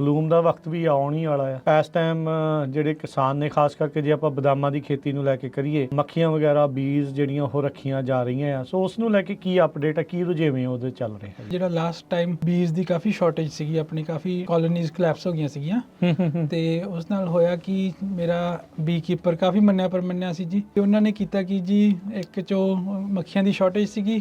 Bloom ਦਾ ਵਕਤ ਵੀ ਆਉਣ ਹੀ ਵਾਲਾ ਆ। ਇਸ ਟਾਈਮ ਜਿਹੜੇ ਕਿਸਾਨ ਨੇ, ਖਾਸ ਕਰਕੇ ਜੇ ਆਪਾਂ ਬਦਾਮਾਂ ਦੀ ਖੇਤੀ ਨੂੰ ਲੈ ਕੇ ਕਰੀਏ, ਮੱਖੀਆਂ ਵਗੈਰਾ ਬੀਜ ਜਿਹੜੀਆਂ ਉਹ ਰੱਖੀਆਂ ਜਾ ਰਹੀਆਂ ਆ। ਸੋ ਉਸ ਨੂੰ ਲੈ ਕੇ ਕੀ ਅਪਡੇਟ ਆ, ਕੀ ਰੁਝੇਵੇਂ ਉਹਦੇ ਚੱਲ ਰਹੇ ਆ? ਜਿਹੜਾ ਲਾਸਟ ਟਾਈਮ ਬੀਜ ਦੀ ਕਾਫੀ ਸ਼ਾਰਟੇਜ ਸੀਗੀ, ਆਪਣੀ ਕਾਫੀ ਕਾਲੋਨੀਜ਼ ਕੋਲੈਪਸ ਹੋ ਗਈਆਂ ਸੀਗੀਆਂ ਤੇ ਉਸ ਨਾਲ ਹੋਇਆ ਕਿ ਮੇਰਾ ਬੀ ਕੀਪਰ ਕਾਫੀ ਮੰਨਿਆ ਪਰਮੰਨਿਆ ਸੀ ਜੀ। ਤੇ ਉਹਨਾਂ ਨੇ ਕੀਤਾ ਕਿ ਜੀ ਇੱਕ ਚੋਂ ਮੱਖੀਆਂ ਦੀ ਸ਼ਾਰਟੇਜ ਸੀਗੀ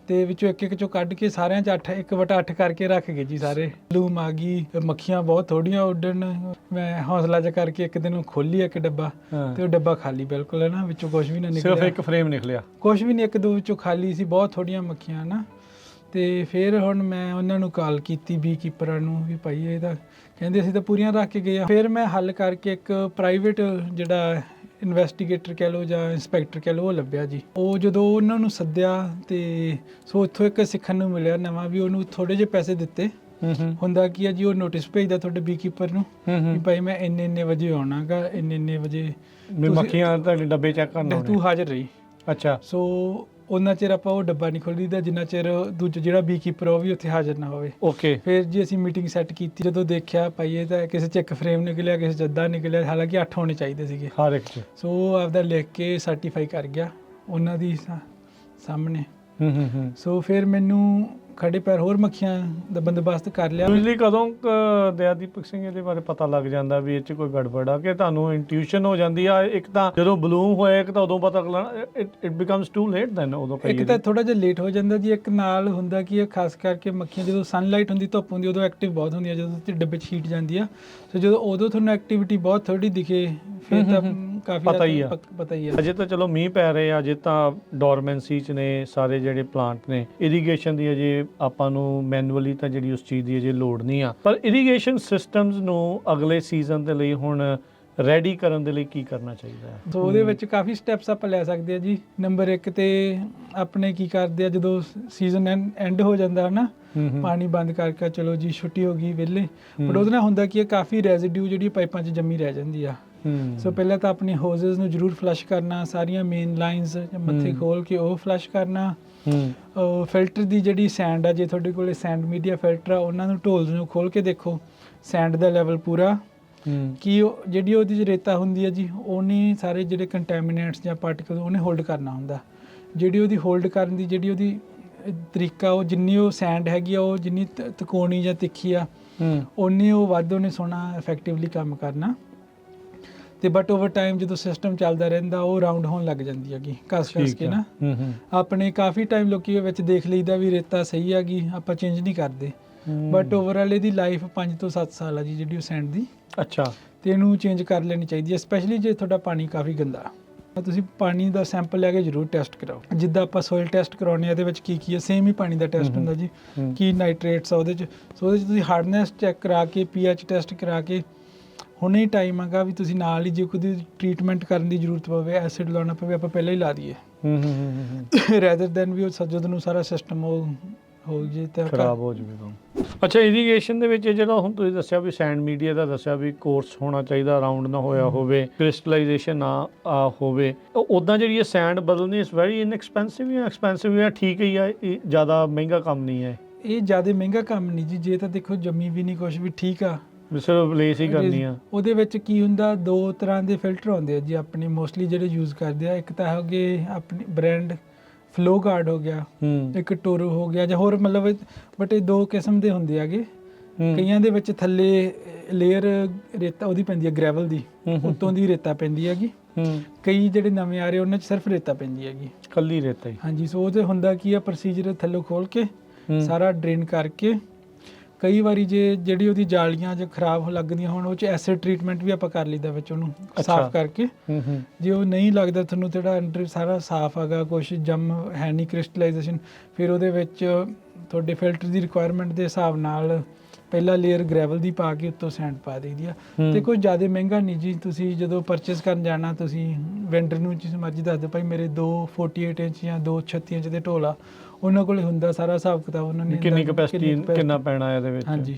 ਤੇ ਵਿੱਚੋਂ ਇੱਕ ਚੋਂ ਕੱਢ ਕੇ ਸਾਰਿਆਂ 'ਚ 1/8 ਕਰਕੇ ਰੱਖ ਗਏ ਜੀ ਸਾਰੇ। ਬਲੂਮ ਆ ਗਈ, ਮੱਖੀਆਂ ਬਹੁਤ ਥੋੜੀਆਂ ਉੱਡਣ। ਮੈਂ ਹੌਸਲਾ ਜਿਹਾ ਕਰਕੇ ਇੱਕ ਦਿਨ ਖੋਲੀ ਇੱਕ ਡੱਬਾ ਤੇ ਉਹ ਡੱਬਾ ਖਾਲੀ ਬਿਲਕੁਲ ਹੈ ਨਾ, ਵਿੱਚੋਂ ਕੁਝ ਵੀ ਨਾ ਨਿਕਲਿਆ, ਸਿਰਫ ਇੱਕ ਫਰੇਮ ਨਿਕਲਿਆ, ਕੁਝ ਵੀ ਨਹੀਂ, ਇੱਕ ਦੋ ਵਿੱਚੋਂ ਖਾਲੀ ਸੀ, ਬਹੁਤ ਥੋੜੀਆਂ ਮੱਖੀਆਂ ਨਾ। ਤੇ ਫਿਰ ਹੁਣ ਮੈਂ ਉਹਨਾਂ ਨੂੰ ਕਾਲ ਕੀਤੀ ਬੀ ਕੀਪਰਾਂ ਨੂੰ ਵੀ ਭਾਈ ਇਹ ਤਾਂ ਕਹਿੰਦੇ ਅਸੀਂ ਤਾਂ ਪੂਰੀਆਂ ਰੱਖ ਕੇ ਗਏ ਆ। ਫਿਰ ਮੈਂ ਹੱਲ ਕਰਕੇ ਇੱਕ ਪ੍ਰਾਈਵੇਟ ਜਿਹੜਾ ਇਨਵੈਸਟੀਗੇਟਰ ਕਹਿ ਲਓ ਜਾਂ ਇੰਸਪੈਕਟਰ ਕਹਿ ਲਓ ਉਹ ਲੱਭਿਆ ਜੀ। ਉਹ ਜਦੋਂ ਉਹਨਾਂ ਨੂੰ ਸੱਦਿਆ ਤੇ ਸੋ ਇੱਥੋਂ ਇੱਕ ਸਿੱਖਣ ਨੂੰ ਮਿਲਿਆ ਨਵਾਂ ਵੀ ਉਹਨੂੰ ਥੋੜੇ ਜਿਹੇ ਪੈਸੇ ਦਿੱਤੇ। ਹੁੰਦਾ ਕੀ ਆ ਜੀ, ਉਹ ਨੋਟਿਸ ਭੇਜਦਾ ਤੁਹਾਡੇ ਬੀ ਕੀਪਰ ਨੂੰ ਵੀ ਭਾਈ ਮੈਂ ਇੰਨੇ ਵਜੇ ਆਉਣਾਗਾ, ਇੰਨੇ ਵਜੇ ਮੱਖੀਆਂ ਤੁਹਾਡੇ ਡੱਬੇ ਚੈੱਕ ਕਰਨਾ, ਤੂੰ ਹਾਜ਼ਰ ਰਹੀ। ਅੱਛਾ। ਸੋ ਉਹਨਾਂ ਚਿਰ ਆਪਾਂ ਉਹ ਡੱਬਾ ਨਹੀਂ ਖੋਲੀਦਾ ਜਿੰਨਾ ਚਿਰ ਦੂਜਾ ਜਿਹੜਾ ਬੀ ਕੀਪਰ ਉਹ ਵੀ ਉੱਥੇ ਹਾਜ਼ਰ ਨਾ ਹੋਵੇ। ਓਕੇ। ਫਿਰ ਜੀ ਅਸੀਂ ਮੀਟਿੰਗ ਸੈੱਟ ਕੀਤੀ। ਜਦੋਂ ਦੇਖਿਆ ਭਾਈ ਇਹ ਤਾਂ ਕਿਸੇ 'ਚ ਇੱਕ ਫਰੇਮ ਨਿਕਲਿਆ, ਕਿਸੇ 'ਚ ਅੱਧਾ ਨਿਕਲਿਆ, ਹਾਲਾਂਕਿ 8 ਹੋਣੇ ਚਾਹੀਦੇ ਸੀਗੇ ਹਰ ਇੱਕ 'ਚ। ਸੋ ਉਹ ਆਪਦਾ ਲਿਖ ਕੇ ਸਰਟੀਫਾਈ ਕਰ ਗਿਆ ਉਹਨਾਂ ਦੀ ਸਾਹਮਣੇ। ਸੋ ਫਿਰ ਮੈਨੂੰ ਖੜੇ ਪੈਰ ਹੋਰ ਮੱਖੀਆਂ ਦਾ ਬੰਦੋਬਸਤ ਕਰ ਲਿਆ। ਯੂਜਲੀ ਕਦੋਂ ਦਇਆਦੀਪਕ ਸਿੰਘ ਇਹਦੇ ਬਾਰੇ ਪਤਾ ਲੱਗ ਜਾਂਦਾ ਵੀ ਇਹ 'ਚ ਕੋਈ ਗੜਬੜ ਆ, ਕਿ ਤੁਹਾਨੂੰ ਇੰਟਿਊਸ਼ਨ ਹੋ ਜਾਂਦੀ ਆ? ਇੱਕ ਤਾਂ ਜਦੋਂ ਬਲੂਮ ਹੋਇਆ, ਇੱਕ ਤਾਂ ਉਦੋਂ ਪਤਾ ਲੱਗਣਾ, it becomes too late then ਉਦੋਂ? ਇੱਕ ਤਾਂ ਥੋੜਾ ਜਿਹਾ ਲੇਟ ਹੋ ਜਾਂਦਾ ਜੀ। ਇੱਕ ਨਾਲ ਹੁੰਦਾ ਕਿ ਇਹ ਖਾਸ ਕਰਕੇ ਮੱਖੀਆਂ ਜਦੋਂ ਸਨਲਾਈਟ ਹੁੰਦੀ, ਧੁੱਪ ਹੁੰਦੀ, ਉਦੋਂ ਐਕਟਿਵ ਬਹੁਤ ਹੁੰਦੀਆਂ, ਜਦੋਂ ਡੱਬੇ 'ਚ ਹੀਟ ਜਾਂਦੀ ਆ। ਸੋ ਜਦੋਂ ਉਦੋਂ ਤੁਹਾਨੂੰ ਐਕਟੀਵਿਟੀ ਬਹੁਤ ਥੋੜੀ ਦਿਖੇ ਫਿਰ ਤਾਂ ਕਾਫੀ ਪਤਾ ਹੀ ਆ। ਅਜੇ ਤਾਂ ਚਲੋ ਮੀਂਹ ਪੈ ਰਹੇ ਆ, ਅਜੇ ਤਾਂ ਡੋਰਮੈਂਸੀ 'ਚ ਨੇ ਸਾਰੇ ਜਿਹੜੇ ਪਲਾਂਟ ਨੇ। ਇਰੀਗੇਸ਼ਨ ਦੀ ਅਜੇ ਆਪਾਂ ਨੂੰ ਮੈਨੂਅਲੀ ਤਾਂ ਜਿਹੜੀ ਉਸ ਚੀਜ਼ ਦੀ ਅਜੇ ਲੋੜ ਨਹੀਂ ਆ, ਪਰ ਇਰੀਗੇਸ਼ਨ ਸਿਸਟਮਸ ਨੂੰ ਅਗਲੇ ਸੀਜ਼ਨ ਦੇ ਲਈ ਹੁਣ ਰੈਡੀ ਕਰਨ ਦੇ ਲਈ ਕੀ ਕਰਨਾ ਚਾਹੀਦਾ ਹੈ? ਸੋ ਉਹਦੇ ਵਿੱਚ ਕਾਫੀ ਸਟੈਪਸ ਆਪਾਂ ਲੈ ਸਕਦੇ ਆ ਜੀ। ਨੰਬਰ 1 ਤੇ ਆਪਣੇ ਕੀ ਕਰਦੇ ਆ, ਜਦੋਂ ਸੀਜ਼ਨ ਐਂਡ ਹੋ ਜਾਂਦਾ ਨਾ, ਪਾਣੀ ਬੰਦ ਕਰਕੇ ਚਲੋ ਜੀ ਛੁੱਟੀ ਹੋ ਗਈ ਵਿਹਲੇ, ਬਟ ਉਹਦੇ ਨਾਲ ਹੁੰਦਾ ਕਿ ਕਾਫੀ ਰੈਜ਼ੀਡਿਊ ਜਿਹੜੀ ਪਾਈਪਾਂ 'ਚ ਜੰਮੀ ਰਹਿ ਜਾਂਦੀ ਆ। ਸੋ ਪਹਿਲਾਂ ਤਾਂ ਆਪਣੀ ਹੋਜ਼ਸ ਨੂੰ ਜ਼ਰੂਰ ਫਲਸ਼ ਕਰਨਾ, ਸਾਰੀਆਂ ਮੇਨ ਲਾਈਨਸ ਮੱਥੇ ਖੋਲ ਕੇ ਉਹ ਫਲਸ਼ ਕਰਨਾ। ਫਿਲਟਰ ਦੀ ਜਿਹੜੀ ਸੈਂਡ ਆ, ਜੇ ਤੁਹਾਡੇ ਕੋਲ ਸੈਂਡ ਮੀਡੀਆ ਫਿਲਟਰ ਆ, ਉਹਨਾਂ ਨੂੰ ਢੋਲਸ ਨੂੰ ਖੋਲ ਕੇ ਦੇਖੋ ਸੈਂਡ ਦਾ ਲੈਵਲ ਪੂਰਾ ਕਿ ਜਿਹੜੀ ਉਹਦੀ ਰੇਤਾ ਹੁੰਦੀ ਹੈ ਜੀ, ਉਹਨੇ ਸਾਰੇ ਜਿਹੜੇ ਕੰਟੈਮੀਨੈਂਟਸ ਜਾਂ ਪਾਰਟੀਕਲ ਉਹਨੇ ਹੋਲਡ ਕਰਨਾ ਹੁੰਦਾ। ਜਿਹੜੀ ਉਹਦੀ ਹੋਲਡ ਕਰਨ ਦੀ ਜਿਹੜੀ ਉਹਦੀ ਤਰੀਕਾ, ਉਹ ਜਿੰਨੀ ਉਹ ਸੈਂਡ ਹੈਗੀ ਆ, ਉਹ ਜਿੰਨੀ ਤਿਕੋਣੀ ਜਾਂ ਤਿੱਖੀ ਆ, ਉਨੀ ਉਹ ਵੱਧ ਉਹਨੇ ਸੋਹਣਾ ਇਫੈਕਟਿਵਲੀ ਕੰਮ ਕਰਨਾ। ਤੇ ਬਟ ਓਵਰ ਟਾਈਮ ਜਦੋਂ ਸਿਸਟਮ ਚੱਲਦਾ ਰਹਿੰਦਾ, ਉਹ ਰਾਊਂਡ ਹੋਣ ਲੱਗ ਜਾਂਦੀ ਹੈਗੀ ਘਸ ਕੇ ਨਾ। ਆਪਣੇ ਕਾਫੀ ਟਾਈਮ ਲੋਕੀ ਵਿੱਚ ਦੇਖ ਲਈਦਾ ਵੀ ਰੇਤਾ ਸਹੀ ਹੈਗੀ, ਆਪਾਂ ਚੇਂਜ ਨਹੀਂ ਕਰਦੇ, ਬਟ ਓਵਰਆਲ ਇਹਦੀ ਲਾਈਫ 5 ਤੋਂ 7 ਸਾਲ ਆ ਜੀ ਜਿਹੜੀ ਉਹ ਸੈਂਡ ਦੀ। ਅੱਛਾ। ਤੇ ਇਹਨੂੰ ਚੇਂਜ ਕਰ ਲੈਣੀ ਚਾਹੀਦੀ ਹੈ, ਸਪੈਸ਼ਲੀ ਜੇ ਤੁਹਾਡਾ ਪਾਣੀ ਕਾਫੀ ਗੰਦਾ। ਤੁਸੀਂ ਪਾਣੀ ਦਾ ਸੈਂਪਲ ਲੈ ਕੇ ਜ਼ਰੂਰ ਟੈਸਟ ਕਰਾਓ, ਜਿੱਦਾਂ ਆਪਾਂ ਸੋਇਲ ਟੈਸਟ ਕਰਾਉਂਦੇ ਆ, ਇਹਦੇ ਵਿੱਚ ਕੀ ਹੈ, ਸੇਮ ਹੀ ਪਾਣੀ ਦਾ ਟੈਸਟ ਹੁੰਦਾ ਜੀ। ਕੀ ਨਾਈਟ੍ਰੇਟਸ ਆ ਉਹਦੇ 'ਚ, ਸੋ ਉਹਦੇ 'ਚ ਤੁਸੀਂ ਹਾਰਡਨੈਸ ਚੈੱਕ ਕਰਾ ਕੇ, ਪੀਐਚ ਟੈਸਟ ਕਰਾ ਕੇ, ਹੁਣੇ ਹੀ ਟਾਈਮ ਹੈਗਾ ਵੀ ਤੁਸੀਂ ਨਾਲ ਹੀ ਜੇ ਕੋਈ ਟਰੀਟਮੈਂਟ ਕਰਨ ਦੀ ਜ਼ਰੂਰਤ ਪਵੇ, ਐਸਿਡ ਲਾਉਣਾ ਪਵੇ, ਆਪਾਂ ਪਹਿਲਾਂ ਹੀ ਲਾ ਦਈਏ ਰੈਦਰ ਦੈਨ ਵੀ ਉਹ ਜਦੋਂ ਨੂੰ ਸਾਰਾ ਸਿਸਟਮ ਉਹ ਹੋ ਜੇ ਤਾਂ ਖਰਾਬ ਹੋ ਜਾਵੇ। ਅੱਛਾ, ਇਰੀਗੇਸ਼ਨ ਦੇ ਵਿੱਚ ਜਿਹੜਾ ਹੁਣ ਤੁਸੀਂ ਦੱਸਿਆ ਵੀ ਸੈਂਡ ਮੀਡੀਆ ਦਾ ਦੱਸਿਆ ਵੀ ਕੋਰਸ ਹੋਣਾ ਚਾਹੀਦਾ, ਰਾਊਂਡ ਨਾ ਹੋਇਆ ਹੋਵੇ, ਕ੍ਰਿਸਟਲਾਈਜੇਸ਼ਨ ਨਾ ਹੋਵੇ। ਉੱਦਾਂ ਜਿਹੜੀ ਇਹ ਸੈਂਡ ਬਦਲਣੀ ਇਸ ਵੈਰੀ ਇਨਐਕਸਪੈਂਸਿਵ ਜਾਂ ਐਕਸਪੈਂਸਿਵ ਜਾਂ ਠੀਕ ਹੀ ਆ? ਇਹ ਜ਼ਿਆਦਾ ਮਹਿੰਗਾ ਕੰਮ ਨਹੀਂ ਹੈ? ਇਹ ਜ਼ਿਆਦਾ ਮਹਿੰਗਾ ਕੰਮ ਨਹੀਂ ਜੀ, ਜੇ ਤਾਂ ਦੇਖੋ ਜੰਮੀ ਵੀ ਨਹੀਂ ਕੁਛ ਵੀ, ਠੀਕ ਆ, ਸਿਰਫ ਰਿਪਲੇਸ ਹੀ ਕਰਨੀ ਆ। ਉਹਦੇ ਵਿੱਚ ਕੀ ਹੁੰਦਾ, 2 ਤਰ੍ਹਾਂ ਦੇ ਫਿਲਟਰ ਆਉਂਦੇ ਆ ਜੀ ਆਪਣੇ ਮੋਸਟਲੀ ਜਿਹੜੇ ਯੂਜ਼ ਕਰਦੇ ਆ। ਇੱਕ ਤਾਂ ਹੈਗੇ ਆਪਣੀ ਬ੍ਰਾਂਡ ਫਲੋ ਗਾਰਡ ਹੋ ਗਿਆ, ਇੱਕ ਟੋਰੋ ਹੋ ਗਿਆ, ਜਾਂ ਹੋਰ ਮਤਲਬ, ਬਟ ਇਹ 2 ਕਿਸਮ ਦੇ ਹੁੰਦੇ ਹੈਗੇ। ਕਈਆਂ ਦੇ ਵਿੱਚ ਥੱਲੇ ਲੇਅਰ ਰੇਤਾ ਉਹਦੀ ਪੈਂਦੀ ਹੈ, ਗ੍ਰੈਵਲ ਦੀ, ਉੱਤੋਂ ਦੀ ਰੇਤਾ ਪੈਂਦੀ ਹੈਗੀ। ਕਈ ਜਿਹੜੇ ਨਵੇਂ ਆ ਰਹੇ ਉਹਨਾਂ 'ਚ ਸਿਰਫ ਰੇਤਾ ਪੈਂਦੀ ਹੈਗੀ, ਕੱਲੀ ਰੇਤਾ ਹੀ। ਹਾਂਜੀ। ਸੋ ਉਹਦੇ ਹੁੰਦਾ ਕੀ ਆ, ਪ੍ਰੋਸੀਜਰ ਥੱਲੋਂ ਖੋਲ ਕੇ ਸਾਰਾ ਡਰੇਨ ਕਰਕੇ, ਕਈ ਵਾਰੀ ਜੇ ਜਿਹੜੀ ਉਹਦੀ ਜਾਲੀਆਂ ਜੇ ਖਰਾਬ ਲੱਗਦੀਆਂ ਹੋਣ, ਉਹ 'ਚ ਐਸਿਡ ਟਰੀਟਮੈਂਟ ਵੀ ਆਪਾਂ ਕਰ ਲਈਦਾ ਵਿੱਚ ਉਹਨੂੰ ਸਾਫ਼ ਕਰਕੇ। ਜੇ ਉਹ ਨਹੀਂ ਲੱਗਦਾ ਤੁਹਾਨੂੰ ਜਿਹੜਾ ਅੰਡਰ ਸਾਰਾ ਸਾਫ਼ ਹੈਗਾ, ਕੁਛ ਜੰਮ ਹੈ ਨਹੀਂ, ਕ੍ਰਿਸਟਲਾਈਜੇਸ਼ਨ, ਫਿਰ ਉਹਦੇ ਵਿੱਚ ਤੁਹਾਡੇ ਫਿਲਟਰ ਦੀ ਰਿਕੁਆਇਰਮੈਂਟ ਦੇ ਹਿਸਾਬ ਨਾਲ ਪਹਿਲਾ ਲੇਅਰ ਗ੍ਰੈਵਲ ਦੀ ਪਾ ਕੇ ਉੱਤੋਂ ਸੈਂਡ ਪਾ ਦਈਦੀ ਆ। ਤੇ ਕੁਝ ਜ਼ਿਆਦਾ ਮਹਿੰਗਾ ਨਹੀਂ ਜੀ। ਤੁਸੀਂ ਜਦੋਂ ਪਰਚੇਸ ਕਰਨ ਜਾਣਾ, ਤੁਸੀਂ ਵੈਂਡਰ ਨੂੰ ਜਿਸ ਮਰਜ਼ੀ ਦੱਸ ਦਿਓ ਭਾਈ ਮੇਰੇ 2 48 ਇੰਚ ਜਾਂ 2 36 ਇੰਚ ਦੇ ਢੋਲ ਆ, ਉਹਨਾਂ ਕੋਲ ਹੁੰਦਾ ਸਾਰਾ ਹਿਸਾਬ ਕਿਤਾਬ, ਉਹਨਾਂ ਨੇ ਕਿੰਨੀ ਕਪੈਸਿਟੀ ਕਿੰਨਾ ਪੈਣਾ ਇਹਦੇ ਵਿੱਚ। ਹਾਂਜੀ।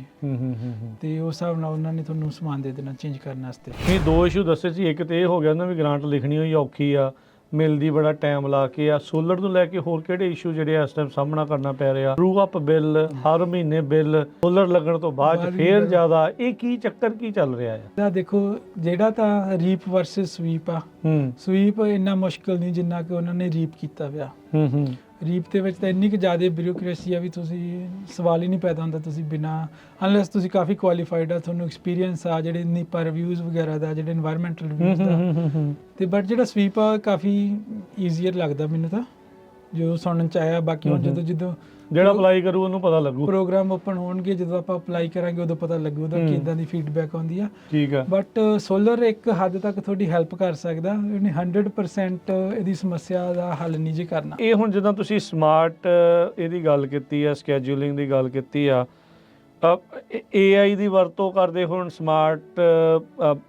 ਤੇ ਉਸ ਹਿਸਾਬ ਨਾਲ ਉਹਨਾਂ ਨੇ ਤੁਹਾਨੂੰ ਸਮਾਨ ਦੇ ਦੇਣਾ ਚੇਂਜ ਕਰਨ ਵਾਸਤੇ। ਇਹ 2 ਇਸ਼ੂ ਦੱਸੇ ਸੀ, ਇੱਕ ਤੇ ਇਹ ਹੋ ਗਿਆ ਨਾ ਵੀ ਗ੍ਰਾਂਟ ਲਿਖਣੀ ਹੋਈ ਔਖੀ ਆ, ਮਿਲਦੀ ਬੜਾ ਟਾਈਮ ਲਾ ਕੇ ਆ। ਸੋਲਰ ਨੂੰ ਲੈ ਕੇ ਹੋਰ ਕਿਹੜੇ ਇਸ਼ੂ ਜਿਹੜੇ ਇਸ ਟਾਈਮ ਸਾਹਮਣਾ ਕਰਨਾ ਪੈ ਰਿਹਾ? ਟਰੂ ਅਪ ਬਿੱਲ, ਹਰ ਮਹੀਨੇ ਬਿੱਲ, ਸੋਲਰ ਲੱਗਣ ਤੋਂ ਬਾਅਦ 'ਚ ਫੇਰ ਜ਼ਿਆਦਾ, ਇਹ ਕੀ ਚੱਕਰ ਕੀ ਚੱਲ ਰਿਹਾ ਹੈ? ਤਾਂ ਦੇਖੋ, ਜਿਹੜਾ ਤਾਂ ਰੀਪ ਵਰਸਸ ਸਵੀਪ ਆ, ਸਵੀਪ ਇੰਨਾ ਮੁਸ਼ਕਲ ਨਹੀਂ ਜਿੰਨਾ ਕਿ ਉਹਨਾਂ ਨੇ ਰੀਪ ਕੀਤਾ ਪਿਆ। ਰੀਪ ਦੇ ਵਿੱਚ ਤਾਂ ਇੰਨੀ ਕੁ ਜ਼ਿਆਦਾ ਬਿਊਰੋਕ੍ਰੇਸੀ ਆ ਵੀ ਤੁਸੀਂ ਸਵਾਲ ਹੀ ਨਹੀਂ ਪੈਦਾ ਹੁੰਦਾ, ਤੁਸੀਂ ਬਿਨਾ ਅਨਲੈਸ ਤੁਸੀਂ ਕਾਫੀ ਕੁਆਲੀਫਾਈਡ ਆ, ਤੁਹਾਨੂੰ ਐਕਸਪੀਰੀਅੰਸ ਆ ਜਿਹੜੇ ਨੀਪਾ ਰਿਵਿਊਜ਼ ਵਗੈਰਾ ਦਾ, ਜਿਹੜੇ ਇਨਵਾਇਰਮੈਂਟਲ ਰਿਵਿਊਜ਼ ਦਾ। ਤੇ ਬਟ ਜਿਹੜਾ ਸਵੀਪ ਆ ਕਾਫੀ ਈਜ਼ੀਅਰ ਲੱਗਦਾ ਮੈਨੂੰ ਤਾਂ, ਜੋ ਸੁਣਨ ਚ ਆਇਆ। ਬਾਕੀ ਹੁਣ ਜਦੋਂ ਜਿਹੜਾ ਅਪਲਾਈ ਕਰੂ ਉਹਨੂੰ ਪਤਾ ਲੱਗੂ, ਪ੍ਰੋਗਰਾਮ ਓਪਨ ਹੋਣਗੇ, ਜਦੋਂ ਆਪਾਂ ਅਪਲਾਈ ਕਰਾਂਗੇ ਉਦੋਂ ਪਤਾ ਲੱਗੂ ਉਹਦਾ ਕਿੱਦਾਂ ਦੀ ਫੀਡਬੈਕ ਆਉਂਦੀ ਆ। ਠੀਕ ਆ। ਬਟ ਸੋਲਰ ਇੱਕ ਹੱਦ ਤੱਕ ਤੁਹਾਡੀ ਹੈਲਪ ਕਰ ਸਕਦਾ, ਇਹਨੇ 100% ਇਹਦੀ ਸਮੱਸਿਆ ਦਾ ਹੱਲ ਨਹੀਂ ਜੀ ਕਰਨਾ। ਇਹ ਹੁਣ ਜਦੋਂ ਤੁਸੀਂ ਸਮਾਰਟ ਇਹਦੀ ਗੱਲ ਕੀਤੀ ਆ, ਸਕੈਜੂਲਿੰਗ ਦੀ ਗੱਲ ਕੀਤੀ ਆ, AI ਦੀ ਵਰਤੋਂ ਕਰਦੇ ਹੁਣ ਸਮਾਰਟ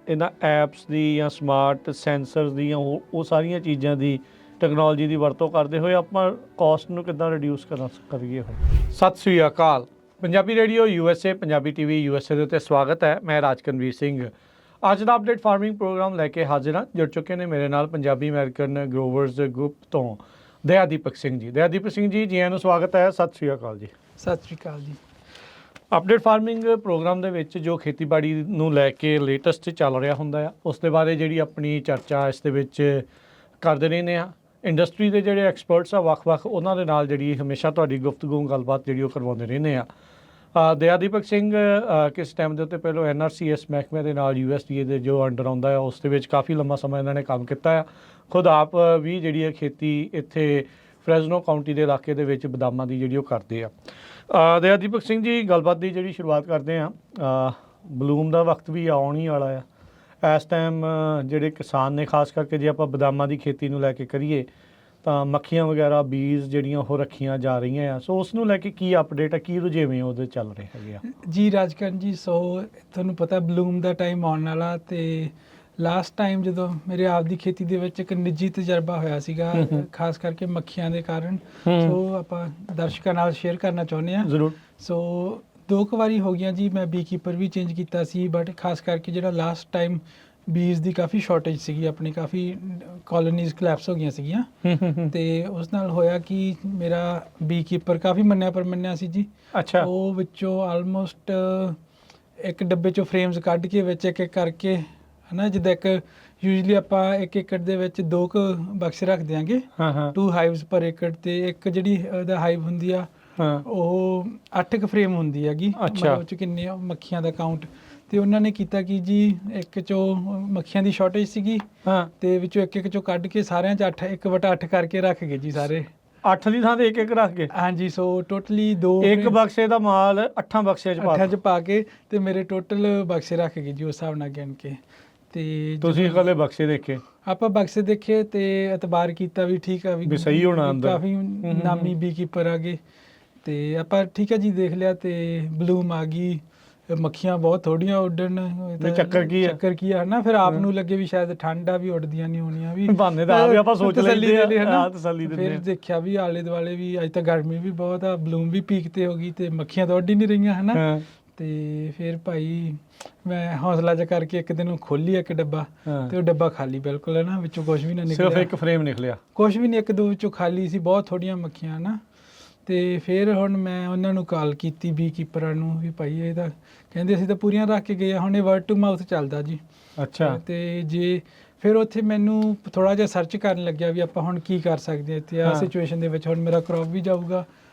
ਇਹਨਾਂ ਐਪਸ ਦੀ ਜਾਂ ਸਮਾਰਟ ਸੈਂਸਰਸ ਦੀ ਜਾਂ ਉਹ ਸਾਰੀਆਂ ਚੀਜ਼ਾਂ ਦੀ ਟੈਕਨੋਲੋਜੀ ਦੀ ਵਰਤੋਂ ਕਰਦੇ ਹੋਏ ਆਪਾਂ ਕਾਸਟ ਨੂੰ ਕਿੱਦਾਂ ਰਿਡਿਊਸ ਕਰੀਏ ਹੁਣ? ਸਤਿ ਸ੍ਰੀ ਅਕਾਲ। Punjabi radio USA, Punjabi TV USA ਦੇ ਉੱਤੇ ਸਵਾਗਤ ਹੈ। ਮੈਂ ਰਾਜਕਨਵੀਰ ਸਿੰਘ। ਅੱਜ ਦਾ ਅਪਡੇਟ ਫਾਰਮਿੰਗ ਪ੍ਰੋਗਰਾਮ ਲੈ ਕੇ ਹਾਜ਼ਰ ਹਾਂ। ਜੁੜ ਚੁੱਕੇ ਨੇ ਮੇਰੇ ਨਾਲ ਪੰਜਾਬੀ ਅਮਰੀਕਨ ਗਰੋਵਰਸ ਗਰੁੱਪ ਤੋਂ ਦਯਾਦੀਪਕ ਸਿੰਘ ਜੀ। ਦਯਾਦੀਪਕ ਸਿੰਘ ਜੀ, ਜੀ ਆਇਆਂ ਨੂੰ ਸਵਾਗਤ ਹੈ। ਸਤਿ ਸ੍ਰੀ ਅਕਾਲ ਜੀ। ਸਤਿ ਸ੍ਰੀ ਅਕਾਲ ਜੀ। ਅਪਡੇਟ ਫਾਰਮਿੰਗ ਪ੍ਰੋਗਰਾਮ ਦੇ ਵਿੱਚ ਜੋ ਖੇਤੀਬਾੜੀ ਨੂੰ ਲੈ ਕੇ ਲੇਟੈਸਟ ਚੱਲ ਰਿਹਾ ਹੁੰਦਾ ਆ, ਉਸ ਦੇ ਬਾਰੇ ਜਿਹੜੀ ਆਪਣੀ ਚਰਚਾ ਇਸ ਦੇ ਵਿੱਚ ਕਰਦੇ ਰਹਿੰਦੇ ਆ। ਇੰਡਸਟਰੀ ਦੇ ਜਿਹੜੇ ਐਕਸਪਰਟਸ ਆ ਵੱਖ-ਵੱਖ, ਉਹਨਾਂ ਦੇ ਨਾਲ ਜਿਹੜੀ ਹਮੇਸ਼ਾ ਤੁਹਾਡੀ ਗੁਫ਼ਤਗੂ ਗੱਲਬਾਤ ਜਿਹੜੀ ਉਹ ਕਰਵਾਉਂਦੇ ਰਹਿੰਦੇ ਆ। ਦਯਾਦੀਪਕ ਸਿੰਘ ਕਿਸ ਟਾਈਮ ਦੇ ਉੱਤੇ ਪਹਿਲਾਂ NRCS ਮਹਿਕਮੇ ਦੇ ਨਾਲ USDA ਦੇ ਜੋ ਅੰਡਰ ਆਉਂਦਾ ਆ, ਉਸ ਦੇ ਵਿੱਚ ਕਾਫੀ ਲੰਮਾ ਸਮਾਂ ਇਹਨਾਂ ਨੇ ਕੰਮ ਕੀਤਾ ਆ। ਖੁਦ ਆਪ ਵੀ ਜਿਹੜੀ ਹੈ ਖੇਤੀ ਇੱਥੇ ਫਰੈਜ਼ਨੋ ਕਾਊਂਟੀ ਦੇ ਇਲਾਕੇ ਦੇ ਵਿੱਚ ਬਦਾਮਾਂ ਦੀ ਜਿਹੜੀ ਉਹ ਕਰਦੇ ਆ। ਦਯਾਦੀਪਕ ਸਿੰਘ ਜੀ, ਗੱਲਬਾਤ ਦੀ ਜਿਹੜੀ ਸ਼ੁਰੂਆਤ ਕਰਦੇ ਆ, ਬਲੂਮ ਦਾ ਵਕਤ ਵੀ ਆਉਣ ਹੀ ਵਾਲਾ ਆ। ਇਸ ਟਾਈਮ ਜਿਹੜੇ ਕਿਸਾਨ ਨੇ, ਖਾਸ ਕਰਕੇ ਜੇ ਆਪਾਂ ਬਦਾਮਾਂ ਦੀ ਖੇਤੀ ਨੂੰ ਲੈ ਕੇ ਕਰੀਏ ਤਾਂ ਮੱਖੀਆਂ ਵਗੈਰਾ ਬੀਜ ਜਿਹੜੀਆਂ ਉਹ ਰੱਖੀਆਂ ਜਾ ਰਹੀਆਂ ਆ। ਸੋ ਉਸ ਨੂੰ ਲੈ ਕੇ ਕੀ ਅਪਡੇਟ ਆ, ਕੀ ਰੁਝੇਵੇਂ ਉਹਦੇ ਚੱਲ ਰਹੇ ਹੈਗੇ ਆ? ਜੀ ਰਾਜਕਰਨ ਜੀ, ਸੋ ਤੁਹਾਨੂੰ ਪਤਾ ਬਲੂਮ ਦਾ ਟਾਈਮ ਆਉਣ ਵਾਲਾ, ਤੇ ਲਾਸਟ ਟਾਈਮ ਜਦੋਂ ਮੇਰੇ ਆਪ ਦੀ ਖੇਤੀ ਦੇ ਵਿੱਚ ਇੱਕ ਨਿੱਜੀ ਤਜਰਬਾ ਹੋਇਆ ਸੀਗਾ, ਖਾਸ ਕਰਕੇ ਮੱਖੀਆਂ ਦੇ ਕਾਰਨ, ਸੋ ਆਪਾਂ ਦਰਸ਼ਕਾਂ ਨਾਲ ਸ਼ੇਅਰ ਕਰਨਾ ਚਾਹੁੰਦੇ ਹਾਂ। ਜ਼ਰੂਰ। ਸੋ 2 ਵਾਰੀ ਹੋ ਗਈਆਂ ਜੀ, ਮੈਂ ਬੀ ਕੀਪਰ ਵੀ ਚੇਂਜ ਕੀਤਾ ਸੀ, ਬਟ ਖਾਸ ਕਰਕੇ ਜਿਹੜਾ ਲਾਸਟ ਟਾਈਮ ਬੀਜ ਦੀ ਕਾਫੀ ਸ਼ਾਰਟੇਜ ਸੀਗੀ, ਆਪਣੀ ਕਾਫੀ ਕਾਲੋਨੀਜ਼ ਕਲੈਪਸ ਹੋ ਗਈਆਂ ਸੀਗੀਆਂ। ਤੇ ਉਸ ਨਾਲ ਹੋਇਆ ਕਿ ਮੇਰਾ ਬੀ ਕੀਪਰ ਕਾਫੀ ਮੰਨਿਆ ਸੀ ਜੀ। ਅੱਛਾ। ਉਹ ਵਿੱਚੋਂ ਆਲਮੋਸਟ ਇੱਕ ਡੱਬੇ ਚੋਂ ਫਰੇਮਸ ਕੱਢ ਕੇ ਵਿੱਚ ਇੱਕ ਇੱਕ ਕਰਕੇ, ਹਨਾ, ਜਿੱਦਾਂ ਇੱਕ ਯੂਜਲੀ ਆਪਾਂ 1 ਏਕੜ ਦੇ ਵਿੱਚ 2 ਬਕਸੇ ਰੱਖ ਦਿਆਂਗੇ, 2 ਹਾਈਵਸ ਪਰ ਏਕੜ, ਤੇ ਇੱਕ ਜਿਹੜੀ ਉਹਦਾ ਹਾਈਵ ਹੁੰਦੀ ਆ ਉਹ 8 ਫਰੇਮ ਹੁੰਦੀ ਹੈਗੀ। ਉਹ ਚ ਕਿੰਨੇ ਮੱਖੀਆਂ ਦਾ ਕਾਊਂਟ, ਤੇ ਉਹਨਾਂ ਨੇ ਕੀਤਾ ਕਿ ਜੀ ਇੱਕ ਚੋਂ ਮੱਖੀਆਂ ਦੀ ਸ਼ਾਰਟੇਜ ਸੀਗੀ, ਤੇ ਵਿੱਚੋਂ ਇੱਕ ਚੋਂ ਕੱਢ ਕੇ ਸਾਰਿਆਂ ਚ 1/8 ਕਰਕੇ ਰੱਖ ਗਏ ਜੀ ਸਾਰੇ। 8 ਦੀ ਥਾਂ ਤੇ 1 ਰੱਖ ਗਏ? ਹਾਂਜੀ। ਸੋ ਟੋਟਲੀ 2 ਇੱਕ ਬਕਸੇ ਦਾ ਮਾਲ 8 ਬਕਸੇ ਚ ਪਾ ਕੇ, ਤੇ ਮੇਰੇ ਟੋਟਲ ਬਕਸੇ ਰੱਖ ਗਏ ਜੀ ਉਸ ਹਿਸਾਬ ਨਾਲ ਗਿਣ ਕੇ। ਤੇ ਤੁਸੀਂ ਇਕੱਲੇ ਬਕਸੇ ਦੇਖੇ? ਆਪਾਂ ਬਕਸੇ ਦੇਖੇ ਤੇ ਇਤਬਾਰ ਕੀਤਾ ਵੀ ਠੀਕ ਆ, ਵੀ ਸਹੀ ਹੋਣਾ ਅੰਦਰ, ਕਾਫੀ ਨਾਮੀ ਬੀ ਕੀਪਰ ਆ ਗਏ। ਤੇ ਆਪਾਂ ਠੀਕ ਹੈ ਜੀ ਦੇਖ ਲਿਆ, ਤੇ ਬਲੂਮ ਆ ਗਈ, ਮੱਖੀਆਂ ਬਹੁਤ ਥੋੜੀਆਂ ਉੱਡਣ। ਚੱਕਰ ਕੀ ਆ ਨਾ, ਫਿਰ ਆਪ ਨੂੰ ਲੱਗੇ ਵੀ ਸ਼ਾਇਦ ਠੰਡ ਆ, ਵੀ ਉੱਡਦੀਆਂ ਨਹੀਂ ਹੋਣੀਆਂ, ਵੀ ਬਹਾਨੇ ਦਾ ਵੀ ਆਪਾਂ ਸੋਚ ਲੈਂਦੇ ਆ, ਤਸੱਲੀ ਦਿੰਦੇ ਆ। ਫਿਰ ਦੇਖਿਆ ਵੀ ਆਲੇ ਦੁਆਲੇ ਵੀ ਅੱਜ ਤਾਂ ਗਰਮੀ ਵੀ ਬਹੁਤ ਆ, ਬਲੂਮ ਵੀ ਪੀਕ ਤੇ ਹੋ ਗਈ, ਤੇ ਮੱਖੀਆਂ ਤਾਂ ਉੱਡ ਹੀ ਨਹੀਂ ਰਹੀਆਂ, ਹਨਾ। ਤੇ ਫਿਰ ਭਾਈ ਮੈਂ ਹੌਸਲਾ ਜਿਹਾ ਕਰਕੇ ਇੱਕ ਦਿਨ ਖੋਲੀ ਇੱਕ ਡੱਬਾ, ਤੇ ਉਹ ਡੱਬਾ ਖਾਲੀ ਬਿਲਕੁਲ, ਹੈ ਨਾ, ਵਿੱਚੋਂ ਕੁਝ ਵੀ ਨਾ ਨਿਕਲਿਆ, ਸਿਰਫ ਇੱਕ ਫਰੇਮ ਨਿਕਲਿਆ, ਕੁਝ ਵੀ ਨਹੀਂ, 1-2 ਵਿੱਚੋਂ ਖਾਲੀ ਸੀ, ਬਹੁਤ ਥੋੜੀਆਂ ਮੱਖੀਆਂ, ਨਾ। ਤੇ ਫਿਰ ਹੁਣ ਮੈਂ ਉਹਨਾਂ ਨੂੰ ਕਾਲ ਕੀਤੀ ਬੀ ਕੀਪਰਾਂ ਨੂੰ, ਵੀ ਭਾਈ ਇਹ ਤਾਂ ਕਹਿੰਦੇ ਅਸੀਂ ਤਾਂ ਪੂਰੀਆਂ ਰੱਖ ਕੇ ਗਏ, ਹੁਣ ਇਹ ਵਰਡ ਟੂ ਮਾਊਥ ਚੱਲਦਾ ਜੀ। ਅੱਛਾ। ਤੇ ਜੇ ਫਿਰ ਉੱਥੇ ਮੈਨੂੰ ਥੋੜਾ ਜਿਹਾ ਸਰਚ ਕਰਨ ਲੱਗਿਆ ਵੀ ਆਪਾਂ ਹੁਣ ਕੀ ਕਰ ਸਕਦੇ ਹਾਂ ਇੱਥੇ ਆ ਸਿਚੁਏਸ਼ਨ ਦੇ ਵਿੱਚ। ਹੁਣ ਮੇਰਾ ਕ੍ਰੌਪ ਵੀ ਜਾਊਗਾ,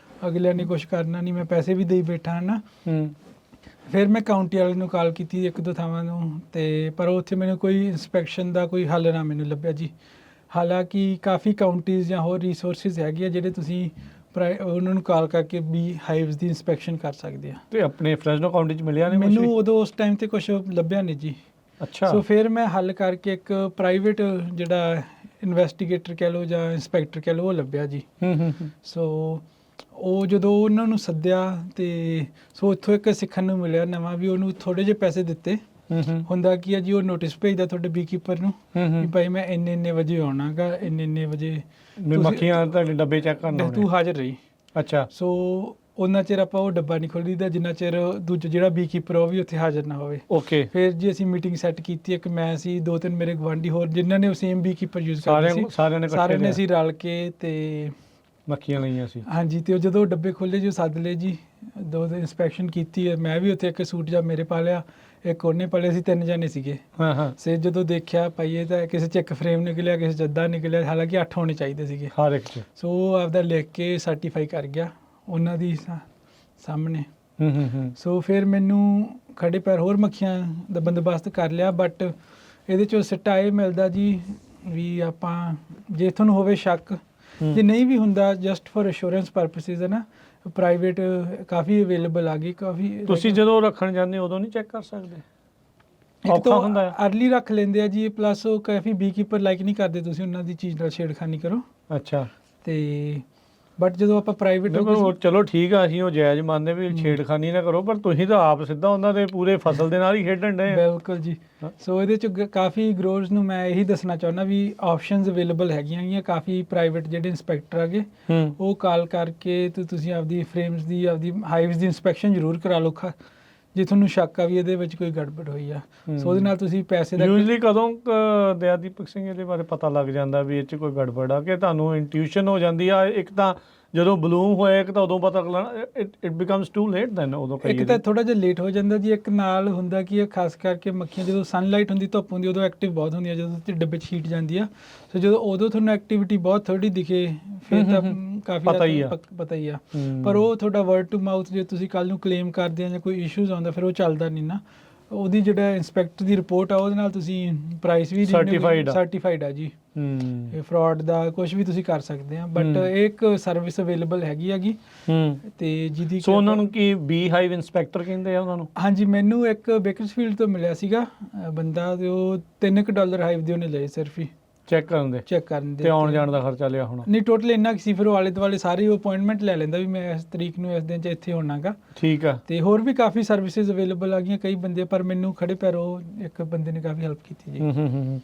ਅਗਲਿਆਂ ਨੇ ਕੁਝ ਕਰਨਾ ਨਹੀਂ, ਮੈਂ ਪੈਸੇ ਵੀ ਦੇਈ ਬੈਠਾ, ਨਾ। ਫਿਰ ਮੈਂ ਕਾਊਂਟੀ ਵਾਲੇ ਨੂੰ ਕਾਲ ਕੀਤੀ 1-2 ਥਾਵਾਂ ਨੂੰ, ਤੇ ਪਰ ਉੱਥੇ ਮੈਨੂੰ ਕੋਈ ਇੰਸਪੈਕਸ਼ਨ ਦਾ ਕੋਈ ਹੱਲ ਨਾ ਮੈਨੂੰ ਲੱਭਿਆ ਜੀ। ਹਾਲਾਂਕਿ ਕਾਫੀ ਕਾਊਂਟੀਜ਼ ਜਾਂ ਹੋਰ ਰਿਸੋਰਸਿਸ ਹੈਗੇ ਆ ਜਿਹੜੇ ਤੁਸੀਂ ਉਹਨਾਂ ਨੂੰ ਕਾਲ ਕਰਕੇ ਵੀ ਹਾਈਵਸ ਦੀ ਇੰਸਪੈਕਸ਼ਨ ਕਰ ਸਕਦੇ ਆ। ਤੇ ਆਪਣੇ ਫਰੈਜ਼ਨੋ ਕਾਊਂਟੀ ਚ ਮਿਲਿਆ ਨਹੀਂ ਮੈਨੂੰ ਉਦੋਂ ਉਸ ਟਾਈਮ ਤੇ ਕੁਝ ਲੱਭਿਆ ਨਹੀਂ ਜੀ। ਅੱਛਾ। ਸੋ ਫਿਰ ਮੈਂ ਹੱਲ ਕਰਕੇ ਇੱਕ ਪ੍ਰਾਈਵੇਟ ਜਿਹੜਾ ਇਨਵੈਸਟੀਗੇਟਰ ਕਹਿ ਲਓ ਜਾਂ ਇੰਸਪੈਕਟਰ ਕਹਿ ਲਓ, ਉਹ ਲੱਭਿਆ ਜੀ। ਸੋ ਉਹ ਜਦੋਂ ਉਹਨਾਂ ਨੂੰ ਸੱਦਿਆ, ਤੇ ਸੋ ਇੱਥੋਂ ਇੱਕ ਸਿੱਖਣ ਨੂੰ ਮਿਲਿਆ ਨਵਾਂ, ਵੀ ਉਹਨੂੰ ਥੋੜੇ ਜਿਹੇ ਪੈਸੇ ਦਿੱਤੇ। ਹੁੰਦਾ ਕੀ ਆ ਜੀ, ਉਹ ਨੋਟਿਸ ਭੇਜਦਾ ਤੁਹਾਡੇ ਬੀ ਕੀਪਰ ਨੂੰ ਵੀ ਭਾਈ ਮੈਂ ਇੰਨੇ ਵਜੇ ਆਉਣਾਗਾ, ਇੰਨੇ ਵਜੇ ਮੱਖੀਆਂ ਤੁਹਾਡੇ ਡੱਬੇ ਚੈੱਕ ਕਰਨਾ, ਤੂੰ ਹਾਜ਼ਰ ਰਹੀ। ਅੱਛਾ। ਸੋ ਉਹਨਾਂ ਚਿਰ ਆਪਾਂ ਉਹ ਡੱਬਾ ਨਹੀਂ ਖੋਲੀਦਾ ਜਿੰਨਾ ਚਿਰ ਦੂਜਾ ਜਿਹੜਾ ਬੀਕੀਪਰ ਉਹ ਵੀ ਉੱਥੇ ਹਾਜ਼ਰ ਨਾ ਹੋਵੇ। ਓਕੇ। ਫਿਰ ਜੀ ਅਸੀਂ ਮੀਟਿੰਗ ਸੈੱਟ ਕੀਤੀ, ਇੱਕ ਮੈਂ ਸੀ, 2-3 ਮੇਰੇ ਗਵਾਂਢੀ ਹੋਰ ਜਿਨ੍ਹਾਂ ਨੇ ਸੇਮ ਬੀਕੀਪਰ ਯੂਜ਼ ਕਰਦੇ ਸੀ, ਸਾਰਿਆਂ ਨੇ ਅਸੀਂ ਰਲ ਕੇ ਤੇ ਮੱਖੀਆਂ ਲਈਆਂ ਸੀ। ਹਾਂਜੀ। ਤੇ ਉਹ ਜਦੋਂ ਡੱਬੇ ਖੋਲੇ ਜੀ ਸੱਦ ਲਏ ਜੀ, 2 ਦਿਨ ਇੰਸਪੈਕਸ਼ਨ ਕੀਤੀ ਹੈ। ਮੈਂ ਵੀ ਉੱਥੇ ਇੱਕ ਸੂਟ ਜਾਂ ਮੇਰੇ ਪਾ ਲਿਆ, ਇੱਕ ਉਹਨੇ ਪਾ ਲਿਆ, ਅਸੀਂ 3 ਜਣੇ ਸੀਗੇ। ਸੇ ਜਦੋਂ ਦੇਖਿਆ ਪਾਈਏ ਤਾਂ ਕਿਸੇ 'ਚ ਇੱਕ ਫਰੇਮ ਨਿਕਲਿਆ, ਕਿਸੇ 'ਚ ਅੱਧਾ ਨਿਕਲਿਆ, ਹਾਲਾਂਕਿ 8 ਹੋਣੇ ਚਾਹੀਦੇ ਸੀਗੇ ਹਰ ਇੱਕ 'ਚ। ਸੋ ਉਹ ਆਪਦਾ ਲਿਖ ਕੇ ਸਰਟੀਫਾਈ ਕਰ ਗਿਆ ਉਹਨਾਂ ਦੀ ਸਾਹਮਣੇ। ਸੋ ਫਿਰ ਮੈਨੂੰ ਖੜੇ ਪੈਰ ਹੋਰ ਮੱਖੀਆਂ ਦਾ ਬੰਦੋਬਸਤ ਕਰ ਲਿਆ। ਬਟ ਇਹਦੇ 'ਚੋਂ ਸਿੱਟਾ ਇਹ ਮਿਲਦਾ ਜੀ ਵੀ ਆਪਾਂ ਜੇ ਤੁਹਾਨੂੰ ਹੋਵੇ ਸ਼ੱਕ, ਜੇ ਨਹੀਂ ਵੀ ਹੁੰਦਾ, ਜਸਟ ਫॉर ਅਸ਼ੋਰੈਂਸ ਪਰਪਸਿਸ ਹੈ ਨਾ, ਪ੍ਰਾਈਵੇਟ ਕਾਫੀ ਅਵੇਲੇਬਲ ਆ ਗਈ ਕਾਫੀ। ਤੁਸੀਂ ਜਦੋਂ ਰੱਖਣ ਜਾਂਦੇ ਉਦੋਂ ਨਹੀਂ ਚੈੱਕ ਕਰ ਸਕਦੇ? ਇੱਕ ਤਾਂ ਅਰਲੀ ਰੱਖ ਲੈਂਦੇ ਆ ਜੀ, ਪਲੱਸ ਉਹ ਕਾਫੀ ਬੀਕੀਪਰ ਲਾਈਕ ਨਹੀਂ ਕਰਦੇ ਤੁਸੀਂ ਉਹਨਾਂ ਦੀ ਚੀਜ਼ ਨਾਲ ਛੇੜਖਾਨੀ ਕਰੋ। ਅੱਛਾ। ਤੇ ਬਟ ਜਦੋਂ ਆਪਾਂ ਪ੍ਰਾਈਵੇਟ, ਚਲੋ ਠੀਕ ਆ, ਅਸੀਂ ਉਹ ਜਾਇਜ਼ ਮੰਨਦੇ ਵੀ ਛੇੜਖਾਨੀ ਨਾ ਕਰੋ, ਪਰ ਤੁਸੀਂ ਤਾਂ ਆਪ ਸਿੱਧਾ ਉਹਨਾਂ ਦੇ ਪੂਰੇ ਫਸਲ ਦੇ ਨਾਲ ਹੀ ਖੇਡਣ ਡਏ। ਬਿਲਕੁਲ ਜੀ। ਸੋ ਇਹਦੇ 'ਚ ਕਾਫੀ ਗਰੋਰਸ ਨੂੰ ਮੈਂ ਇਹੀ ਦੱਸਣਾ ਚਾਹੁੰਦਾ ਵੀ ਆਪਸ਼ਨਸ ਅਵੇਲੇਬਲ ਹੈਗੀਆਂ ਕਾਫੀ। ਪ੍ਰਾਈਵੇਟ ਜਿਹੜੇ ਇੰਸਪੈਕਟਰ ਹੈਗੇ ਉਹ ਕਾਲ ਕਰਕੇ ਤੇ ਤੁਸੀਂ ਆਪਦੀ ਫਰੇਮਸ ਦੀ, ਆਪਦੀ ਹਾਈਵਸ ਦੀ ਇੰਸਪੈਕਸ਼ਨ ਜ਼ਰੂਰ ਕਰਾ ਲਓ ਜੇ ਤੁਹਾਨੂੰ ਸ਼ੱਕ ਆ ਵੀ ਇਹਦੇ ਵਿੱਚ ਕੋਈ ਗੜਬੜ ਹੋਈ ਆ। ਸੋ ਉਹਦੇ ਨਾਲ ਤੁਸੀਂ ਪੈਸੇ ਦਾ ਯੂਜੂਅਲੀ ਕਦੋਂ ਦਯਾਦੀਪਕ ਸਿੰਘ ਇਹਦੇ ਬਾਰੇ ਪਤਾ ਲੱਗ ਜਾਂਦਾ ਵੀ ਇਹ 'ਚ ਕੋਈ ਗੜਬੜ ਆ, ਕਿ ਤੁਹਾਨੂੰ ਇੰਟਿਊਸ਼ਨ ਹੋ ਜਾਂਦੀ ਆ? ਇੱਕ ਤਾਂ ਜਦੋਂ ਬਲੂਮ ਹੋਇਆ, ਇੱਕ ਤਾਂ ਉਦੋਂ ਪਤਾ ਲੱਗਣਾ, it becomes too late then ਉਦੋਂ? ਇੱਕ ਤਾਂ ਥੋੜਾ ਜਿਹਾ ਲੇਟ ਹੋ ਜਾਂਦਾ ਜੀ। ਇੱਕ ਨਾਲ ਹੁੰਦਾ ਕਿ ਇਹ ਖਾਸ ਕਰਕੇ ਮੱਖੀਆਂ ਜਦੋਂ ਸਨਲਾਈਟ ਹੁੰਦੀ, ਧੁੱਪ ਹੁੰਦੀ, ਉਦੋਂ ਐਕਟਿਵ ਬਹੁਤ ਹੁੰਦੀਆਂ, ਜਦੋਂ ਡੱਬੇ 'ਚ ਹੀਟ ਜਾਂਦੀ ਆ। ਸੋ ਜਦੋਂ ਉਦੋਂ ਤੁਹਾਨੂੰ ਐਕਟੀਵਿਟੀ ਬਹੁਤ ਥੋੜੀ ਦਿਖੇ ਫਿਰ ਤਾਂ ਕਾਫੀ ਪਤਾ ਹੀ ਆ। ਪਰ ਉਹ ਤੁਹਾਡਾ ਵਰਡ ਟੂ ਮਾਊਥ ਜੇ ਤੁਸੀਂ ਕੱਲ ਨੂੰ ਕਲੇਮ ਕਰਦੇ ਆ ਜਾਂ ਕੋਈ ਇਸ਼ੂਜ਼ ਆਉਂਦਾ, ਫਿਰ ਉਹ ਚੱਲਦਾ ਨਹੀਂ ਨਾ। ਉਹਦੀ ਜਿਹੜਾ ਇੰਸਪੈਕਟਰ ਦੀ ਰਿਪੋਰਟ ਆ ਉਹਦੇ ਨਾਲ ਤੁਸੀਂ ਪ੍ਰਾਈਸ ਵੀ ਸਰਟੀਫਾਈਡ ਆ ਜੀ। ਇਹ ਫਰਾਡ ਦਾ ਕੁਝ ਵੀ ਤੁਸੀਂ ਕਰ ਸਕਦੇ ਆ। ਬਟ ਇਹ ਇੱਕ ਸਰਵਿਸ ਅਵੇਲੇਬਲ ਹੈਗੀ ਤੇ ਜਿਹਦੀ ਸੋ ਉਹਨਾਂ ਨੂੰ ਕੀ ਬੀ ਹਾਈਵ ਇੰਸਪੈਕਟਰ ਕਹਿੰਦੇ ਆ ਉਹਨਾਂ ਨੂੰ? ਹਾਂਜੀ। ਮੈਨੂੰ ਇੱਕ ਬੇਕਰਸਫੀਲਡ ਤੋਂ ਮਿਲਿਆ ਸੀਗਾ ਬੰਦਾ, ਤੇ ਉਹ $3 ਹਾਈਵ ਦੇ ਉਹਨੇ ਲਏ ਸਿਰਫ ਹੀ ਚੈੱਕ ਕਰਨ ਦੇ। ਤੇ ਆਉਣ ਜਾਣ ਦਾ ਖਰਚਾ ਲਿਆ ਹੋਣਾ? ਨਹੀਂ, ਟੋਟਲ ਇੰਨਾ ਸੀ। ਫਿਰ ਉਹ ਆਲੇ ਦੁਆਲੇ ਸਾਰੇ ਅਪਾਇੰਟਮੈਂਟ ਲੈ ਲੈਂਦਾ ਵੀ ਮੈਂ ਇਸ ਤਰੀਕ ਨੂੰ ਇਸ ਦਿਨ 'ਚ ਇੱਥੇ ਹੋਣਾਗਾ। ਠੀਕ ਆ। ਤੇ ਹੋਰ ਵੀ ਕਾਫੀ ਸਰਵਿਸਿਜ਼ ਅਵੇਲੇਬਲ ਆ ਗਈਆਂ ਕਈ ਬੰਦੇ, ਪਰ ਮੈਨੂੰ ਖੜੇ ਪੈਰ ਉਹ ਇੱਕ ਬੰਦੇ ਨੇ ਕਾਫੀ ਹੈਲਪ ਕੀਤੀ ਜੀ।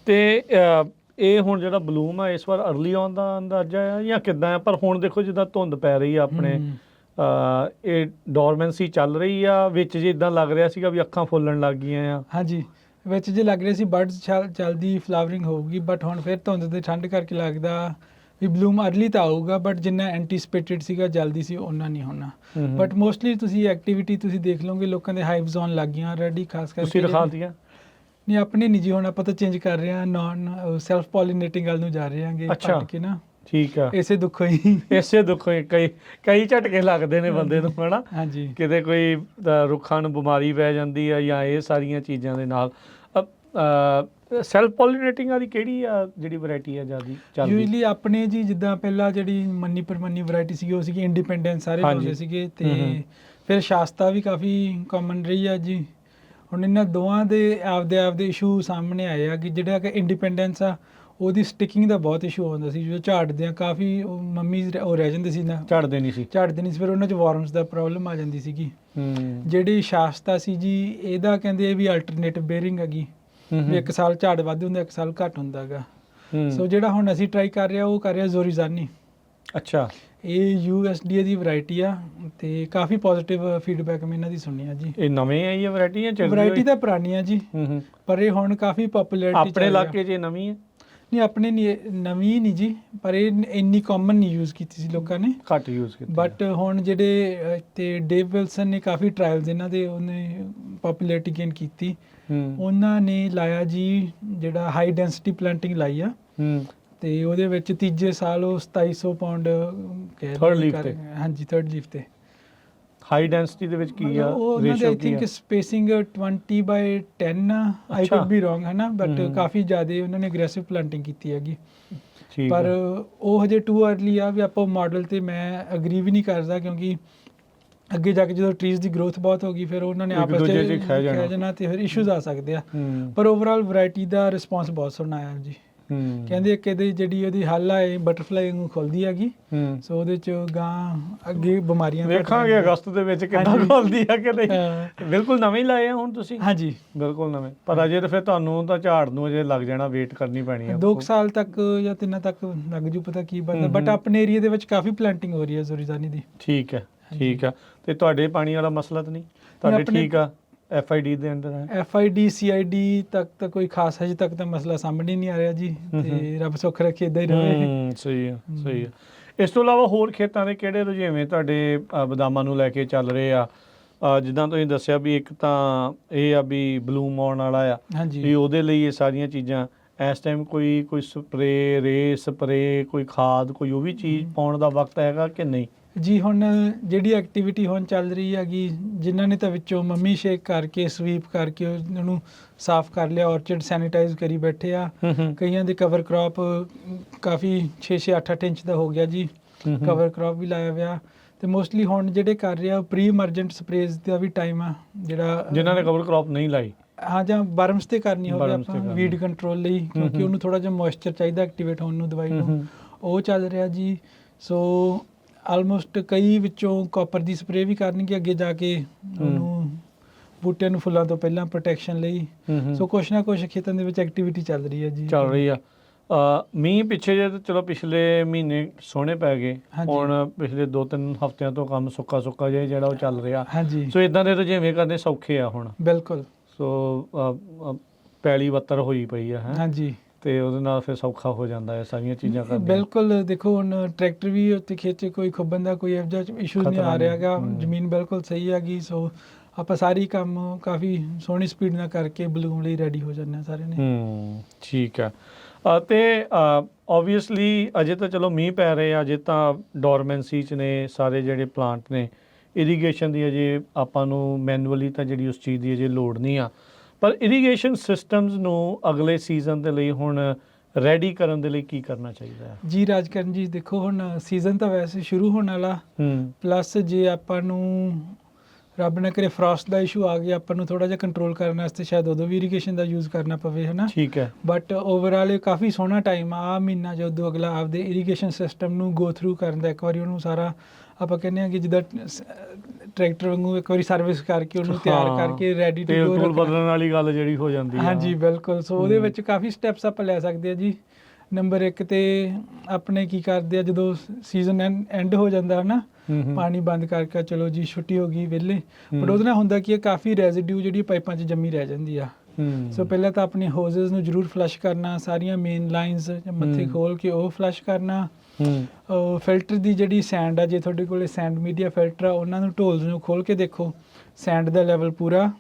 ਤੇ ਇਹ ਹੁਣ ਜਿਹੜਾ ਬਲੂਮ ਆ ਇਸ ਵਾਰ ਅਰਲੀ ਆਉਣ ਦਾ ਅੰਦਾਜ਼ਾ ਆ ਜਾਂ ਕਿੱਦਾਂ ਆ? ਪਰ ਹੁਣ ਦੇਖੋ ਜਿੱਦਾਂ ਧੁੰਦ ਪੈ ਰਹੀ ਆ ਆਪਣੇ, ਇਹ ਡੋਰਮੈਂਸੀ ਚੱਲ ਰਹੀ ਆ ਵਿੱਚ, ਜੇ ਇਦਾਂ ਲੱਗ ਰਿਹਾ ਸੀਗਾ ਵੀ ਅੱਖਾਂ ਫੁੱਲਣ ਲੱਗ ਗਈਆਂ ਆ। ਹਾਂਜੀ, ਵਿੱਚ ਜੇ ਲੱਗ ਰਿਹਾ ਸੀ ਬਰਡਸ ਜਲਦੀ ਫਲਾਵਰਿੰਗ ਹੋਊਗੀ, ਬਟ ਹੁਣ ਫਿਰ ਧੁੰਦ ਦੇ ਠੰਡ ਕਰਕੇ ਲੱਗਦਾ ਵੀ ਬਲੂਮ ਅਰਲੀ ਤਾਂ ਆਊਗਾ, ਬਟ ਜਿੰਨਾ ਐਂਟੀਸਪੇਟਡ ਸੀਗਾ ਜਲਦੀ ਸੀ ਉਹਨਾਂ ਨਹੀਂ ਹੋਣਾ। ਬਟ ਮੋਸਟਲੀ ਤੁਸੀਂ ਐਕਟੀਵਿਟੀ ਤੁਸੀਂ ਦੇਖ ਲਓਗੇ, ਲੋਕਾਂ ਦੇ ਹਾਈਵਸ ਆਉਣ ਲੱਗ ਗਈਆਂ ਆਲਰੇਡੀ, ਖਾਸ ਕਰਕੇ। ਤੁਸੀਂ ਦਿਖਾਉਂਦੀਆਂ? ਨਹੀਂ, ਆਪਣੇ ਨਹੀਂ ਜੀ, ਹੁਣ ਆਪਾਂ ਤਾਂ ਚੇਂਜ ਕਰ ਰਹੇ ਹਾਂ, ਨੌਨ ਸੈਲਫ ਪੋਲੀਨੇਟਿੰਗ ਵੱਲ ਨੂੰ ਜਾ ਰਹੇ ਹਾਂਗੇ ਪੱਟ ਕੇ ਨਾ। ਠੀਕ ਆ। ਇਸੇ ਦੁੱਖੋਂ ਹੀ ਕਈ ਝਟਕੇ ਲੱਗਦੇ ਨੇ ਬੰਦੇ ਨੂੰ, ਹਨਾ? ਹਾਂਜੀ। ਕਿਤੇ ਕੋਈ ਰੁੱਖਾਂ ਨੂੰ ਬਿਮਾਰੀ ਪੈ ਜਾਂਦੀ ਆ ਜਾਂ ਇਹ ਸਾਰੀਆਂ ਚੀਜ਼ਾਂ ਦੇ ਨਾਲ। ਸੈਲਫ ਪੋਲੀਨੇਟਿੰਗ ਵਾਲੀ ਕਿਹੜੀ ਆ ਜਿਹੜੀ ਵੈਰਾਈਟੀ ਆ ਜ਼ਿਆਦਾ ਚੱਲਦੀ? ਯੂਜੂਅਲੀ ਆਪਣੇ ਜੀ ਜਿੱਦਾਂ ਪਹਿਲਾਂ ਜਿਹੜੀ ਮੰਨੀ ਪਰਮੰਨੀ ਵੈਰਾਈਟੀ ਸੀਗੀ ਉਹ ਸੀਗੀ ਇੰਡੀਪੈਂਡੈਂਸ, ਸਾਰੇ ਲਾਉਂਦੇ ਸੀਗੇ। ਤੇ ਫਿਰ ਸ਼ਾਸਤਾ ਵੀ ਕਾਫੀ ਕਾਮਨ ਰਹੀ ਆ ਜੀ। ਹੁਣ ਇਹਨਾਂ ਦੋਵਾਂ ਦੇ ਆਪਦੇ ਇਸ਼ੂ ਸਾਹਮਣੇ ਆਏ ਆ ਕਿ ਜਿਹੜਾ ਕਿ ਇੰਡੀਪੈਂਡੈਂਸ ਆ ਉਹਦੀ ਸਟਿਕਿੰਗ ਦਾ ਬਹੁਤ ਇਸ਼ੂ ਆਉਂਦਾ ਸੀ। ਜਦੋਂ ਝਾੜਦੇ ਆ ਕਾਫੀ ਮੰਮੀ ਉਹ ਰਹਿ ਜਾਂਦੇ ਸੀ ਨਾ, ਝਾੜਦੇ ਨਹੀਂ ਸੀ, ਫਿਰ ਉਹਨਾਂ 'ਚ ਵਾਰਮਸ ਦਾ ਪ੍ਰੋਬਲਮ ਆ ਜਾਂਦੀ ਸੀਗੀ। ਜਿਹੜੀ ਸ਼ਾਸਤਾ ਸੀ ਜੀ, ਇਹਦਾ ਕਹਿੰਦੇ ਇਹ ਵੀ ਅਲਟਰਨੇਟਿਵ ਬੇਅਰਿੰਗ ਹੈਗੀ, ਵੀ 1 ਸਾਲ ਝਾੜ ਵੱਧ ਹੁੰਦਾ, 1 ਸਾਲ ਘੱਟ ਹੁੰਦਾ ਹੈਗਾ। ਸੋ ਜਿਹੜਾ ਹੁਣ ਅਸੀਂ ਟਰਾਈ ਕਰ ਰਹੇ ਆ ਉਹ ਕਰ ਰਿਹਾ ਜ਼ੋਰੀਜ਼ਾਨੀ। ਅੱਛਾ। ਇਹ USDA ਦੀ ਵੈਰਾਈਟੀ ਆ ਤੇ ਕਾਫੀ ਪੋਜ਼ਿਟਿਵ ਫੀਡਬੈਕ ਮੈਂ ਇਹਨਾਂ ਦੀ ਸੁਣੀ ਆ ਜੀ। ਇਹ ਨਵੇਂ ਆਈ ਆ ਵੈਰਾਈਟੀ ਜਾਂ ਵੈਰਾਈਟੀ ਤਾਂ ਪੁਰਾਣੀ ਆ ਜੀ, ਪਰ ਇਹ ਹੁਣ ਕਾਫੀ ਪਪੂਲੈਰਿਟੀ ਆਪਣੇ ਇਲਾਕੇ 'ਚ ਨਵੀਂ ਹੈ? ਨਹੀਂ, ਆਪਣੇ ਨਹੀਂ, ਨਵੀਂ ਨਹੀਂ ਜੀ, ਪਰ ਇਹ ਇੰਨੀ ਕਾਮਨ ਨਹੀਂ ਯੂਜ਼ ਕੀਤੀ ਸੀ ਲੋਕਾਂ ਨੇ, ਘੱਟ ਯੂਜ਼ ਕੀਤੀ। ਬਟ ਹੁਣ ਜਿਹੜੇ ਤੇ ਡੇਵ ਵਿਲਸਨ ਨੇ ਕਾਫੀ ਟਰਾਇਲਸ ਇਹਨਾਂ ਦੇ, ਉਹਨੇ ਪਪੂਲੈਰਿਟੀ ਗੇਨ ਕੀਤੀ। ਉਹਨਾਂ ਨੇ ਲਾਇਆ ਜੀ ਜਿਹੜਾ ਹਾਈ ਡੈਂਸਿਟੀ ਪਲਾਂਟਿੰਗ ਲਾਈ ਆ, ਤੇ ਉਹਦੇ ਵਿੱਚ ਤੀਜੇ ਸਾਲ ਉਹ 2700 ਪਾਉਂਡ ਥਰਡ ਲੀਫ ਤੇ। ਹਾਂਜੀ, ਥਰਡ ਲੀਫ ਤੇ। ਹਾਈ ਡੈਂਸਿਟੀ ਦੇ ਵਿੱਚ ਕੀ ਆ ratio? I think spacing 20/10 I could be wrong, ਹੈ ਨਾ, ਬਟ ਕਾਫੀ ਜ਼ਿਆਦਾ ਉਹਨਾਂ ਨੇ ਅਗਰੈਸਿਵ ਪਲਾਂਟਿੰਗ ਕੀਤੀ ਹੈਗੀ। ਪਰ ਉਹ ਹਜੇ ਟੂ ਅਰਲੀ ਆ ਵੀ ਆਪਾਂ ਮਾਡਲ ਤੇ ਮੈਂ ਅਗਰੀ ਵੀ ਨਹੀਂ ਕਰਦਾ, ਕਿਉਂਕਿ ਅੱਗੇ ਜਾ ਕੇ ਜਦੋਂ ਟਰੀਜ਼ ਦੀ ਗਰੋਥ ਬਹੁਤ ਹੋ ਗਈ ਫਿਰ ਉਹਨਾਂ ਨੇ ਆਪਸ 'ਚ ਖਹਿ ਜਾਣਾ ਤੇ ਫਿਰ ਇਸ਼ੂਜ਼ ਆ ਸਕਦੇ ਆ। ਪਰ ਓਵਰਆਲ ਵੈਰਾਈਟੀ ਦਾ ਰਿਸਪੌਂਸ ਬਹੁਤ ਸੋਹਣਾ ਆਇਆ ਜੀ। ਕਹਿੰਦੇ ਕਿ ਇਹਦੀ ਜਿਹੜੀ ਉਹਦੀ ਹੱਲ ਆ ਇਹ ਬਟਰਫਲਾਈ ਨੂੰ ਖੁੱਲਦੀ ਹੈਗੀ, ਸੋ ਉਹਦੇ 'ਚ ਗਾਂ ਅੱਗੇ ਬਿਮਾਰੀਆਂ ਵੇਖਾਂਗੇ ਅਗਸਤ ਦੇ ਵਿੱਚ ਕਿੱਦਾਂ ਖੁੱਲਦੀ ਆ ਕਿ ਨਹੀਂ। ਬਿਲਕੁਲ ਨਵੇਂ ਹੀ ਲਾਏ ਆ ਹੁਣ ਤੁਸੀਂ? ਹਾਂਜੀ, ਬਿਲਕੁਲ ਨਵੇਂ। ਪਰ ਅਜੇ ਤਾਂ ਫਿਰ ਤੁਹਾਨੂੰ ਤਾਂ ਝਾੜ ਨੂੰ ਅਜੇ ਲੱਗ ਜਾਣਾ, ਵੇਟ ਕਰਨੀ ਪੈਣੀ ਆ 2 ਸਾਲ ਤੱਕ ਜਾਂ 3 ਤੱਕ ਲੱਗ ਜੂ, ਪਤਾ ਕੀ ਬਣਦਾ। ਬਟ ਆਪਣੇ ਏਰੀਆ ਦੇ ਵਿੱਚ ਕਾਫੀ ਪਲਾਂਟਿੰਗ ਹੋ ਰਹੀ ਹੈ ਜ਼ੋਰੀਜ਼ਾਨੀ ਦੀ। ਠੀਕ ਹੈ। ਠੀਕ ਆ। ਤੇ ਤੁਹਾਡੇ ਪਾਣੀ ਵਾਲਾ ਮਸਲਾ ਤਾਂ ਨਹੀਂ, ਤੁਹਾਡੇ ਆਪਣੇ- ਠੀਕ ਆ, FID ਦੇ ਅੰਦਰ ਹੈ? FID CID ਤੱਕ ਤਾਂ ਕੋਈ ਖਾਸ ਹਜੇ ਤੱਕ ਤਾਂ ਮਸਲਾ ਸਾਹਮਣੇ ਨਹੀਂ ਆ ਰਿਹਾ ਜੀ, ਤੇ ਰੱਬ ਸੁੱਖ ਰੱਖੇ ਇਦਾਂ ਹੀ ਰਹੇ। ਸਹੀ ਆ, ਸਹੀ ਆ। ਇਸ ਤੋਂ ਇਲਾਵਾ ਹੋਰ ਖੇਤਾਂ ਦੇ ਕਿਹੜੇ ਰੁਝੇਵੇਂ ਤੁਹਾਡੇ ਬਦਾਮਾਂ ਨੂੰ ਲੈ ਕੇ ਚੱਲ ਰਹੇ ਆ? ਜਿੱਦਾਂ ਤੁਸੀਂ ਦੱਸਿਆ ਵੀ ਇੱਕ ਤਾਂ ਇਹ ਆ ਵੀ ਬਲੂਮ ਆਉਣ ਵਾਲਾ ਆ, ਹਾਂਜੀ ਵੀ ਉਹਦੇ ਲਈ ਇਹ ਸਾਰੀਆਂ ਚੀਜ਼ਾਂ ਇਸ ਟਾਈਮ ਕੋਈ ਸਪਰੇ ਕੋਈ ਖਾਦ ਕੋਈ ਉਹ ਵੀ ਚੀਜ਼ ਪਾਉਣ ਦਾ ਵਕਤ ਹੈਗਾ ਕਿ ਨਹੀਂ? ਜੀ, ਹੁਣ ਜਿਹੜੀ ਐਕਟੀਵਿਟੀ ਹੁਣ ਚੱਲ ਰਹੀ ਹੈਗੀ, ਜਿਨ੍ਹਾਂ ਨੇ ਤਾਂ ਵਿੱਚੋਂ ਮੰਮੀ ਸ਼ੇਕ ਕਰਕੇ ਸਵੀਪ ਕਰਕੇ ਉਹਨਾਂ ਨੂੰ ਸਾਫ਼ ਕਰ ਲਿਆ, ਔਰਚਿਡ ਸੈਨੀਟਾਈਜ਼ ਕਰੀ ਬੈਠੇ ਆ। ਕਈਆਂ ਦੇ ਕਵਰ ਕ੍ਰੌਪ ਕਾਫੀ 6-6 8-8 ਇੰਚ ਦਾ ਹੋ ਗਿਆ ਜੀ, ਕਵਰ ਕ੍ਰੌਪ ਵੀ ਲਾਇਆ ਹੋਇਆ। ਤੇ ਮੋਸਟਲੀ ਹੁਣ ਜਿਹੜੇ ਕਰ ਰਿਹਾ ਪ੍ਰੀ ਇਮਰਜੈਂਟ ਸਪਰੇਜ਼ ਦਾ ਵੀ ਟਾਈਮ ਆ, ਜਿਹੜਾ ਜਿਨ੍ਹਾਂ ਨੇ ਕਵਰ ਕ੍ਰੌਪ ਨਹੀਂ ਲਾਈ, ਹਾਂ, ਜਾਂ ਬਰਮਸ ਤੇ ਕਰਨੀ ਹੋਵੇ ਬਰਮਸ ਤੇ ਆਪਾਂ ਕਰਨੀ। ਵੀਡ ਕੰਟਰੋਲ ਲਈ, ਕਿਉਂਕਿ ਉਹਨੂੰ ਥੋੜਾ ਜਿਹਾ ਮੋਇਸਚਰ ਚਾਹੀਦਾ ਐਕਟੀਵੇਟ ਹੋਣ ਨੂੰ ਦਵਾਈ ਨੂੰ, ਉਹ ਚੱਲ ਰਿਹਾ ਜੀ। ਸੋ ਆਲਮੋਸਟ ਕਈ ਵਿੱਚੋਂ ਕਾਪਰ ਦੀ ਸਪਰੇਅ ਵੀ ਕਰਨਗੇ ਅੱਗੇ ਜਾ ਕੇ, ਉਹਨੂੰ ਬੂਟਿਆਂ ਨੂੰ ਫੁੱਲਾਂ ਤੋਂ ਪਹਿਲਾਂ ਪ੍ਰੋਟੈਕਸ਼ਨ ਲਈ। ਸੋ ਕੁਛ ਨਾ ਕੁਛ ਖੇਤਾਂ ਦੇ ਵਿੱਚ ਐਕਟੀਵਿਟੀ ਚੱਲ ਰਹੀ ਹੈ ਜੀ, ਚੱਲ ਰਹੀ ਆ। ਮੀਂਹ ਪਿੱਛੇ ਜੇ ਤਾਂ ਚਲੋ ਪਿਛਲੇ ਮਹੀਨੇ ਸੋਹਣੇ ਪੈ ਗਏ, ਹੁਣ ਪਿਛਲੇ 2-3 ਹਫ਼ਤਿਆਂ ਤੋਂ ਕੰਮ ਸੁੱਕਾ ਜਿਹਾ ਜਿਹੜਾ ਉਹ ਚੱਲ ਰਿਹਾ। ਹਾਂਜੀ, ਸੋ ਇਦਾਂ ਦੇ ਰੁਝੇਵੇਂ ਕਰਨੇ ਸੌਖੇ ਆ ਹੁਣ। ਬਿਲਕੁਲ। ਸੋ ਪੈਲੀ ਬੱਤਰ ਹੋਈ ਪਈ ਆ ਹੈ, ਹਾਂਜੀ, ਤੇ ਉਹਦੇ ਨਾਲ ਫਿਰ ਸੌਖਾ ਹੋ ਜਾਂਦਾ ਹੈ ਸਾਰੀਆਂ ਚੀਜ਼ਾਂ ਕਰਨੀਆਂ। ਬਿਲਕੁਲ। ਦੇਖੋ ਹੁਣ ਟਰੈਕਟਰ ਵੀ ਉੱਤੇ ਖੇਤ 'ਚ ਕੋਈ ਖੁੱਬਣ ਦਾ ਕੋਈ ਇਹੋ ਜਿਹਾ ਇਸ਼ੂ ਨਹੀਂ ਆ ਰਿਹਾ ਹੈਗਾ, ਜ਼ਮੀਨ ਬਿਲਕੁਲ ਸਹੀ ਹੈਗੀ। ਸੋ ਆਪਾਂ ਸਾਰੀ ਕੰਮ ਕਾਫੀ ਸੋਹਣੀ ਸਪੀਡ ਨਾਲ ਕਰਕੇ ਬਲੂਮ ਲਈ ਰੈਡੀ ਹੋ ਜਾਂਦੇ ਹਾਂ ਸਾਰੇ ਨੇ। ਠੀਕ ਆ। ਤੇ ਓਬਵੀਅਸਲੀ ਅਜੇ ਤਾਂ ਚਲੋ ਮੀਂਹ ਪੈ ਰਹੇ ਆ, ਅਜੇ ਤਾਂ ਡੋਰਮੈਂਸੀ 'ਚ ਨੇ ਸਾਰੇ ਜਿਹੜੇ ਪਲਾਂਟ ਨੇ। ਇਰੀਗੇਸ਼ਨ ਦੀ ਅਜੇ ਆਪਾਂ ਨੂੰ ਮੈਨੂਅਲੀ ਤਾਂ ਜਿਹੜੀ ਉਸ ਚੀਜ਼ ਦੀ ਅਜੇ ਲੋੜ ਨਹੀਂ ਆ, ਪਰ ਇਰੀਗੇਸ਼ਨ ਸਿਸਟਮਸ ਨੂੰ ਅਗਲੇ ਸੀਜ਼ਨ ਦੇ ਲਈ ਹੁਣ ਰੈਡੀ ਕਰਨ ਦੇ ਲਈ ਕੀ ਕਰਨਾ ਚਾਹੀਦਾ ਹੈ? ਜੀ ਰਾਜਕਰਨ ਜੀ, ਦੇਖੋ ਹੁਣ ਸੀਜ਼ਨ ਤਾਂ ਵੈਸੇ ਸ਼ੁਰੂ ਹੋਣ ਵਾਲਾ, ਪਲੱਸ ਜੇ ਆਪਾਂ ਨੂੰ ਰੱਬ ਨਾ ਕਰੇ ਫਰੋਸਟ ਦਾ ਇਸ਼ੂ ਆ ਗਿਆ, ਆਪਾਂ ਨੂੰ ਥੋੜਾ ਜਿਹਾ ਕੰਟਰੋਲ ਕਰਨ ਵਾਸਤੇ ਸ਼ਾਇਦ ਉਦੋਂ ਵੀ ਇਰੀਗੇਸ਼ਨ ਦਾ ਯੂਜ਼ ਕਰਨਾ ਪਵੇ, ਹੈ ਨਾ? ਠੀਕ ਹੈ। ਬਟ ਓਵਰਆਲ ਇਹ ਕਾਫੀ ਸੋਹਣਾ ਟਾਈਮ ਆ ਮਹੀਨਾ, ਜਦੋਂ ਅਗਲਾ ਆਪਦੇ ਇਰੀਗੇਸ਼ਨ ਸਿਸਟਮ ਨੂੰ ਗੋ ਥਰੂ ਕਰਨ ਦਾ, ਇੱਕ ਵਾਰੀ ਉਹਨੂੰ ਸਾਰਾ ਆਪਾਂ ਕਹਿੰਦੇ ਹਾਂ ਕਿ ਜਿੱਦਾਂ ਟਰੈਕਟਰ ਵਾਂਗੂ ਇੱਕ ਵਾਰੀ ਸਰਵਿਸ ਕਰਕੇ ਉਹਨੂੰ ਤਿਆਰ ਕਰਕੇ ਰੈਡੀ ਟੂ ਗੋ ਟੂਲ ਬਦਲਣ ਵਾਲੀ ਗੱਲ ਜਿਹੜੀ ਹੋ ਜਾਂਦੀ ਹੈ। ਹਾਂਜੀ, ਬਿਲਕੁਲ। ਸੋ ਉਹਦੇ ਵਿੱਚ ਕਾਫੀ ਸਟੈਪਸ ਆਪਾਂ ਲੈ ਸਕਦੇ ਆ ਜੀ। ਨੰਬਰ 1 ਤੇ ਆਪਣੇ ਕੀ ਕਰਦੇ ਆ, ਜਦੋਂ ਸੀਜ਼ਨ ਐਂਡ ਹੋ ਜਾਂਦਾ ਹੈ ਨਾ, ਪਾਣੀ ਬੰਦ ਕਰਕੇ ਚਲੋ ਜੀ ਛੁੱਟੀ ਹੋ ਗਈ ਵਿਹਲੇ, ਬਟ ਉਹਦੇ ਨਾਲ ਹੁੰਦਾ ਕਿ ਕਾਫੀ ਰੈਜ਼ੀਡਿਊ ਜਿਹੜੀ ਪਾਈਪਾਂ 'ਚ ਜੰਮੀ ਰਹਿ ਜਾਂਦੀ ਆ। ਸੋ ਪਹਿਲਾਂ ਤਾਂ ਆਪਣੀ ਹੋਜ਼ਸ ਨੂੰ ਜ਼ਰੂਰ ਫਲੱਸ਼ ਕਰਨਾ, ਸਾਰੀਆਂ ਮੇਨ ਲਾਈਨਸ ਮੱਥੇ ਖੋਲ ਕੇ ਉਹ ਫਲੱਸ਼ ਕਰਨਾ। ਫਿਲਟਰ ਦੀ ਜਿਹੜੀ ਸੈਂਡ ਆ, ਜੇ ਤੁਹਾਡੇ ਕੋਲ ਸੈਂਡ ਮੀਡੀਆ ਫਿਲਟਰ ਆ, ਉਹਨਾਂ ਨੂੰ ਢੋਲਸ ਨੂੰ ਖੋਲ ਕੇ ਦੇਖੋ ਸੈਂਡ ਦਾ ਲੈਵਲ ਪੂਰਾ,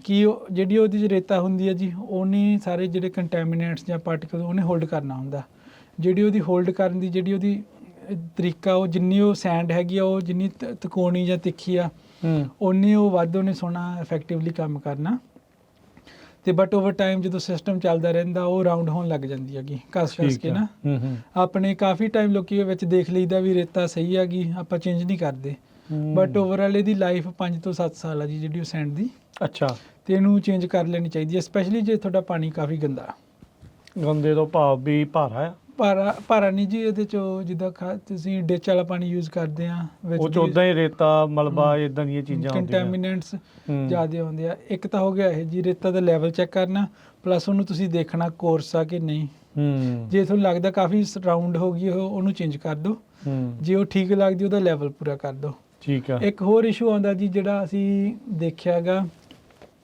ਕਿ ਉਹ ਜਿਹੜੀ ਉਹਦੀ ਰੇਤਾ ਹੁੰਦੀ ਹੈ ਜੀ, ਉਹਨੇ ਸਾਰੇ ਜਿਹੜੇ ਕੰਟੈਮੀਨੈਂਟਸ ਜਾਂ ਪਾਰਟੀਕਲ ਉਹਨੇ ਹੋਲਡ ਕਰਨਾ ਹੁੰਦਾ। ਜਿਹੜੀ ਉਹਦੀ ਹੋਲਡ ਕਰਨ ਦੀ ਜਿਹੜੀ ਉਹਦੀ ਤਰੀਕਾ, ਉਹ ਜਿੰਨੀ ਉਹ ਸੈਂਡ ਹੈਗੀ ਆ, ਉਹ ਜਿੰਨੀ ਤਿਕੋਣੀ ਜਾਂ ਤਿੱਖੀ ਆ, ਉਨੀ ਉਹ ਵੱਧ ਉਹਨੇ ਸੋਹਣਾ ਇਫੈਕਟਿਵਲੀ ਕੰਮ ਕਰਨਾ। ਤੇ ਬਟ ਓਵਰ ਟਾਈਮ ਜਦੋਂ ਸਿਸਟਮ ਚੱਲਦਾ ਰਹਿੰਦਾ, ਉਹ ਰਾਊਂਡ ਹੋਣ ਲੱਗ ਜਾਂਦੀ ਹੈਗੀ ਘਸ ਕੇ ਨਾ। ਆਪਣੇ ਕਾਫੀ ਟਾਈਮ ਲੋਕੀ ਵਿੱਚ ਦੇਖ ਲਈਦਾ ਵੀ ਰੇਤਾ ਸਹੀ ਹੈਗੀ, ਆਪਾਂ ਚੇਂਜ ਨਹੀਂ ਕਰਦੇ, ਬਟ ਓਵਰਆਲ ਇਹਦੀ ਲਾਈਫ 5 ਤੋਂ 7 ਸਾਲ ਆ ਜੀ ਜਿਹੜੀ ਉਹ ਸੈਂਡ ਦੀ। ਅੱਛਾ। ਤੇ ਇਹਨੂੰ ਚੇਂਜ ਕਰ ਲੈਣੀ ਚਾਹੀਦੀ ਹੈ, ਸਪੈਸ਼ਲੀ ਜੇ ਤੁਹਾਡਾ ਪਾਣੀ ਕਾਫੀ ਗੰਦਾ। ਗੰਦੇ ਤੋਂ ਭਾਵ ਵੀ ਭਾਰਾ ਆ? ਭਾਰਾ ਨਹੀਂ ਜੀ, ਇਹਦੇ 'ਚੋਂ ਜਿੱਦਾਂ ਤੁਸੀਂ ਡਿਚ ਵਾਲਾ ਪਾਣੀ ਯੂਜ਼ ਕਰਦੇ ਆ, ਉਹ 'ਚ ਉੱਦਾਂ ਹੀ ਰੇਤਾ ਮਲਬਾ ਇਦਾਂ ਦੀਆਂ ਚੀਜ਼ਾਂ ਕੰਟੈਮੀਨੈਂਟਸ ਜ਼ਿਆਦਾ ਹੁੰਦੇ ਆ। ਇੱਕ ਤਾਂ ਹੋ ਗਿਆ ਇਹ ਜੀ ਰੇਤਾ ਦਾ ਲੈਵਲ ਚੈੱਕ ਕਰਨਾ, ਪਲੱਸ ਉਹਨੂੰ ਤੁਸੀਂ ਦੇਖਣਾ ਕੋਰਸ ਆ ਕਿ ਨਹੀਂ। ਜੇ ਤੁਹਾਨੂੰ ਲੱਗਦਾ ਕਾਫੀ ਰਾਊਂਡ ਹੋ ਗਈ ਉਹਨੂੰ ਚੇਂਜ ਕਰ ਦਿਓ, ਜੇ ਉਹ ਠੀਕ ਲੱਗਦੀ ਉਹਦਾ ਲੈਵਲ ਪੂਰਾ ਕਰ ਦਿਓ। ਠੀਕ ਆ। ਇੱਕ ਹੋਰ ਇਸ਼ੂ ਆਉਂਦਾ ਜੀ ਜਿਹੜਾ ਅਸੀਂ ਦੇਖਿਆ ਗਾ,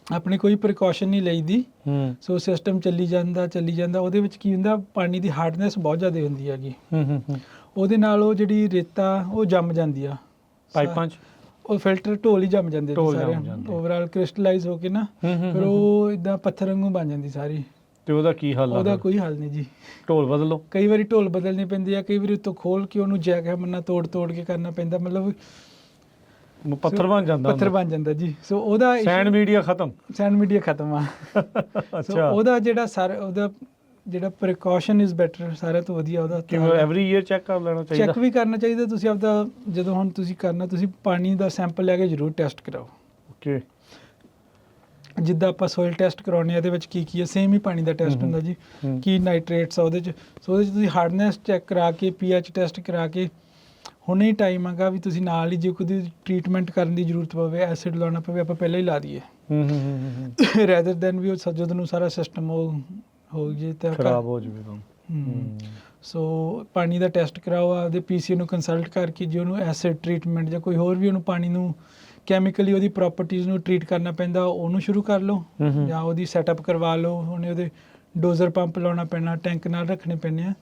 ਆਪਣੀ ਕੋਈ ਪ੍ਰੀਕਾਸ਼ਨ ਨਹੀਂ ਲਈਦੀ, ਸੋ ਸਿਸਟਮ ਚੱਲੀ ਜਾਂਦਾ, ਉਹਦੇ ਵਿੱਚ ਕੀ ਹੁੰਦਾ, ਪਾਣੀ ਦੀ ਹਾਰਡਨੈਸ ਬਹੁਤ ਜ਼ਿਆਦਾ ਹੁੰਦੀ ਹੈਗੀ, ਉਹਦੇ ਨਾਲ ਉਹ ਜਿਹੜੀ ਰੇਤਾ ਉਹ ਜੰਮ ਜਾਂਦੀ ਆ ਪਾਈਪਾਂ 'ਚ, ਉਹ ਫਿਲਟਰ ਢੋਲ ਹੀ ਜੰਮ ਜਾਂਦੇ ਸਾਰੇ ਓਵਰਆਲ ਕ੍ਰਿਸਟਲਾਈਜ਼ ਹੋ ਕੇ ਨਾ, ਫਿਰ ਉਹ ਇਦਾਂ ਪੱਥਰ ਵਾਂਗੂ ਬਣ ਜਾਂਦੀ ਸਾਰੀ। ਤੇ ਉਹਦਾ ਕੀ ਹੱਲ ਆ? ਉਹਦਾ ਕੋਈ ਹੱਲ ਨਹੀਂ ਜੀ, ਢੋਲ ਬਦਲੋ। ਕਈ ਵਾਰੀ ਢੋਲ ਬਦਲਣੇ ਪੈਂਦੇ ਆ, ਕਈ ਵਾਰੀ ਉੱਤੋਂ ਖੋਲ ਕੇ ਉਹਨੂੰ ਜੈਕ ਹੈਮਰ ਤੋੜ ਕੇ ਕਰਨਾ ਪੈਂਦਾ, ਮਤਲਬ ਪੱਥਰ ਬਣ ਜਾਂਦਾ ਜੀ। ਸੋ ਉਹਦਾ ਸੈਂਡ ਮੀਡੀਆ ਖਤਮ ਆ। ਅੱਛਾ। ਉਹਦਾ ਜਿਹੜਾ ਪ੍ਰੀਕਾਸ਼ਨ ਇਜ਼ ਬੈਟਰ, ਸਾਰਿਆਂ ਤੋਂ ਵਧੀਆ ਉਹਦਾ ਐਵਰੀ ਈਅਰ ਚੈੱਕ ਕਰ ਲੈਣਾ ਚਾਹੀਦਾ। ਚੈੱਕ ਵੀ ਕਰਨਾ ਚਾਹੀਦਾ। ਤੁਸੀਂ ਆਪਦਾ ਜਦੋਂ ਹੁਣ ਤੁਸੀਂ ਕਰਨਾ, ਤੁਸੀਂ ਪਾਣੀ ਦਾ ਸੈਂਪਲ ਲੈ ਕੇ ਜ਼ਰੂਰ ਟੈਸਟ ਕਰਾਓ। ਓਕੇ। ਜਿੱਦਾਂ ਆਪਾਂ ਸੋਇਲ ਟੈਸਟ ਕਰਾਉਣੇ ਆ, ਇਹਦੇ ਵਿੱਚ ਕੀ ਹੈ, ਸੇਮ ਹੀ ਪਾਣੀ ਦਾ ਟੈਸਟ ਹੁੰਦਾ ਜੀ, ਕੀ ਨਾਈਟ੍ਰੇਟਸ ਆ ਉਹਦੇ 'ਚ। ਸੋ ਉਹਦੇ 'ਚ ਤੁਸੀਂ ਹਾਰਡਨੈਸ ਚੈੱਕ ਕਰਾ ਕੇ, ਪੀਐਚ ਟੈਸਟ ਕਰਾ ਕੇ, ਹੁਣੇ ਹੀ ਟਾਈਮ ਹੈਗਾ ਵੀ ਤੁਸੀਂ ਨਾਲ ਹੀ ਜੇ ਕੋਈ ਟ੍ਰੀਟਮੈਂਟ ਕਰਨ ਦੀ ਜ਼ਰੂਰਤ ਪਵੇ, ਐਸਿਡ ਲਾਉਣਾ ਪਵੇ, ਆਪਾਂ ਪਹਿਲਾਂ ਹੀ ਲਾ ਦਈਏ, ਰੈਦਰ ਦੈਨ ਵੀ ਉਹ ਜਦੋਂ ਨੂੰ ਸਾਰਾ ਸਿਸਟਮ ਉਹ ਹੋ ਜੇ ਤਾਂ ਖਰਾਬ ਹੋ ਜਾਵੇ। ਸੋ ਪਾਣੀ ਦਾ ਟੈਸਟ ਕਰਾਓ, ਆਪਦੇ ਪੀਸੀ ਨੂੰ ਕੰਸਲਟ ਕਰਕੇ ਜੇ ਉਹਨੂੰ ਐਸਿਡ ਟਰੀਟਮੈਂਟ ਜਾਂ ਕੋਈ ਹੋਰ ਵੀ ਉਹਨੂੰ ਪਾਣੀ ਨੂੰ ਕੈਮੀਕਲੀ ਉਹਦੀ ਪ੍ਰੋਪਰਟੀਜ਼ ਨੂੰ ਟਰੀਟ ਕਰਨਾ ਪੈਂਦਾ ਉਹਨੂੰ ਸ਼ੁਰੂ ਕਰ ਲਓ, ਜਾਂ ਉਹਦੀ ਸੈਟਅਪ ਕਰਵਾ ਲਓ। ਉਹਨੇ ਉਹਦੇ ਡੋਜ਼ਰ ਪੰਪ ਲਾਉਣਾ ਪੈਣਾ, ਟੈਂਕ ਨਾਲ ਰੱਖਣੇ ਪੈਣੇ ਆ,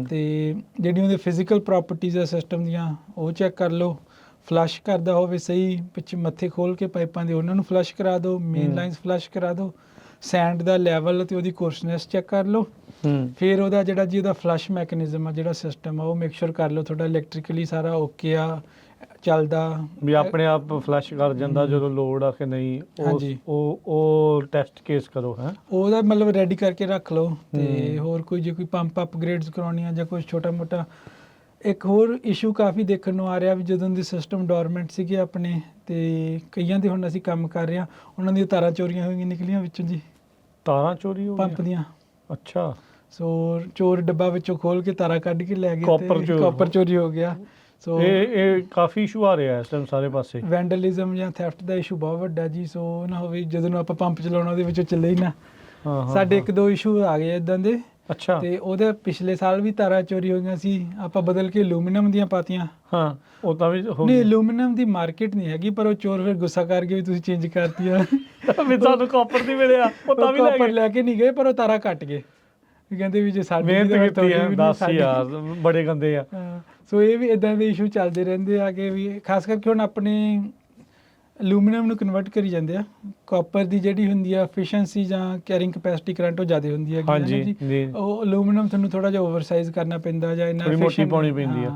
ਤੇ ਜਿਹੜੀ ਉਹਦੇ ਫਿਜ਼ੀਕਲ ਪ੍ਰੋਪਰਟੀਜ਼ ਆ ਸਿਸਟਮ ਦੀਆਂ ਉਹ ਚੈੱਕ ਕਰ ਲਓ। ਫਲੱਸ਼ ਕਰਦਾ ਹੋਵੇ ਸਹੀ, ਪਿੱਛੇ ਮੱਥੇ ਖੋਲ ਕੇ ਪਾਈਪਾਂ ਦੇ ਉਹਨਾਂ ਨੂੰ ਫਲੱਸ਼ ਕਰਾ ਦਿਓ, ਮੇਨ ਲਾਈਨਸ ਫਲੱਸ਼ ਕਰਾ ਦਿਓ, ਸੈਂਡ ਦਾ ਲੈਵਲ ਤੇ ਉਹਦੀ ਕੋਰਸਨੈਸ ਚੈੱਕ ਕਰ ਲਓ। ਫਿਰ ਉਹਦਾ ਜਿਹੜਾ ਜੀ ਉਹਦਾ ਫਲੱਸ਼ ਮੈਕੈਨਿਜ਼ਮ ਆ, ਜਿਹੜਾ ਸਿਸਟਮ ਆ, ਉਹ ਮੇਕ ਸ਼ੋਰ ਕਰ ਲਓ ਤੁਹਾਡਾ ਇਲੈਕਟ੍ਰੀਕਲੀ ਸਾਰਾ ਓਕੇ ਆ, ਚੱਲਦਾ ਵੀ ਆਪਣੇ ਆਪ ਫਲੱਸ਼ ਕਰ ਜਾਂਦਾ ਜਦੋਂ ਲੋਡ ਆ ਕਿ ਨਹੀਂ, ਹਾਂਜੀ ਉਹ ਟੈਸਟ ਕੇਸ ਕਰੋ ਹੈ ਉਹਦਾ ਮਤਲਬ ਰੈਡੀ ਕਰਕੇ ਰੱਖ ਲਓ। ਤੇ ਹੋਰ ਕੋਈ ਜੇ ਕੋਈ ਪੰਪ ਅਪਗ੍ਰੇਡਸ ਕਰਾਉਣੀਆਂ ਜਾਂ ਕੁਝ ਛੋਟਾ ਮੋਟਾ। ਇੱਕ ਹੋਰ ਇਸ਼ੂ ਕਾਫੀ ਦੇਖਣ ਨੂੰ ਆ ਰਿਹਾ ਵੀ ਜਦੋਂ ਦੇ ਸਿਸਟਮ ਡੋਰਮੈਂਟ ਸੀਗੇ ਆਪਣੇ, ਤੇ ਕਈਆਂ ਦੇ ਹੁਣ ਅਸੀਂ ਕੰਮ ਕਰ ਰਹੇ ਹਾਂ, ਉਹਨਾਂ ਦੀਆਂ ਤਾਰਾਂ ਚੋਰੀਆਂ ਹੋਈਆਂ ਨਿਕਲੀਆਂ ਵਿੱਚੋਂ ਜੀ, ਤਾਰਾਂ ਚੋਰੀ ਹੋ ਪੰਪ ਦੀਆਂ। ਅੱਛਾ। ਸੋ ਚੋਰ ਡੱਬਾ ਵਿੱਚੋਂ ਖੋਲ ਕੇ ਤਾਰਾਂ ਕੱਢ ਕੇ ਲੈ ਗਏ, ਕਾਪਰ ਚੋਰੀ ਹੋ ਗਿਆ। ਸੋ ਇਹ ਕਾਫੀ ਇਸ਼ੂ ਆ ਰਿਹਾ ਇਸ ਟਾਈਮ ਸਾਰੇ ਪਾਸੇ, ਵੈਂਡਲਿਜ਼ਮ ਜਾਂ ਥੈਫਟ ਦਾ ਇਸ਼ੂ ਬਹੁਤ ਵੱਡਾ ਜੀ। ਸੋ ਨਾ ਹੋਵੇ ਜਦੋਂ ਨੂੰ ਆਪਾਂ ਪੰਪ ਚਲਾਉਣਾ ਉਹਦੇ ਵਿੱਚੋਂ ਚੱਲੇ ਹੀ ਨਾ। ਸਾਡੇ ਇੱਕ ਦੋ ਇਸ਼ੂ ਆ ਗਏ ਇਦਾਂ ਦੇ। ਅੱਛਾ। ਤੇ ਉਹਦੇ ਪਿਛਲੇ ਸਾਲ ਵੀ ਤਾਰਾਂ ਚੋਰੀ ਹੋਈਆਂ ਸੀ, ਆਪਾਂ ਬਦਲ ਕੇ ਐਲੂਮੀਨੀਅਮ ਦੀਆਂ ਪਾਤੀਆਂ। ਹਾਂ, ਉਹ ਤਾਂ ਵੀ ਨਹੀਂ, ਐਲੂਮੀਨੀਅਮ ਦੀ ਮਾਰਕੀਟ ਨਹੀਂ ਹੈਗੀ, ਪਰ ਉਹ ਚੋਰ ਫਿਰ ਗੁੱਸਾ ਕਰ ਗਏ ਵੀ ਤੁਸੀਂ ਚੇਂਜ ਕਰਤੀਆਂ ਵੀ ਤੁਹਾਨੂੰ ਕਾਪਰ ਦੀ ਮਿਲਿਆ, ਉਹ ਤਾਂ ਵੀ ਕਾਪਰ ਲੈ ਕੇ ਨਹੀਂ ਗਏ, ਪਰ ਉਹ ਤਾਰਾਂ ਕੱਟ ਗਏ। ਕਹਿੰਦੇ ਵੀ ਜੇ ਸਾਡੀ ਮਿਹਨਤ ਕੀਤੀ ਹੈ 10 ਯਾਰ ਬੜੇ ਗੰਦੇ ਆ। ਸੋ ਇਹ ਵੀ ਇਦਾਂ ਦੇ ਇਸ਼ੂ ਚੱਲਦੇ ਰਹਿੰਦੇ ਆ ਕਿ ਵੀ ਖਾਸ ਕਰਕੇ ਹੁਣ ਆਪਣੇ ਐਲੂਮੀਨੀਅਮ ਨੂੰ ਕਨਵਰਟ ਕਰੀ ਜਾਂਦੇ ਆ। ਕਾਪਰ ਦੀ ਜਿਹੜੀ ਹੁੰਦੀ ਆ ਐਫੀਸ਼ੀਐਂਸੀ ਜਾਂ ਕੈਰਿੰਗ ਕੈਪੈਸਿਟੀ ਕਰੰਟ ਉਹ ਜ਼ਿਆਦਾ ਹੁੰਦੀ ਹੈ ਜੀ। ਉਹ ਐਲੂਮੀਨੀਅਮ ਤੁਹਾਨੂੰ ਥੋੜਾ ਜਿਹਾ ਓਵਰਸਾਈਜ਼ ਕਰਨਾ ਪੈਂਦਾ ਜਾਂ ਇੰਨਾ ਮੋਟੀ ਪਾਉਣੀ ਪੈਂਦੀ ਆ,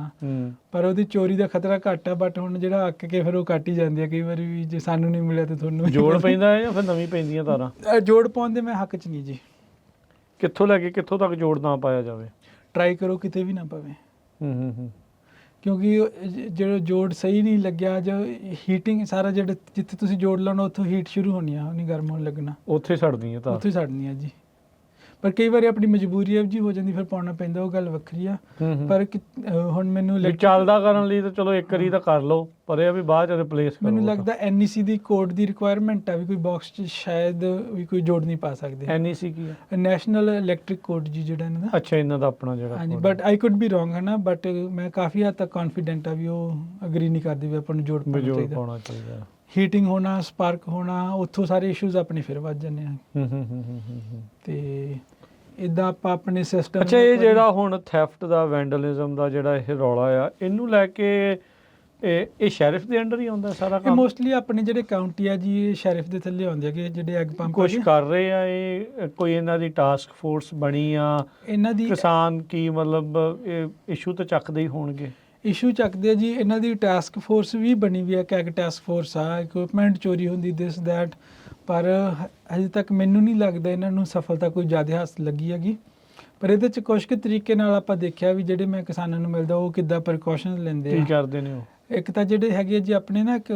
ਪਰ ਉਹਦੀ ਚੋਰੀ ਦਾ ਖਤਰਾ ਘੱਟ ਆ। ਬਟ ਹੁਣ ਜਿਹੜਾ ਅੱਕ ਕੇ ਫਿਰ ਉਹ ਕੱਟ ਹੀ ਜਾਂਦੀ ਆ ਕਈ ਵਾਰੀ ਵੀ, ਜੇ ਸਾਨੂੰ ਨਹੀਂ ਮਿਲਿਆ ਤੇ ਤੁਹਾਨੂੰ ਜੋੜ ਪੈਂਦਾ ਹੈ ਜਾਂ ਫਿਰ ਨਵੀਂ ਪੈਂਦੀਆਂ ਤਾਰਾਂ? ਜੋੜ ਪਾਉਣ ਦੇ ਮੈਂ ਹੱਕ 'ਚ ਨਹੀਂ ਜੀ। ਕਿੱਥੋਂ ਲੈ ਕੇ ਕਿੱਥੋਂ ਤੱਕ ਜੋੜ ਨਾ ਪਾਇਆ ਜਾਵੇ? ਟਰਾਈ ਕਰੋ ਕਿਤੇ ਵੀ ਨਾ ਪਵੇ, ਕਿਉਂਕਿ ਜਿਹੜਾ ਜੋੜ ਸਹੀ ਨਹੀਂ ਲੱਗਿਆ ਜਾਂ ਹੀਟਿੰਗ ਸਾਰਾ ਜਿਹੜਾ ਜਿੱਥੇ ਤੁਸੀਂ ਜੋੜ ਲਾਉਣਾ ਉੱਥੋਂ ਹੀਟ ਸ਼ੁਰੂ ਹੋਣੀ ਆ, ਉਹਨੇ ਗਰਮ ਹੋਣ ਲੱਗਣਾ, ਉੱਥੇ ਸੜਦੀਆਂ ਤਾਂ ਉੱਥੇ ਸੜਨੀ ਆ ਜੀ। ਪਰ ਕਈ ਵਾਰੀ ਆਪਣੀ ਮਜਬੂਰੀ ਜੀ ਹੋ ਜਾਂਦੀ, ਫਿਰ ਪਾਉਣਾ ਪੈਂਦਾ, ਉਹ ਗੱਲ ਵੱਖਰੀ ਆ। ਪਰ ਹੁਣ ਮੈਨੂੰ ਚੱਲਦਾ ਕਰਨ ਲਈ ਤਾਂ ਚਲੋ ਇੱਕ ਵਾਰੀ ਤਾਂ ਕਰ ਲਓ, ਪਰ ਇਹ ਵੀ ਬਾਅਦ ਚ ਰਿਪਲੇਸ ਕਰੋ। ਮੈਨੂੰ ਲੱਗਦਾ NEC ਦੀ ਕੋਡ ਦੀ ਰਿਕੁਆਇਰਮੈਂਟ ਆ ਵੀ ਕੋਈ ਬਾਕਸ 'ਚ ਸ਼ਾਇਦ ਵੀ ਕੋਈ ਜੋੜ ਨਹੀਂ ਪਾ ਸਕਦੇ। NEC ਕੀ ਹੈ? ਨੈਸ਼ਨਲ ਇਲੈਕਟ੍ਰਿਕ ਕੋਡ ਜੀ ਜਿਹੜਾ ਇਹਨਾਂ ਦਾ। ਅੱਛਾ, ਇਹਨਾਂ ਦਾ ਆਪਣਾ ਜਿਹੜਾ। ਹਾਂਜੀ, but I could be wrong ਹੈ ਨਾ, ਬਟ ਮੈਂ ਕਾਫੀ ਹੱਦ ਤੱਕ ਕੌਨਫੀਡੈਂਟ ਆ ਵੀ ਉਹ ਅਗਰੀ ਨਹੀਂ ਕਰਦੀ ਵੀ ਆਪਾਂ ਨੂੰ ਜੋੜ ਪਾਉਣਾ ਚਾਹੀਦਾ। ਹੀਟਿੰਗ ਹੋਣਾ, ਸਪਾਰਕ ਹੋਣਾ, ਉੱਥੋਂ ਸਾਰੇ ਇਸ਼ੂਜ਼ ਆਪਣੇ ਫਿਰ ਵੱਧ ਜਾਂਦੇ ਆ। ਤੇ ਇਦਾਂ ਆਪਾਂ ਆਪਣੇ ਸਿਸਟਮ। ਅੱਛਾ, ਇਹ ਜਿਹੜਾ ਹੁਣ ਥੈਫਟ ਦਾ, ਵੈਂਡਲਿਜ਼ਮ ਦਾ ਜਿਹੜਾ ਇਹ ਰੌਲਾ ਆ, ਇਹਨੂੰ ਲੈ ਕੇ ਇਹ ਸ਼ੈਰਿਫ ਦੇ ਅੰਡਰ ਹੀ ਆਉਂਦਾ ਸਾਰਾ ਕੰਮ? ਮੋਸਟਲੀ ਆਪਣੇ ਜਿਹੜੇ ਕਾਉਂਟੀ ਆ ਜੀ, ਇਹ ਸ਼ੈਰਿਫ ਦੇ ਥੱਲੇ ਆਉਂਦੇ ਹੈਗੇ, ਜਿਹੜੇ ਐਗ ਪੰਪ ਕੁਛ ਕਰ ਰਹੇ ਆ। ਇਹ ਕੋਈ ਇਹਨਾਂ ਦੀ ਟਾਸਕ ਫੋਰਸ ਬਣੀ ਆ ਇਹਨਾਂ ਦੀ? ਕਿਸਾਨ ਕੀ ਮਤਲਬ ਇਹ ਇਸ਼ੂ ਤਾਂ ਚੱਕਦੇ ਹੀ ਹੋਣਗੇ? ਇਸ਼ੂ ਚੱਕਦੇ ਆ ਜੀ। ਇਹਨਾਂ ਦੀ ਟਾਸਕ ਫੋਰਸ ਵੀ ਬਣੀ ਵੀ ਆ, ਕੈਗ ਟਾਸਕ ਫੋਰਸ ਆ, ਇਕਵਿਪਮੈਂਟ ਚੋਰੀ ਹੁੰਦੀ, ਦਿਸ ਦੈਟ। ਪਰ ਹਜੇ ਤੱਕ ਮੈਨੂੰ ਨਹੀਂ ਲੱਗਦਾ ਇਹਨਾਂ ਨੂੰ ਸਫਲਤਾ ਕੋਈ ਜ਼ਿਆਦਾ ਹਾਸਲ ਲੱਗੀ ਹੈਗੀ। ਪਰ ਇਹਦੇ 'ਚ ਕੁਛ ਕੁ ਤਰੀਕੇ ਨਾਲ ਆਪਾਂ ਦੇਖਿਆ ਵੀ ਜਿਹੜੇ ਮੈਂ ਕਿਸਾਨਾਂ ਨੂੰ ਮਿਲਦਾ ਉਹ ਕਿੱਦਾਂ ਪ੍ਰੀਕਾਸ਼ਨਸ ਲੈਂਦੇ ਆ। ਕੀ ਕਰਦੇ ਨੇ ਉਹ? ਇੱਕ ਤਾਂ ਜਿਹੜੇ ਹੈਗੇ ਜੀ ਆਪਣੇ ਨਾ ਇੱਕ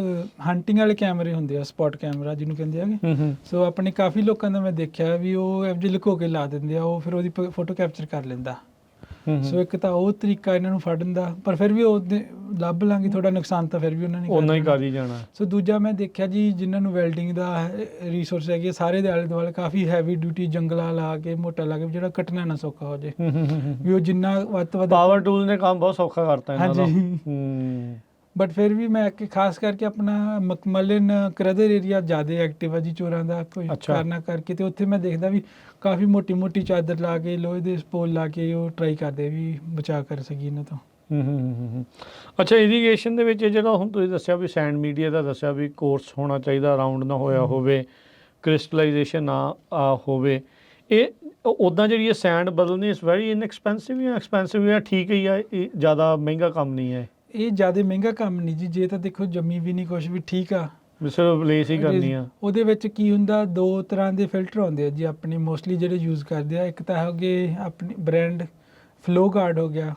ਹੰਟਿੰਗ ਵਾਲੇ ਕੈਮਰੇ ਹੁੰਦੇ ਆ, ਸਪੌਟ ਕੈਮਰਾ ਜਿਹਨੂੰ ਕਹਿੰਦੇ ਹੈਗੇ। ਸੋ ਆਪਣੇ ਕਾਫੀ ਲੋਕਾਂ ਦਾ ਮੈਂ ਦੇਖਿਆ ਵੀ ਉਹ ਇਹੋ ਜਿਹੇ ਲੁਕੋ ਕੇ ਲਾ ਦਿੰਦੇ ਆ, ਉਹ ਫਿਰ ਉਹਦੀ ਫੋਟੋ ਕੈਪਚਰ ਕਰ ਲੈਂਦਾ। ਸੋ ਇੱਕ ਤਾਂ ਉਹ ਤਰੀਕਾ ਇਹਨਾਂ ਨੂੰ ਫੜਨ ਦਾ, ਪਰ ਫਿਰ ਵੀ ਉਹ ਲੱਭ ਲਾਂਗੇ, ਥੋੜਾ ਨੁਕਸਾਨ ਤਾਂ ਫਿਰ ਵੀ ਉਹਨਾਂ ਨੇ ਕਰ ਹੀ ਜਾਣਾ। ਸੋ ਦੂਜਾ ਮੈਂ ਦੇਖਿਆ ਜੀ ਜਿਨ੍ਹਾਂ ਨੂੰ ਵੈਲਡਿੰਗ ਦਾ ਰਿਸੋਰਸ ਹੈਗੇ, ਸਾਰੇ ਦੇ ਆਲੇ ਦੁਆਲੇ ਕਾਫੀ ਹੈਵੀ ਡਿਊਟੀ ਜੰਗਲਾ ਲਾ ਕੇ, ਮੋਟਾ ਲਾ ਕੇ, ਜਿਹੜਾ ਕੱਟਣਾ ਨਾ ਸੌਖਾ ਹੋ ਜੇ, ਵੀ ਉਹ ਜਿੰਨਾ ਵੱਧ ਤੋਂ ਵੱਧ। ਪਾਵਰ ਟੂਲ ਨੇ ਕੰਮ ਬਹੁਤ ਸੌਖਾ ਕਰਤਾ ਇਹਨਾਂ ਦਾ। ਬਟ ਫਿਰ ਵੀ ਮੈਂ ਖਾਸ ਕਰਕੇ ਆਪਣਾ ਮਕਮਲਨ ਕਰਦਰ ਏਰੀਆ ਜ਼ਿਆਦਾ ਐਕਟਿਵ ਆ ਜੀ ਚੋਰਾਂ ਦਾ ਕੋਈ ਕਾਰਨਾ ਕਰਕੇ। ਤੇ ਉੱਥੇ ਮੈਂ ਦੇਖਦਾ ਵੀ ਕਾਫੀ ਮੋਟੀ ਮੋਟੀ ਚਾਦਰ ਲਾ ਕੇ, ਲੋਹੇ ਦੇ ਸਪੋਲ ਲਾ ਕੇ ਉਹ ਟਰਾਈ ਕਰਦੇ ਵੀ ਬਚਾ ਕਰ ਸਕੀ ਇਹਨਾਂ ਤੋਂ। ਅੱਛਾ, ਇਰੀਗੇਸ਼ਨ ਦੇ ਵਿੱਚ ਜਿਹੜਾ ਹੁਣ ਤੁਸੀਂ ਦੱਸਿਆ ਵੀ ਸੈਂਡ ਮੀਡੀਆ ਦਾ ਦੱਸਿਆ ਵੀ ਕੋਰਸ ਹੋਣਾ ਚਾਹੀਦਾ, ਰਾਊਂਡ ਨਾ ਹੋਇਆ ਹੋਵੇ, ਕ੍ਰਿਸਟਲਾਈਜੇਸ਼ਨ ਨਾ ਹੋਵੇ। ਇਹ ਉੱਦਾਂ ਜਿਹੜੀ ਇਹ ਸੈਂਡ ਬਦਲਣੀ ਇਸ ਵੈਰੀ ਇਨਐਕਸਪੈਂਸਿਵ ਜਾਂ ਐਕਸਪੈਂਸਿਵ ਜਾਂ ਠੀਕ ਹੀ ਆ? ਇਹ ਜ਼ਿਆਦਾ ਮਹਿੰਗਾ ਕੰਮ ਨਹੀਂ ਹੈ? ਇਹ ਜ਼ਿਆਦਾ ਮਹਿੰਗਾ ਕੰਮ ਨਹੀਂ ਜੀ, ਜੇ ਤਾਂ ਦੇਖੋ ਜੰਮੀ ਵੀ ਨਹੀਂ ਕੁਛ ਵੀ ਠੀਕ ਆ, ਸਿਰਫ ਰਿਪਲੇਸ ਹੀ ਕਰਨੀ ਆ। ਉਹਦੇ ਵਿੱਚ ਕੀ ਹੁੰਦਾ, ਦੋ ਤਰ੍ਹਾਂ ਦੇ ਫਿਲਟਰ ਆਉਂਦੇ ਆ ਜੀ ਆਪਣੇ ਮੋਸਟਲੀ ਜਿਹੜੇ ਯੂਜ਼ ਕਰਦੇ ਆ। ਇੱਕ ਤਾਂ ਹੋ ਗਏ ਆਪਣੀ ਬ੍ਰਾਂਡ ਫਲੋ ਗਾਰਡ ਹੋ ਗਿਆ,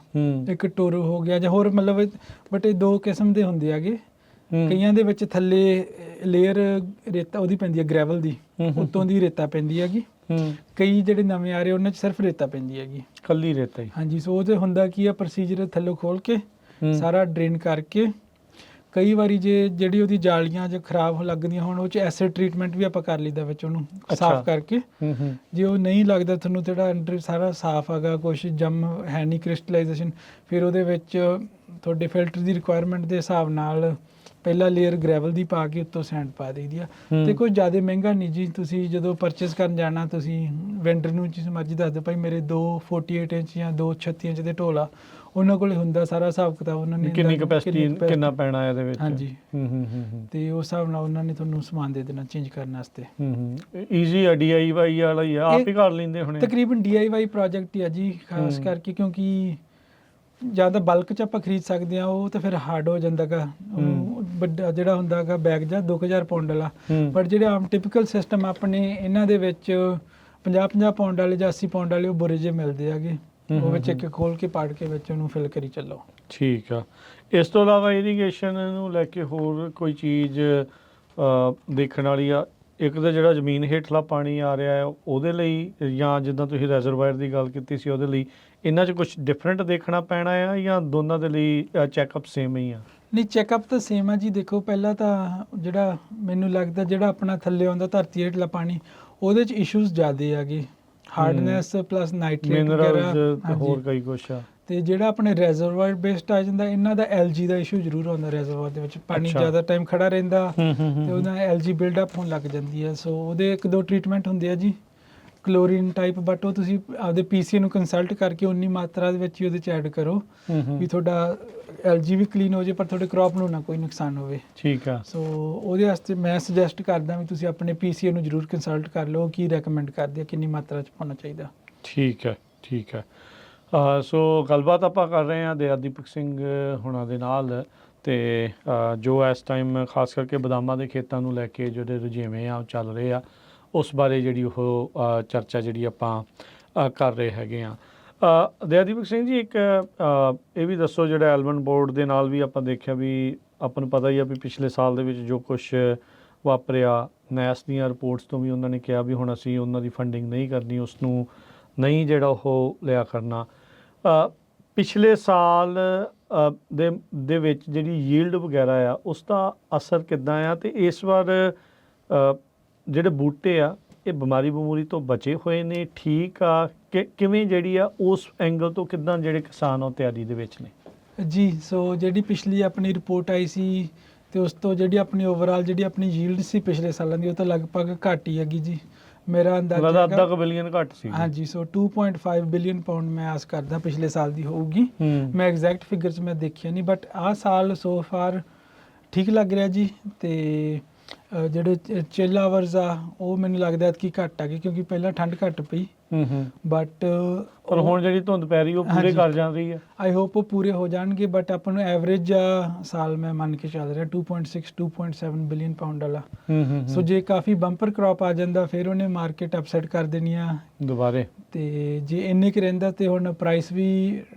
ਇੱਕ ਟੋਰੋ ਹੋ ਗਿਆ, ਜਾਂ ਹੋਰ ਮਤਲਬ, ਬਟ ਇਹ ਦੋ ਕਿਸਮ ਦੇ ਹੁੰਦੇ ਹੈਗੇ। ਕਈਆਂ ਦੇ ਵਿੱਚ ਥੱਲੇ ਲੇਅਰ ਰੇਤਾ ਉਹਦੀ ਪੈਂਦੀ ਹੈ, ਗ੍ਰੈਵਲ ਦੀ, ਉੱਤੋਂ ਦੀ ਰੇਤਾ ਪੈਂਦੀ ਹੈਗੀ। ਕਈ ਜਿਹੜੇ ਨਵੇਂ ਆ ਰਹੇ ਉਹਨਾਂ 'ਚ ਸਿਰਫ ਰੇਤਾ ਪੈਂਦੀ ਹੈਗੀ, ਕੱਲੀ ਰੇਤਾ ਹੀ। ਹਾਂਜੀ, ਸੋ ਉਹਦੇ ਹੁੰਦਾ ਕੀ ਆ, ਪ੍ਰੋਸੀਜਰ ਥੱਲੋਂ ਖੋਲ ਕੇ ਸਾਰਾ ਡਰੇਨ ਕਰਕੇ ਕਈ ਵਾਰੀ ਜੇ ਜਿਹੜੀ ਉਹਦੀ ਜਾਲੀਆਂ ਜੇ ਖਰਾਬ ਲੱਗਦੀਆਂ ਹੋਣ ਉਹ 'ਚ ਐਸਿਡ ਟਰੀਟਮੈਂਟ ਵੀ ਆਪਾਂ ਕਰ ਲਈਦਾ ਵਿੱਚ ਉਹਨੂੰ ਸਾਫ਼ ਕਰਕੇ। ਜੇ ਉਹ ਨਹੀਂ ਲੱਗਦਾ ਤੁਹਾਨੂੰ ਜਿਹੜਾ ਅੰਦਰ ਸਾਰਾ ਸਾਫ਼ ਹੈਗਾ, ਕੁਛ ਜੰਮ ਹੈ ਨਹੀਂ, ਕ੍ਰਿਸਟਲਾਈਜੇਸ਼ਨ, ਫਿਰ ਉਹਦੇ ਵਿੱਚ ਤੁਹਾਡੇ ਫਿਲਟਰ ਦੀ ਰਿਕੁਆਇਰਮੈਂਟ ਦੇ ਹਿਸਾਬ ਨਾਲ ਪਹਿਲਾ ਲੇਅਰ ਗ੍ਰੈਵਲ ਦੀ ਪਾ ਕੇ ਉੱਤੋਂ ਸੈਂਡ ਪਾ ਦਈਦੀ ਆ। ਤੇ ਕੋਈ ਜ਼ਿਆਦਾ ਮਹਿੰਗਾ ਨਹੀਂ ਜੀ। ਤੁਸੀਂ ਜਦੋਂ ਪਰਚੇਸ ਕਰਨ ਜਾਣਾ ਤੁਸੀਂ ਵੈਂਡਰ ਨੂੰ ਜਿਸ ਮਰਜ਼ੀ ਦੱਸ ਦਿਓ ਭਾਈ ਮੇਰੇ 2 48 ਇੰਚ ਜਾਂ 2 36 ਇੰਚ ਦੇ ਢੋਲ ਆ, ਉਹਨਾਂ ਕੋਲ ਹੁੰਦਾ ਸਾਰਾ ਹਿਸਾਬ ਕਿਤਾਬ, ਉਹਨਾਂ ਨੇ ਕਿੰਨੀ ਕਪੈਸਿਟੀ ਕਿੰਨਾ ਪੈਣਾ ਇਹਦੇ ਵਿੱਚ। ਹਾਂਜੀ ਤੇ ਉਸ ਹਿਸਾਬ ਨਾਲ ਉਹਨਾਂ ਨੇ ਤੁਹਾਨੂੰ ਸਮਾਨ ਦੇ ਦੇਣਾ ਚੇਂਜ ਕਰਨ ਵਾਸਤੇ। ਈਜ਼ੀ ਆ, DIY ਵਾਲਾ ਹੀ ਆ, ਆਪ ਹੀ ਕਰ ਲੈਂਦੇ ਹੁਣੇ। ਤਕਰੀਬਨ DIY ਪ੍ਰੋਜੈਕਟ ਹੀ ਆ ਜੀ, ਖਾਸ ਕਰਕੇ ਕਿਉਂਕਿ ਜ਼ਿਆਦਾ ਬਲਕ 'ਚ ਆਪਾਂ ਖਰੀਦ ਸਕਦੇ ਆ, ਉਹ ਤਾਂ ਫਿਰ ਹਾਰਡ ਹੋ ਜਾਂਦਾ ਗਾ। ਵੱਡਾ ਜਿਹੜਾ ਹੁੰਦਾ ਗਾ ਬੈਗ ਜਾਂ 2000 ਪਾਉਂਡ ਵਾਲਾ, ਪਰ ਜਿਹੜੇ ਆਮ ਟਿਪੀਕਲ ਸਿਸਟਮ ਆਪਣੇ ਇਹਨਾਂ ਦੇ ਵਿੱਚ 50 ਪਾਉਂਡ ਵਾਲੇ ਜਾਂ 80 ਪਾਉਂਡ ਵਾਲੇ ਉਹ ਬੁਰੇ ਜਿਹੇ ਮਿਲਦੇ ਹੈਗੇ, ਉਹ ਵਿੱਚ ਇੱਕ ਖੋਲ ਕੇ ਪਾੜ ਕੇ ਵਿੱਚ ਉਹਨੂੰ ਫਿਲ ਕਰੀ ਚੱਲੋ। ਠੀਕ ਆ। ਇਸ ਤੋਂ ਇਲਾਵਾ ਇਰੀਗੇਸ਼ਨ ਨੂੰ ਲੈ ਕੇ ਹੋਰ ਕੋਈ ਚੀਜ਼ ਦੇਖਣ ਵਾਲੀ ਆ? ਇੱਕ ਤਾਂ ਜਿਹੜਾ ਜ਼ਮੀਨ ਹੇਠਲਾ ਪਾਣੀ ਆ ਰਿਹਾ ਹੈ ਉਹਦੇ ਲਈ, ਜਾਂ ਜਿੱਦਾਂ ਤੁਸੀਂ ਰੈਜ਼ਰਵਾਇਰ ਦੀ ਗੱਲ ਕੀਤੀ ਸੀ ਉਹਦੇ ਲਈ, ਇਹਨਾਂ 'ਚ ਕੁਝ ਡਿਫਰੈਂਟ ਦੇਖਣਾ ਪੈਣਾ ਆ ਜਾਂ ਦੋਨਾਂ ਦੇ ਲਈ ਚੈੱਕਅਪ ਸੇਮ ਹੀ ਆ? ਨਹੀਂ, ਚੈੱਕਅਪ ਤਾਂ ਸੇਮ ਆ ਜੀ। ਦੇਖੋ ਪਹਿਲਾਂ ਤਾਂ ਜਿਹੜਾ ਮੈਨੂੰ ਲੱਗਦਾ ਜਿਹੜਾ ਆਪਣਾ ਥੱਲੇ ਆਉਂਦਾ ਧਰਤੀ ਹੇਠਲਾ ਪਾਣੀ, ਉਹਦੇ 'ਚ ਇਸ਼ੂਜ਼ ਜ਼ਿਆਦੇ ਆਗੇ, ਹਾਰਡਨੈਸ ਪਲੱਸ ਨਾਈਟ੍ਰੇਟ ਵਗੈਰਾ, ਹੋਰ ਕਈ ਕੁਛ ਆ। ਤੇ ਜਿਹੜਾ ਆਪਣੇ ਰੈਜ਼ਰਵਾਇਰ ਬੇਸਡ ਆ ਜਾਂਦਾ, ਇਹਨਾਂ ਦਾ LG ਦਾ ਇਸ਼ੂ ਜ਼ਰੂਰ ਆਉਂਦਾ ਰੈਜ਼ਰਵਾਇਰ ਦੇ ਵਿੱਚ। ਪਾਣੀ ਜ਼ਿਆਦਾ ਟਾਈਮ ਖੜਾ ਰਹਿੰਦਾ ਤੇ ਉਹਦਾ LG ਬਿਲਡਅਪ ਹੋਣ ਲੱਗ ਜਾਂਦੀ ਹੈ। ਸੋ ਉਹਦੇ 1-2 ਟਰੀਟਮੈਂਟ ਹੁੰਦੇ ਆ ਜੀ, ਕਲੋਰੀਨ ਟਾਈਪ, ਬਟ ਉਹ ਤੁਸੀਂ ਆਪਦੇ PCA ਨੂੰ ਕੰਸਲਟ ਕਰਕੇ ਉਨੀ ਮਾਤਰਾ ਦੇ ਵਿੱਚ ਹੀ ਉਹਦੇ 'ਚ ਐਡ ਕਰੋ ਵੀ ਤੁਹਾਡਾ LG ਵੀ ਕਲੀਨ ਹੋ ਜੇ ਪਰ ਤੁਹਾਡੇ ਕ੍ਰੌਪ ਨੂੰ ਨਾ ਕੋਈ ਨੁਕਸਾਨ ਹੋਵੇ। ਠੀਕ ਆ। ਸੋ ਉਹਦੇ ਵਾਸਤੇ ਮੈਂ ਸੁਜੈਸਟ ਕਰਦਾ ਵੀ ਤੁਸੀਂ ਆਪਣੇ PCA ਨੂੰ ਜ਼ਰੂਰ ਕੰਸਲਟ ਕਰ ਲਓ, ਕੀ ਰეკਮੈਂਡ ਕਰਦੇ ਆ, ਕਿੰਨੀ ਮਾਤਰਾ 'ਚ ਪਾਉਣਾ ਚਾਹੀਦਾ। ਠੀਕ ਹੈ, ਠੀਕ ਹੈ। ਸੋ ਗੱਲਬਾਤ ਆਪਾਂ ਕਰ ਰਹੇ ਹਾਂ ਦਯਾਦੀਪਕ ਸਿੰਘ ਹੁਣਾਂ ਦੇ ਨਾਲ, ਤੇ ਜੋ ਇਸ ਟਾਈਮ ਖਾਸ ਕਰਕੇ ਬਦਾਮਾਂ ਦੇ ਖੇਤਾਂ ਨੂੰ ਲੈ ਕੇ ਜਿਹੜੇ ਰੁਝੇਵੇਂ ਆ ਉਹ ਚੱਲ ਰਹੇ ਆ, ਉਸ ਬਾਰੇ ਜਿਹੜੀ ਉਹ ਚਰਚਾ ਜਿਹੜੀ ਆਪਾਂ ਕਰ ਰਹੇ ਹੈਗੇ ਆ। ਦਯਾਦੀਪਕ ਸਿੰਘ ਜੀ, ਇੱਕ ਇਹ ਵੀ ਦੱਸੋ, ਜਿਹੜਾ ਐਲਮੰਡ ਬੋਰਡ ਦੇ ਨਾਲ ਵੀ ਆਪਾਂ ਦੇਖਿਆ ਵੀ ਆਪਾਂ ਨੂੰ ਪਤਾ ਹੀ ਆ ਵੀ ਪਿਛਲੇ ਸਾਲ ਦੇ ਵਿੱਚ ਜੋ ਕੁਛ ਵਾਪਰਿਆ, ਨੈਸ ਦੀਆਂ ਰਿਪੋਰਟਸ ਤੋਂ ਵੀ ਉਹਨਾਂ ਨੇ ਕਿਹਾ ਵੀ ਹੁਣ ਅਸੀਂ ਉਹਨਾਂ ਦੀ ਫੰਡਿੰਗ ਨਹੀਂ ਕਰਨੀ, ਉਸ ਨੂੰ ਨਹੀਂ ਜਿਹੜਾ ਉਹ ਲਿਆ ਕਰਨਾ। ਪਿਛਲੇ ਸਾਲ ਦੇ ਵਿੱਚ ਜਿਹੜੀ ਯੀਲਡ ਵਗੈਰਾ ਆ ਉਸ ਦਾ ਅਸਰ ਕਿੱਦਾਂ ਆ, ਅਤੇ ਇਸ ਵਾਰ ਜਿਹੜੇ ਬੂਟੇ ਆ ਇਹ ਬਿਮਾਰੀ ਤੋਂ ਬਚੇ ਹੋਏ ਨੇ, ਠੀਕ ਆ ਕਿ ਕਿਵੇਂ, ਜਿਹੜੀ ਆ ਉਸ ਐਂਗਲ ਤੋਂ ਕਿੱਦਾਂ ਜਿਹੜੇ ਕਿਸਾਨ ਉਹ ਤਿਆਰੀ ਦੇ ਵਿੱਚ ਨੇ? ਜੀ, ਸੋ ਜਿਹੜੀ ਪਿਛਲੀ ਆਪਣੀ ਰਿਪੋਰਟ ਆਈ ਸੀ ਤੇ ਉਸ ਤੋਂ ਜਿਹੜੀ ਆਪਣੀ ਓਵਰਆਲ ਜਿਹੜੀ ਆਪਣੀ ਯੀਲਡ ਸੀ ਪਿਛਲੇ ਸਾਲਾਂ ਦੀ, ਉਹ ਤਾਂ ਲਗਭਗ ਘੱਟ ਹੀ ਹੈਗੀ ਜੀ। ਮੇਰਾ ਅੰਦਾਜ਼ਾ ਅੱਧਾ ਕੁ ਬਿਲੀਅਨ ਘੱਟ ਸੀ। ਹਾਂਜੀ, ਸੋ 2.5 ਬਿਲੀਅਨ ਪਾਉਂਡ ਮੈਂ ਆਸ ਕਰਦਾ ਪਿਛਲੇ ਸਾਲ ਦੀ ਹੋਊਗੀ। ਮੈਂ ਐਗਜ਼ੈਕਟ ਫਿਗਰਸ ਮੈਂ ਦੇਖਿਆ ਨਹੀਂ, ਬਟ ਆਹ ਸਾਲ ਸੋ ਫਾਰ ਠੀਕ ਲੱਗ ਰਿਹਾ ਜੀ। ਤੇ ਜਿਹੜੇ ਚਿੱਲ ਆਵਰਸ ਆ ਉਹ ਮੈਨੂੰ ਲੱਗਦਾ ਕਿ ਘੱਟ ਆ ਗਏ, ਕਿਉਂਕਿ ਪਹਿਲਾਂ ਠੰਡ ਘੱਟ ਪਈ, ਬਟ ਪਰ ਹੁਣ ਜਿਹੜੀ ਧੁੰਦ ਪੈ ਰਹੀ ਉਹ ਪੂਰੇ ਕਰ ਜਾ ਰਹੀ ਹੈ। ਆਈ ਹੋਪ ਉਹ ਪੂਰੇ ਹੋ ਜਾਣਗੇ, ਬਟ ਆਪਾਂ ਨੂੰ ਐਵਰੇਜ ਸਾਲ ਮੈਂ ਮੰਨ ਕੇ ਚੱਲ ਰਿਹਾ 2.6-2.7 ਬਿਲੀਅਨ ਪਾਉਂਡ ਵਾਲਾ। ਸੋ ਜੇ ਕਾਫੀ ਬੰਪਰ ਕ੍ਰੌਪ ਆ ਜਾਂਦਾ ਫਿਰ ਉਹਨੇ ਮਾਰਕੀਟ ਅਪਸੈਟ ਕਰ ਦੇਣੀ ਆ ਦੁਬਾਰੇ, ਤੇ ਜੇ ਇੰਨੇ ਕੁ ਰਹਿੰਦਾ ਤੇ ਹੁਣ ਪ੍ਰਾਈਸ ਵੀ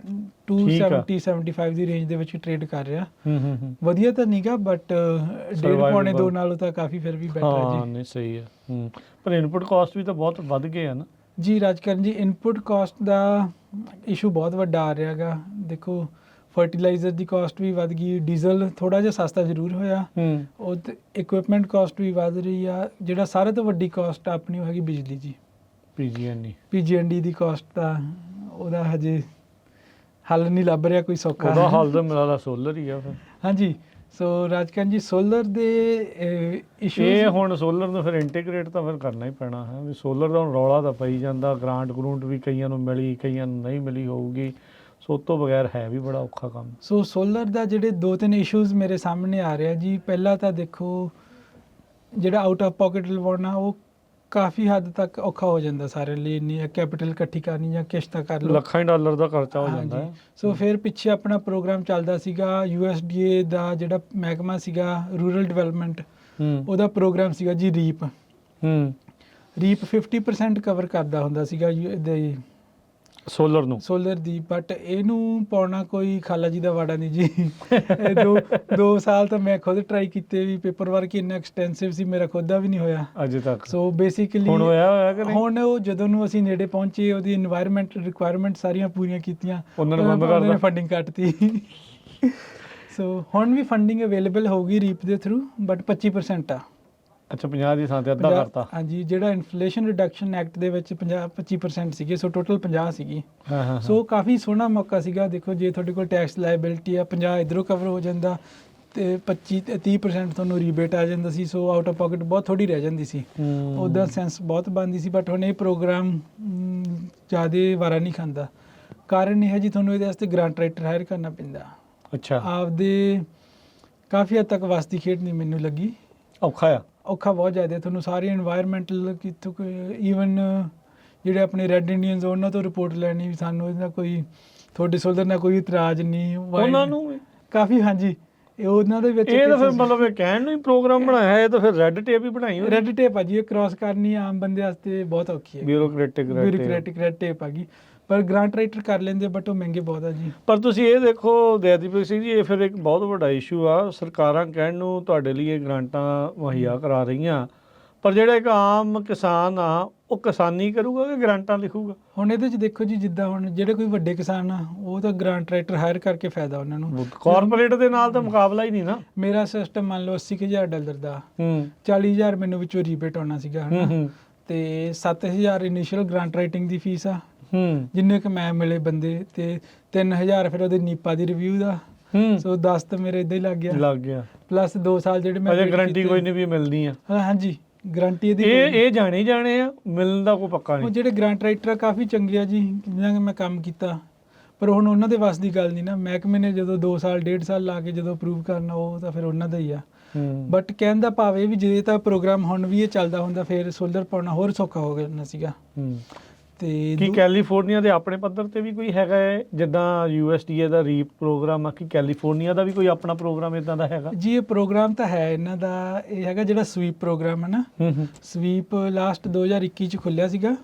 270-75 ਦੀ ਰੇਂਜ ਦੇ ਵਿੱਚ ਟ੍ਰੇਡ ਕਰ ਰਿਹਾ। ਵਧੀਆ ਤਾਂ ਨਹੀਂਗਾ, ਬਟ 1.5-2 ਨਾਲੋਂ ਤਾਂ ਕਾਫੀ ਫਿਰ ਵੀ ਬੈਟਰ ਹੈ ਜੀ। ਨਹੀਂ, ਸਹੀ ਹੈ। ਪਰ ਇਨਪੁਟ ਕਾਸਟ ਵੀ ਤਾਂ ਬਹੁਤ ਵੱਧ ਗਏ ਆ ਨਾ ਜੀ ਰਾਜਕਰਨ ਜੀ। ਇਨਪੁਟ ਕਾਸਟ ਦਾ ਇਸ਼ੂ ਬਹੁਤ ਵੱਡਾ ਆ ਰਿਹਾ ਹੈਗਾ। ਦੇਖੋ ਫਰਟੀਲਾਈਜ਼ਰ ਦੀ ਕਾਸਟ ਵੀ ਵੱਧ ਗਈ, ਡੀਜ਼ਲ ਥੋੜਾ ਜਿਹਾ ਸਸਤਾ ਜ਼ਰੂਰ ਹੋਇਆ, ਉਹ ਇਕਵਿਪਮੈਂਟ ਕਾਸਟ ਵੀ ਵੱਧ ਰਹੀ ਆ। ਜਿਹੜਾ ਸਾਰੇ ਤੋਂ ਵੱਡੀ ਕਾਸਟ ਆਪਣੀ ਉਹ ਹੈਗੀ ਬਿਜਲੀ ਜੀ, PG&E ਦੀ ਕਾਸਟ ਦਾ ਉਹਦਾ ਹਜੇ ਹੱਲ ਨਹੀਂ ਲੱਭ ਰਿਹਾ ਕੋਈ ਸੌਖਾ। ਉਹਦਾ ਹੱਲ ਤਾਂ ਮੇਰਾ ਲੱਗਦਾ ਸੋਲਰ ਹੀ ਆ ਫਿਰ। ਹਾਂਜੀ, ਸੋ ਰਾਜਕਰਨ ਜੀ ਸੋਲਰ ਦੇ ਇਸ਼ੂ, ਇਹ ਹੁਣ ਸੋਲਰ ਨੂੰ ਫਿਰ ਇੰਟੀਗ੍ਰੇਟ ਤਾਂ ਫਿਰ ਕਰਨਾ ਹੀ ਪੈਣਾ ਹੈ ਵੀ ਸੋਲਰ ਦਾ ਹੁਣ ਰੌਲਾ ਤਾਂ ਪਈ ਜਾਂਦਾ, ਗ੍ਰਾਂਟ ਵੀ ਕਈਆਂ ਨੂੰ ਮਿਲੀ, ਕਈਆਂ ਨੂੰ ਨਹੀਂ ਮਿਲੀ ਹੋਊਗੀ, ਸੋ ਉਹ ਤੋਂ ਬਗੈਰ ਹੈ ਵੀ ਬੜਾ ਔਖਾ ਕੰਮ। ਸੋ ਸੋਲਰ ਦਾ ਜਿਹੜੇ 2-3 ਇਸ਼ੂਜ਼ ਮੇਰੇ ਸਾਹਮਣੇ ਆ ਰਿਹਾ ਜੀ। ਪਹਿਲਾਂ ਤਾਂ ਦੇਖੋ ਜਿਹੜਾ ਆਊਟ ਆਫ ਪਾਕਟ ਲਵਾਉਣਾ ਉਹ ਕਾਫੀ ਹੱਦ ਤੱਕ ਔਖਾ ਹੋ ਜਾਂਦਾ ਸਾਰਿਆਂ ਲਈ, ਇੰਨੀ ਕੈਪੀਟਲ ਇਕੱਠੀ ਕਰਨੀ ਜਾਂ ਕਿਸ਼ਤਾਂ ਕਰ ਲਓ, ਲੱਖਾਂ ਡਾਲਰ ਦਾ ਖਰਚਾ ਹੋ ਜਾਂਦਾ ਹੈ। ਸੋ ਫਿਰ ਪਿੱਛੇ ਆਪਣਾ ਪ੍ਰੋਗਰਾਮ ਚੱਲਦਾ ਸੀਗਾ USDA ਦਾ ਜਿਹੜਾ ਮਹਿਕਮਾ ਸੀਗਾ ਰੂਰਲ ਡਿਵੈਲਪਮੈਂਟ, ਉਹਦਾ ਪ੍ਰੋਗਰਾਮ ਸੀਗਾ ਜੀ ਰੀਪ 50% ਕਵਰ ਕਰਦਾ ਹੁੰਦਾ ਸੀਗਾ ਸੋਲਰ ਦੀ, ਬਟ ਇਹਨੂੰ ਪਾਉਣਾ ਕੋਈ ਖਾਲਾ ਜੀ ਦਾ ਵਾੜਾ ਨਹੀਂ ਜੀ। 2 ਸਾਲ ਤਾਂ ਮੈਂ ਖੁਦ ਟਰਾਈ ਕੀਤੇ ਵੀ, ਪੇਪਰ ਵਰਕ ਇੰਨਾ ਐਕਸਟੈਂਸਿਵ ਸੀ, ਮੇਰਾ ਖੁਦ ਦਾ ਵੀ ਨਹੀਂ ਹੋਇਆ ਅਜੇ ਤੱਕ। ਸੋ ਬੇਸਿਕਲੀ ਹੁਣ ਉਹ ਜਦੋਂ ਨੂੰ ਅਸੀਂ ਨੇੜੇ ਪਹੁੰਚੇ ਉਹਦੀ ਇਨਵਾਇਰਨਮੈਂਟ ਰਿਕੁਆਇਰਮੈਂਟ ਸਾਰੀਆਂ ਪੂਰੀਆਂ ਕੀਤੀਆਂ, ਉਹਨਾਂ ਨੇ ਫੰਡਿੰਗ ਕੱਟਤੀ। ਸੋ ਹੁਣ ਵੀ ਫੰਡਿੰਗ ਅਵੇਲੇਬਲ ਹੋਊਗੀ ਰੀਪ ਦੇ ਥਰੂ, ਬਟ 25% ਆ। ਅੱਛਾ, 50 ਦੀ ਥਾਂ ਤੇ ਅੱਧਾ ਕਰਤਾ। ਹਾਂਜੀ, ਜਿਹੜਾ ਇਨਫਲੇਸ਼ਨ ਰਿਡਕਸ਼ਨ ਐਕਟ ਦੇ ਵਿੱਚ 25% ਸੀਗੇ, ਸੋ ਟੋਟਲ 50 ਸੀਗੀ। ਹਾਂ ਸੋ ਕਾਫੀ ਸੋਹਣਾ ਮੌਕਾ ਸੀਗਾ। ਦੇਖੋ, ਜੇ ਤੁਹਾਡੇ ਕੋਲ ਟੈਕਸ ਲਾਇਬਿਲਿਟੀ ਆ 50 ਇਧਰੋਂ ਕਵਰ ਹੋ ਜਾਂਦਾ ਤੇ 25-30% ਤੁਹਾਨੂੰ ਰੀਬੇਟ ਆ ਜਾਂਦਾ ਸੀ। ਸੋ ਆਊਟ ਆਫ ਪਾਕਟ ਬਹੁਤ ਥੋੜੀ ਰਹਿ ਜਾਂਦੀ ਸੀ, ਉਹਦਾ ਸੈਂਸ ਬਹੁਤ ਬਣਦੀ ਸੀ। ਬਟ ਹੁਣ ਇਹ ਪ੍ਰੋਗਰਾਮ ਜ਼ਿਆਦਾ ਵਾਰਾ ਨਹੀਂ ਖਾਂਦਾ। ਕਾਰਨ ਇਹ ਹੈ ਜੀ, ਤੁਹਾਨੂੰ ਇਹਦੇ ਵਾਸਤੇ ਗ੍ਰਾਂਟ ਰਾਈਟਰ ਹਾਇਰ ਕਰਨਾ ਪੈਂਦਾ। ਅੱਛਾ, ਆਪਦੇ ਕਾਫੀ ਹੱਦ ਤੱਕ ਵਸ ਦੀ ਖੇਡ ਨਹੀਂ ਮੈਨੂੰ ਲੱਗੀ। ਔਖਾ ਬਹੁਤ ਜ਼ਿਆਦਾ। ਤੁਹਾਨੂੰ ਸਾਰੀ ਇਨਵਾਇਰਮੈਂਟਲ ਕਿੱਥੋਂ ਈਵਨ ਜਿਹੜੇ ਆਪਣੇ ਰੈੱਡ ਇੰਡੀਅਨਸ ਉਹਨਾਂ ਤੋਂ ਰਿਪੋਰਟ ਲੈਣੀ ਵੀ ਸਾਨੂੰ ਇਹਦਾ ਕੋਈ ਤੁਹਾਡੇ ਸੋਲਰ ਨਾਲ ਕੋਈ ਇਤਰਾਜ਼ ਨਹੀਂ, ਉਹਨਾਂ ਨੂੰ ਕਾਫੀ। ਹਾਂਜੀ, ਇਹ ਉਹਨਾਂ ਦੇ ਵਿੱਚ ਇਹ ਤਾਂ ਫਿਰ ਮਤਲਬ ਇਹ ਕਹਿਣ ਨੂੰ ਹੀ ਪ੍ਰੋਗਰਾਮ ਬਣਾਇਆ ਹੈ, ਇਹ ਤਾਂ ਫਿਰ ਰੈੱਡ ਟੇਪ ਹੀ ਬਣਾਈ ਹੋਈ। ਰੈੱਡ ਟੇਪ ਆ ਜੀ, ਇਹ ਕ੍ਰਾਸ ਕਰਨੀ ਆਮ ਬੰਦੇ ਵਾਸਤੇ ਬਹੁਤ ਔਖੀ ਹੈ। ਬਿਊਰੋਕ੍ਰੈਟਿਕ ਰੈੱਡ ਟੇਪ ਆ ਗਈ। ਪਰ ਗ੍ਰਾਂਟ ਰਾਈਟਰ ਕਰ ਲੈਂਦੇ, ਬਟ ਉਹ ਮਹਿੰਗੇ ਬਹੁਤ ਆ ਜੀ। ਪਰ ਤੁਸੀਂ ਇਹ ਦੇਖੋ ਦਯਾਦੀਪ ਸਿੰਘ ਜੀ, ਇਹ ਫਿਰ ਇੱਕ ਬਹੁਤ ਵੱਡਾ ਇਸ਼ੂ ਆ। ਸਰਕਾਰਾਂ ਕਹਿਣ ਨੂੰ ਤੁਹਾਡੇ ਲਈ ਇਹ ਗ੍ਰਾਂਟਾਂ ਮੁਹੱਈਆ ਕਰਾ ਰਹੀਆਂ, ਪਰ ਜਿਹੜਾ ਇੱਕ ਆਮ ਕਿਸਾਨ ਆ ਉਹ ਕਿਸਾਨੀ ਕਰੂਗਾ ਕਿ ਗ੍ਰਾਂਟਾਂ ਲਿਖੂਗਾ? ਹੁਣ ਇਹਦੇ 'ਚ ਦੇਖੋ ਜੀ, ਜਿੱਦਾਂ ਹੁਣ ਜਿਹੜੇ ਕੋਈ ਵੱਡੇ ਕਿਸਾਨ ਆ ਉਹ ਤਾਂ ਗ੍ਰਾਂਟ ਰਾਈਟਰ ਹਾਇਰ ਕਰਕੇ ਫਾਇਦਾ ਉਹਨਾਂ ਨੂੰ। ਕਾਰਪੋਰੇਟ ਦੇ ਨਾਲ ਤਾਂ ਮੁਕਾਬਲਾ ਹੀ ਨਹੀਂ ਨਾ। ਮੇਰਾ ਸਿਸਟਮ ਮੰਨ ਲਓ $80,000 ਦਾ, 40,000 ਮੈਨੂੰ ਵਿੱਚੋਂ ਰੀਬੇਟ ਆਉਣਾ ਸੀਗਾ, ਤੇ 7,000 ਇਨੀਸ਼ੀਅਲ ਗ੍ਰਾਂਟ ਰਾਈਟਿੰਗ ਦੀ ਫੀਸ ਆ, ਜਿੰਨੇ ਕਿ ਮੈਂ ਮਿਲੇ ਬੰਦੇ, ਤੇ 3,000 ਫਿਰ ਉਹਦੇ ਨੀਪਾ ਦੀ ਰਿਵਿਊ ਦਾ। ਸੋ 10 ਤਾਂ ਮੇਰੇ ਇਦਾਂ ਹੀ ਲੱਗ ਗਿਆ ਪਲੱਸ 2 ਸਾਲ ਜਿਹੜੇ ਮੈਂ ਗਾਰੰਟੀ ਕੋਈ ਨਹੀਂ ਵੀ ਮਿਲਣੀ ਆ। ਹਾਂਜੀ, ਗਾਰੰਟੀ ਇਹਦੀ ਇਹ ਜਾਣੇ ਆ, ਮਿਲਣ ਦਾ ਕੋਈ ਪੱਕਾ ਨਹੀਂ। ਉਹ ਜਿਹੜੇ ਗ੍ਰਾਂਟ ਰਾਈਟਰ ਆ ਕਾਫੀ ਚੰਗੇ ਆ ਜੀ, ਜਿਨ੍ਹਾਂ ਕਿ ਮੈਂ ਕੰਮ ਕੀਤਾ, ਪਰ ਹੁਣ ਉਹਨਾਂ ਦੇ ਵੱਸ ਦੀ ਗੱਲ ਨਹੀਂ ਨਾ। ਮਹਿਕਮੇ ਨੇ ਜਦੋਂ 2 ਸਾਲ 1.5 ਸਾਲ ਲਾ ਕੇ ਜਦੋਂ ਅਪਰੂਵ ਕਰਨਾ, ਉਹ ਤਾਂ ਫਿਰ ਉਹਨਾਂ ਦਾ ਹੀ ਆ। ਬਟ ਕਹਿਣ ਦਾ ਭਾਵ ਇਹ ਵੀ ਜੇ ਤਾਂ ਪ੍ਰੋਗਰਾਮ ਹੁਣ ਵੀ ਇਹ ਚੱਲਦਾ ਹੁੰਦਾ, ਫਿਰ ਸੋਲਰ ਪਾਉਣਾ ਹੋਰ ਸੌਖਾ ਹੋ ਗਿਆ ਸੀਗਾ। ਤੇ ਕੀ ਕੈਲੀਫੋਰਨੀਆ ਦੇ ਆਪਣੇ ਪੱਧਰ ਤੇ ਵੀ ਕੋਈ ਹੈਗਾ ਹੈ, ਜਿੱਦਾਂ USDA ਦਾ ਰੀਪ ਪ੍ਰੋਗਰਾਮ ਆ, ਕਿ ਕੈਲੀਫੋਰਨੀਆ ਦਾ ਵੀ ਕੋਈ ਆਪਣਾ ਪ੍ਰੋਗਰਾਮ ਇਦਾਂ ਦਾ ਹੈਗਾ? ਜੀ, ਇਹ ਪ੍ਰੋਗਰਾਮ ਤਾਂ ਹੈ ਇਹਨਾਂ ਦਾ। ਇਹ ਹੈਗਾ ਜਿਹੜਾ ਸਵੀਪ ਪ੍ਰੋਗਰਾਮ ਹੈ ਨਾ, ਸਵੀਪ ਲਾਸਟ 2021 ਚ ਖੁੱਲਿਆ ਸੀਗਾ,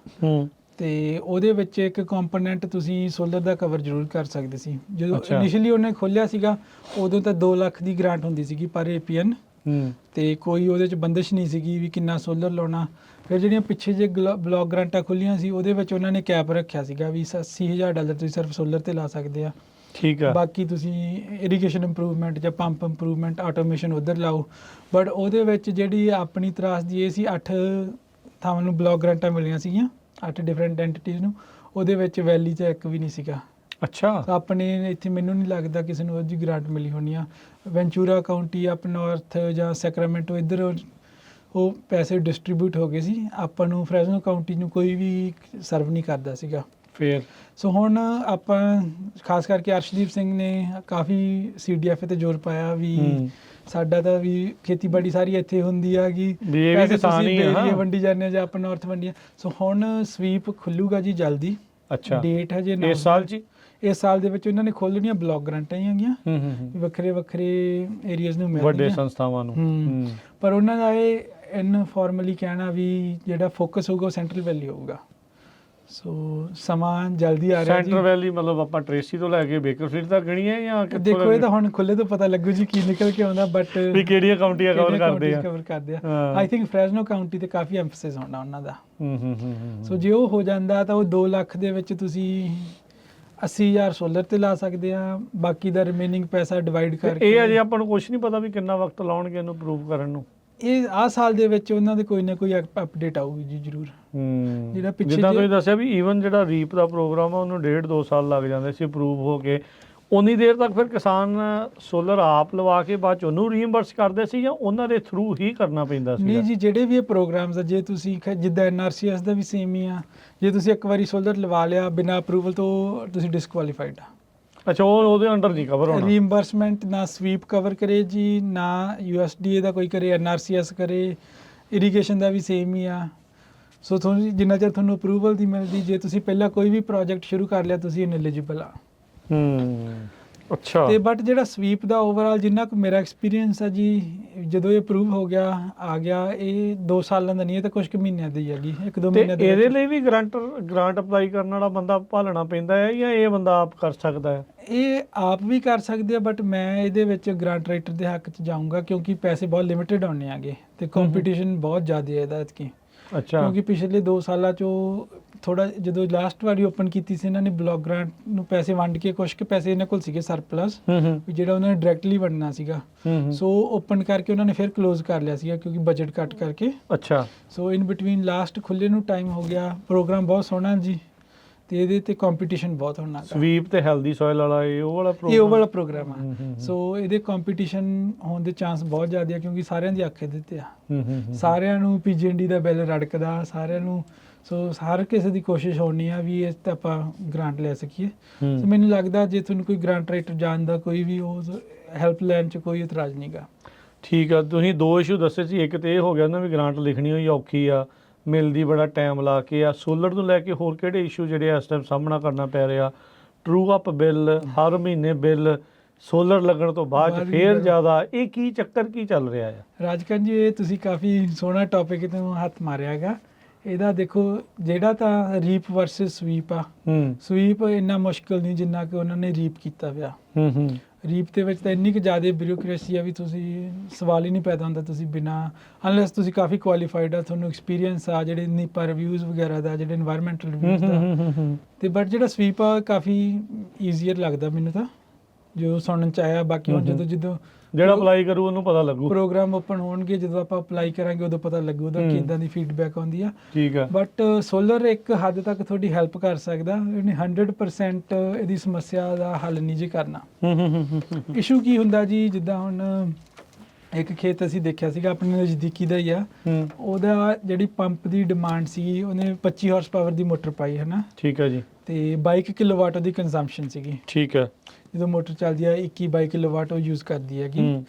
ਤੇ ਉਹਦੇ ਵਿੱਚ ਇੱਕ ਕੰਪੋਨੈਂਟ ਤੁਸੀਂ ਸੋਲਰ ਦਾ ਕਵਰ ਜ਼ਰੂਰ ਕਰ ਸਕਦੇ ਸੀ। ਜਦੋਂ ਇਨੀਸ਼ੀਅਲੀ ਉਹਨੇ ਖੋਲਿਆ ਸੀਗਾ, ਉਦੋਂ ਤਾਂ 2 ਲੱਖ ਦੀ ਗ੍ਰਾਂਟ ਹੁੰਦੀ ਸੀਗੀ ਪਰ APN, ਤੇ ਕੋਈ ਉਹਦੇ ਚ ਬੰਦਿਸ਼ ਨਹੀਂ ਸੀਗੀ ਵੀ ਕਿੰਨਾ ਸੋਲਰ ਲਾਉਣਾ। ਫਿਰ ਜਿਹੜੀਆਂ ਪਿੱਛੇ ਜੇ ਬਲੌਕ ਗ੍ਰਾਂਟਾਂ ਖੁੱਲੀਆਂ ਸੀ, ਉਹਦੇ ਵਿੱਚ ਉਹਨਾਂ ਨੇ ਕੈਪ ਰੱਖਿਆ ਸੀਗਾ ਵੀ $80,000 ਤੁਸੀਂ ਸਿਰਫ ਸੋਲਰ ਤੇ ਲਾ ਸਕਦੇ ਆ। ਠੀਕ ਆ, ਬਾਕੀ ਤੁਸੀਂ ਇਰੀਗੇਸ਼ਨ ਇੰਪਰੂਵਮੈਂਟ ਜਾਂ ਪੰਪ ਇੰਪਰੂਵਮੈਂਟ, ਆਟੋਮੇਸ਼ਨ ਉਧਰ ਲਾਓ। ਬਟ ਉਹਦੇ ਵਿੱਚ ਜਿਹੜੀ ਆਪਣੀ ਤਰਾਸ ਦੀ ਇਹ ਸੀ, 8 ਥਾਵਾਂ ਨੂੰ ਬਲੌਕ ਗ੍ਰਾਂਟਾਂ ਮਿਲੀਆਂ ਸੀਗੀਆਂ, 8 ਡਿਫਰੈਂਟ ਐਂਟੀਟੀਜ਼ ਨੂੰ। ਉਹਦੇ ਵਿੱਚ ਵੈਲੀ 'ਚ ਇੱਕ ਵੀ ਨਹੀਂ ਸੀਗਾ। ਅੱਛਾ, ਆਪਣੇ ਇੱਥੇ ਮੈਨੂੰ ਨਹੀਂ ਲੱਗਦਾ ਕਿਸੇ ਨੂੰ ਉਹਦੀ ਗ੍ਰਾਂਟ ਮਿਲੀ ਹੋਣੀ ਆ। ਵੈਂਚੂਰਾ ਕਾਉਂਟੀ, ਅਪ ਨਾਰਥ ਜਾਂ ਸੈਕਰਾਮੈਂਟੋ, ਇੱਧਰ ਉਹ ਪੈਸੇ ਡਿਸਟਰੀਬਿਊਟ ਹੋ ਗਏ ਸੀ। ਆਪਾਂ ਨੂੰ ਫਰੈਜ਼ਨੋ ਕਾਉਂਟੀ ਨੂੰ ਕੋਈ ਵੀ ਸਰਵ ਨਹੀਂ ਕਰਦਾ ਸੀਗਾ। ਫਿਰ ਸੋ ਹੁਣ ਆਪਾਂ ਖਾਸ ਕਰਕੇ ਅਰਸ਼ਦੀਪ ਸਿੰਘ ਨੇ ਕਾਫੀ CDFA ਤੇ ਜ਼ੋਰ ਪਾਇਆ ਵੀ ਸਾਡਾ ਤਾਂ ਵੀ ਖੇਤੀਬਾੜੀ ਸਾਰੀ ਇੱਥੇ ਹੁੰਦੀ ਆ ਕਿ ਪੈਸੇ ਤੁਸੀਂ ਵੰਡੀ ਜਾਂਦੇ ਜਾਂ ਆਪਾਂ ਨਾਰਥ ਵੰਡੀਆਂ। ਸੋ ਹੁਣ ਸਵੀਪ ਖੁੱਲੂਗਾ ਜੀ ਜਲਦੀ। ਅੱਛਾ, ਡੇਟ ਹਜੇ ਇਸ ਸਾਲ ਜੀ? ਇਸ ਸਾਲ ਦੇ ਵਿੱਚ ਉਹਨਾਂ ਨੇ ਖੋਲ੍ਹਣੀਆਂ ਬਲੌਕ ਗ੍ਰਾਂਟਾਂ ਹੀ ਹੈਗੀਆਂ, ਵੱਖਰੇ ਏਰੀਆਜ਼ ਨੂੰ ਮਿਲਦੀਆਂ, ਵੱਡੇ ਸੰਸਥਾਵਾਂ ਨੂੰ। ਪਰ ਉਹਨਾਂ ਦਾ ਇਹ ਇਨਫੋਰਮਲੀ ਕਹਿਣਾ ਵੀ ਜਿਹੜਾ ਫੋਕਸ ਹੋਊਗਾ ਉਹ ਸੈਂਟਰਲ ਵੈਲੀ ਹੋਊਗਾ। ਸੋ ਸਮਾਂ ਜਲਦੀ ਆ ਰਿਹਾ ਜੀ। ਸੈਂਟਰਲ ਵੈਲੀ ਮਤਲਬ ਆਪਾਂ ਟ੍ਰੇਸੀ ਤੋਂ ਲੈ ਕੇ ਬੇਕਰਫੀਲਡ ਤੱਕ ਗਣੀਏ ਜਾਂ ਦੇਖੋ, ਇਹ ਤਾਂ ਹੁਣ ਖੁੱਲੇ ਤੋਂ ਪਤਾ ਲੱਗੂ ਜੀ ਕੀ ਨਿਕਲ ਕੇ ਆਉਂਦਾ। ਬਟ ਵੀ ਕਿਹੜੀਆਂ ਕਾਉਂਟੀਆਂ ਕਵਰ ਕਰਦੇ ਆ। ਆਈ ਥਿੰਕ ਫਰੈਜ਼ਨੋ ਕਾਉਂਟੀ ਤੇ ਕਾਫੀ ਐਮਫਸਿਸ ਹੋਣਾ ਉਹਨਾਂ ਦਾ। ਸੋ ਜੇ ਉਹ ਹੋ ਜਾਂਦਾ ਤਾਂ ਉਹ 2 ਲੱਖ ਦੇ ਵਿੱਚ ਤੁਸੀਂ 80,000 ਸੋਲਰ ਤੇ ਲਾ ਸਕਦੇ ਆ, ਬਾਕੀ ਦਾ ਰਿਮੇਨਿੰਗ ਪੈਸਾ ਡਿਵਾਈਡ ਕਰਕੇ। ਇਹ ਅਜੇ ਆਪਾਂ ਨੂੰ ਕੁਝ ਨਹੀਂ ਪਤਾ ਵੀ ਕਿੰਨਾ ਵਕਤ ਲਾਉਣਗੇ ਇਹਨੂੰ ਪ੍ਰੂਵ ਕਰਨ ਨੂੰ। ਇਹ ਆਹ ਸਾਲ ਦੇ ਵਿੱਚ ਉਹਨਾਂ ਦੇ ਕੋਈ ਨਾ ਕੋਈ ਅਪਡੇਟ ਆਊਗੀ ਜੀ ਜ਼ਰੂਰ। ਜਿਹੜਾ ਪਿੱਛੇ ਜਿੱਦਾਂ ਤੁਸੀਂ ਦੱਸਿਆ ਵੀ ਈਵਨ ਜਿਹੜਾ ਰੀਪ ਦਾ ਪ੍ਰੋਗਰਾਮ ਆ ਉਹਨੂੰ 1.5-2 ਸਾਲ ਲੱਗ ਜਾਂਦੇ ਸੀ ਅਪਰੂਵ ਹੋ ਕੇ। ਉਨੀ ਦੇਰ ਤੱਕ ਫਿਰ ਕਿਸਾਨ ਸੋਲਰ ਆਪ ਲਵਾ ਕੇ ਬਾਅਦ ਚ ਉਹਨੂੰ ਰੀਇੰਬਰਸ ਕਰਦੇ ਸੀ ਜਾਂ ਉਹਨਾਂ ਦੇ ਥਰੂ ਹੀ ਕਰਨਾ ਪੈਂਦਾ ਸੀ? ਨਹੀਂ ਜੀ, ਜਿਹੜੇ ਵੀ ਇਹ ਪ੍ਰੋਗਰਾਮਸ ਆ, ਜੇ ਤੁਸੀਂ ਜਿੱਦਾਂ NRCS ਦਾ ਵੀ ਸੇਮ ਹੀ ਆ, ਜੇ ਤੁਸੀਂ ਇੱਕ ਵਾਰੀ ਸੋਲਰ ਲਵਾ ਲਿਆ ਬਿਨਾਂ ਅਪਰੂਵਲ ਤੋਂ ਤੁਸੀਂ ਡਿਸਕੁਆਲੀਫਾਈਡ ਆ। ਅੱਛਾ, ਉਹ ਉਹਦੇ ਅੰਡਰ ਨਹੀਂ ਕਵਰ ਹੋਣਾ। ਰੀਇੰਬਰਸਮੈਂਟ ਨਾ ਸਵੀਪ ਕਵਰ ਕਰੇ ਜੀ, ਨਾ USDA ਦਾ ਕੋਈ ਕਰੇ, NRCS ਕਰੇ, ਇਰੀਗੇਸ਼ਨ ਦਾ ਵੀ ਸੇਮ ਹੀ ਆ। ਸੋ ਤੁਹਾਨੂੰ ਜਿੰਨਾ ਚਿਰ ਤੁਹਾਨੂੰ ਅਪਰੂਵਲ ਦੀ ਮਿਲਦੀ, ਜੇ ਤੁਸੀਂ ਪਹਿਲਾਂ ਕੋਈ ਵੀ ਪ੍ਰੋਜੈਕਟ ਸ਼ੁਰੂ ਕਰ ਲਿਆ ਤੁਸੀਂ ਇਨਐਲੀਜੀਬਲ ਆ। ਅੱਛਾ। ਤੇ ਬਟ ਜਿਹੜਾ ਸਵੀਪ ਦਾ ਓਵਰਆਲ ਜਿੰਨਾ ਕੁ ਮੇਰਾ ਐਕਸਪੀਰੀਅੰਸ ਆ ਜੀ, ਜਦੋਂ ਇਹ ਅਪਰੂਵ ਹੋ ਗਿਆ ਆ ਗਿਆ, ਇਹ 2 ਸਾਲਾਂ ਦਾ ਨਹੀਂ, ਇਹ ਤਾਂ ਕੁਝ ਕੁ ਮਹੀਨਿਆਂ ਦੀ ਹੈਗੀ, 1-2 ਮਹੀਨਿਆਂ ਦੀ। ਇਹਦੇ ਲਈ ਵੀ ਗ੍ਰਾਂਟ ਅਪਲਾਈ ਕਰਨ ਵਾਲਾ ਬੰਦਾ ਭਾਲਣਾ ਪੈਂਦਾ ਹੈ ਜਾਂ ਇਹ ਬੰਦਾ ਆਪ ਕਰ ਸਕਦਾ ਹੈ? ਇਹ ਆਪ ਵੀ ਕਰ ਸਕਦੇ ਆ, ਬਟ ਮੈਂ ਇਹਦੇ ਵਿੱਚ ਗ੍ਰਾਂਟ ਰਾਈਟਰ ਦੇ ਹੱਕ 'ਚ ਜਾਊਂਗਾ ਕਿਉਂਕਿ ਪੈਸੇ ਬਹੁਤ ਲਿਮਿਟਿਡ ਆਉਣੇ ਆਗੇ ਤੇ ਕੰਪੀਟੀਸ਼ਨ ਬਹੁਤ ਜ਼ਿਆਦਾ ਹੈ ਇਹਦਾ ਐਤਕੀ। ਅੱਛਾ ਕਿਉਂਕਿ ਪਿਛਲੇ 2 ਸਾਲਾਂ ਚੋਂ ਥੋੜਾ ਜਦੋਂ ਲਾਸਟ ਵਾਰੀ ਓਪਨ ਕੀਤੀ ਸੀ ਇਹਨਾਂ ਨੇ ਬਲੌਕ ਗ੍ਰਾਂਟ ਨੂੰ ਪੈਸੇ ਵੰਡ ਕੇ ਕੁਝ ਕੁ ਪੈਸੇ ਇਹਨਾਂ ਕੋਲ ਸੀਗੇ ਸਰਪਲਸ, ਵੀ ਜਿਹੜਾ ਉਹਨਾਂ ਨੇ ਡਾਇਰੈਕਟਲੀ ਵੰਡਣਾ ਸੀਗਾ। ਸੋ ਓਪਨ ਕਰਕੇ ਉਹਨਾਂ ਨੇ ਫਿਰ ਕਲੋਜ਼ ਕਰ ਲਿਆ ਸੀਗਾ ਕਿਉਂਕਿ ਬਜਟ ਕੱਟ ਕਰਕੇ। ਅੱਛਾ ਸੋ ਇਨ ਬਿਟਵੀਨ ਲਾਸਟ ਖੁੱਲੇ ਨੂੰ ਟਾਈਮ ਹੋ ਗਿਆ। ਪ੍ਰੋਗਰਾਮ ਬਹੁਤ ਸੋਹਣਾ ਜੀ, ਤੇ ਇਹਦੇ ਤੇ ਕੰਪੀਟੀਸ਼ਨ ਬਹੁਤ ਹੋਣਾ ਗਾ। ਸਵੀਪ ਤੇ ਹੈਲਦੀ ਸੋਇਲ ਵਾਲਾ ਇਹ ਉਹ ਵਾਲਾ ਇਹ ਉਹ ਪ੍ਰੋਗਰਾਮ ਵਾਲਾ ਪ੍ਰੋਗਰਾਮ ਆ। ਸੋ ਇਹਦੇ ਕੰਪੀਟੀਸ਼ਨ ਹੋਣ ਦੇ ਚਾਂਸ ਬਹੁਤ ਜ਼ਿਆਦਾ ਆ ਕਿਉਂਕਿ ਸਾਰਿਆਂ ਦੀ ਅੱਖ ਇਹਦੇ ਤੇ ਆ। ਸਾਰਿਆਂ ਨੂੰ ਪੀਜੀਐਨਡੀ ਦਾ ਬਿੱਲ ਰੜਕਦਾ ਸਾਰਿਆਂ ਨੂੰ। ਸੋ ਹਰ ਕਿਸੇ ਦੀ ਕੋਸ਼ਿਸ਼ ਹੋਣੀ ਆ ਵੀ ਇਸ ਤੇ ਆਪਾਂ ਗ੍ਰਾਂਟ ਲੈ ਸਕੀਏ। ਸੋ ਮੈਨੂੰ ਲੱਗਦਾ ਜੇ ਤੁਹਾਨੂੰ ਕੋਈ ਗ੍ਰਾਂਟ ਰਾਈਟਰ ਜਾਣਦਾ ਕੋਈ ਵੀ, ਉਹ ਹੈਲਪ ਲੈਣ 'ਚ ਕੋਈ ਇਤਰਾਜ਼ ਨਹੀਂਗਾ। ਠੀਕ ਆ, ਤੁਸੀਂ 2 ਇਸ਼ੂ ਦੱਸੇ ਸੀ। ਇੱਕ ਤੇ ਇਹ ਹੋ ਗਿਆ ਨਾ ਵੀ ਗ੍ਰਾਂਟ ਲਿਖਣੀ ਹੋਈ ਔਖੀ ਆ, ਮਿਲਦੀ ਬੜਾ ਟਾਈਮ ਲਾ ਕੇ ਆ। ਸੋਲਰ ਤੋਂ ਲੈ ਕੇ ਹੋਰ ਕਿਹੜੇ ਇਸ਼ੂ ਜਿਹੜੇ ਇਸ ਟਾਈਮ ਸਾਹਮਣਾ ਕਰਨਾ ਪੈ ਰਿਹਾ? ਟਰੂ ਅਪ ਬਿੱਲ, ਹਰ ਮਹੀਨੇ ਬਿੱਲ, ਸੋਲਰ ਲੱਗਣ ਤੋਂ ਬਾਅਦ ਫੇਰ ਜ਼ਿਆਦਾ, ਇਹ ਕੀ ਚੱਕਰ ਕੀ ਚੱਲ ਰਿਹਾ ਆ? ਰਾਜਕਰਨ ਜੀ, ਇਹ ਤੁਸੀਂ ਕਾਫੀ ਸੋਹਣਾ ਟੌਪਿਕ ਨੂੰ ਹੱਥ ਮਾਰਿਆ ਹੈਗਾ। ਇਹਦਾ ਦੇਖੋ, ਜਿਹੜਾ ਤਾਂ ਰੀਪ ਵਰਸਸ ਸਵੀਪ ਆ, ਸਵੀਪ ਇੰਨਾ ਮੁਸ਼ਕਿਲ ਨਹੀਂ ਜਿੰਨਾ ਕਿ ਉਹਨਾਂ ਨੇ ਰੀਪ ਕੀਤਾ ਪਿਆ। ਰੀਪ ਦੇ ਵਿੱਚ ਤਾਂ ਇੰਨੀ ਕੁ ਜ਼ਿਆਦਾ ਬਿਊਰੋਕ੍ਰੇਸੀ ਆ ਵੀ ਤੁਸੀਂ ਸਵਾਲ ਹੀ ਨਹੀਂ ਪੈਦਾ ਹੁੰਦਾ, ਤੁਸੀਂ ਬਿਨਾਂ ਅਨਲੈਸ ਤੁਸੀਂ ਕਾਫੀ ਕੁਆਲੀਫਾਈਡ ਆ, ਤੁਹਾਨੂੰ ਐਕਸਪੀਰੀਅੰਸ ਆ ਜਿਹੜੇ ਨੀਪਾ ਰਿਵਿਊਜ਼ ਵਗੈਰਾ ਦਾ, ਜਿਹੜੇ ਇਨਵਾਇਰਮੈਂਟਲ ਰਿਵਿਊਜ਼ ਦਾ। ਤੇ ਬਟ ਜਿਹੜਾ ਸਵੀਪ ਆ ਕਾਫੀ ਈਜ਼ੀਅਰ ਲੱਗਦਾ ਮੈਨੂੰ ਤਾਂ, ਜੋ ਸੁਣਨ ਚ ਆਇਆ। ਬਾਕੀ ਹੁਣ ਜਦੋਂ ਜਿਹੜਾ ਅਪਲਾਈ ਕਰੂ ਉਹਨੂੰ ਪਤਾ ਲੱਗੂ। ਪ੍ਰੋਗਰਾਮ ਓਪਨ ਹੋਣਗੇ, ਜਦੋਂ ਆਪਾਂ ਅਪਲਾਈ ਕਰਾਂਗੇ ਉਦੋਂ ਪਤਾ ਲੱਗੂ ਉਹਦਾ ਕਿੱਦਾਂ ਦੀ ਫੀਡਬੈਕ ਆਉਂਦੀ ਆ। ਠੀਕ ਆ। ਬਟ ਸੋਲਰ ਇੱਕ ਹੱਦ ਤੱਕ ਤੁਹਾਡੀ ਹੈਲਪ ਕਰ ਸਕਦਾ। ਇਹਨੇ 100% ਇਹਦੀ ਸਮੱਸਿਆ ਦਾ ਹੱਲ ਨਹੀਂ ਜੀ ਕਰਨਾ। ਇਸ਼ੂ ਕੀ ਹੁੰਦਾ ਜੀ, ਜਿੱਦਾਂ ਹੁਣ ਇੱਕ ਖੇਤ ਅਸੀਂ ਦੇਖਿਆ ਸੀਗਾ ਆਪਣੇ ਨਜ਼ਦੀਕੀ ਦਾ ਹੀ ਆ, ਉਹਦਾ ਜਿਹੜੀ ਪੰਪ ਦੀ ਡਿਮਾਂਡ ਸੀ, ਉਹਨੇ 25 ਹਾਰਸ ਪਾਵਰ ਦੀ ਮੋਟਰ ਪਾਈ ਹੈ ਨਾ। ਠੀਕ ਆ ਜੀ। ਤੇ 22 ਕਿਲੋਵਾਟ ਉਹਦੀ ਕੰਜ਼ੰਪਸ਼ਨ ਸੀਗੀ। ਠੀਕ ਆ। ਜਦੋਂ ਮੋਟਰ ਚੱਲਦੀ ਆ 21-22 ਕਿਲੋਵਾਟ ਉਹ ਯੂਜ਼ ਕਰਦੀ ਹੈਗੀ।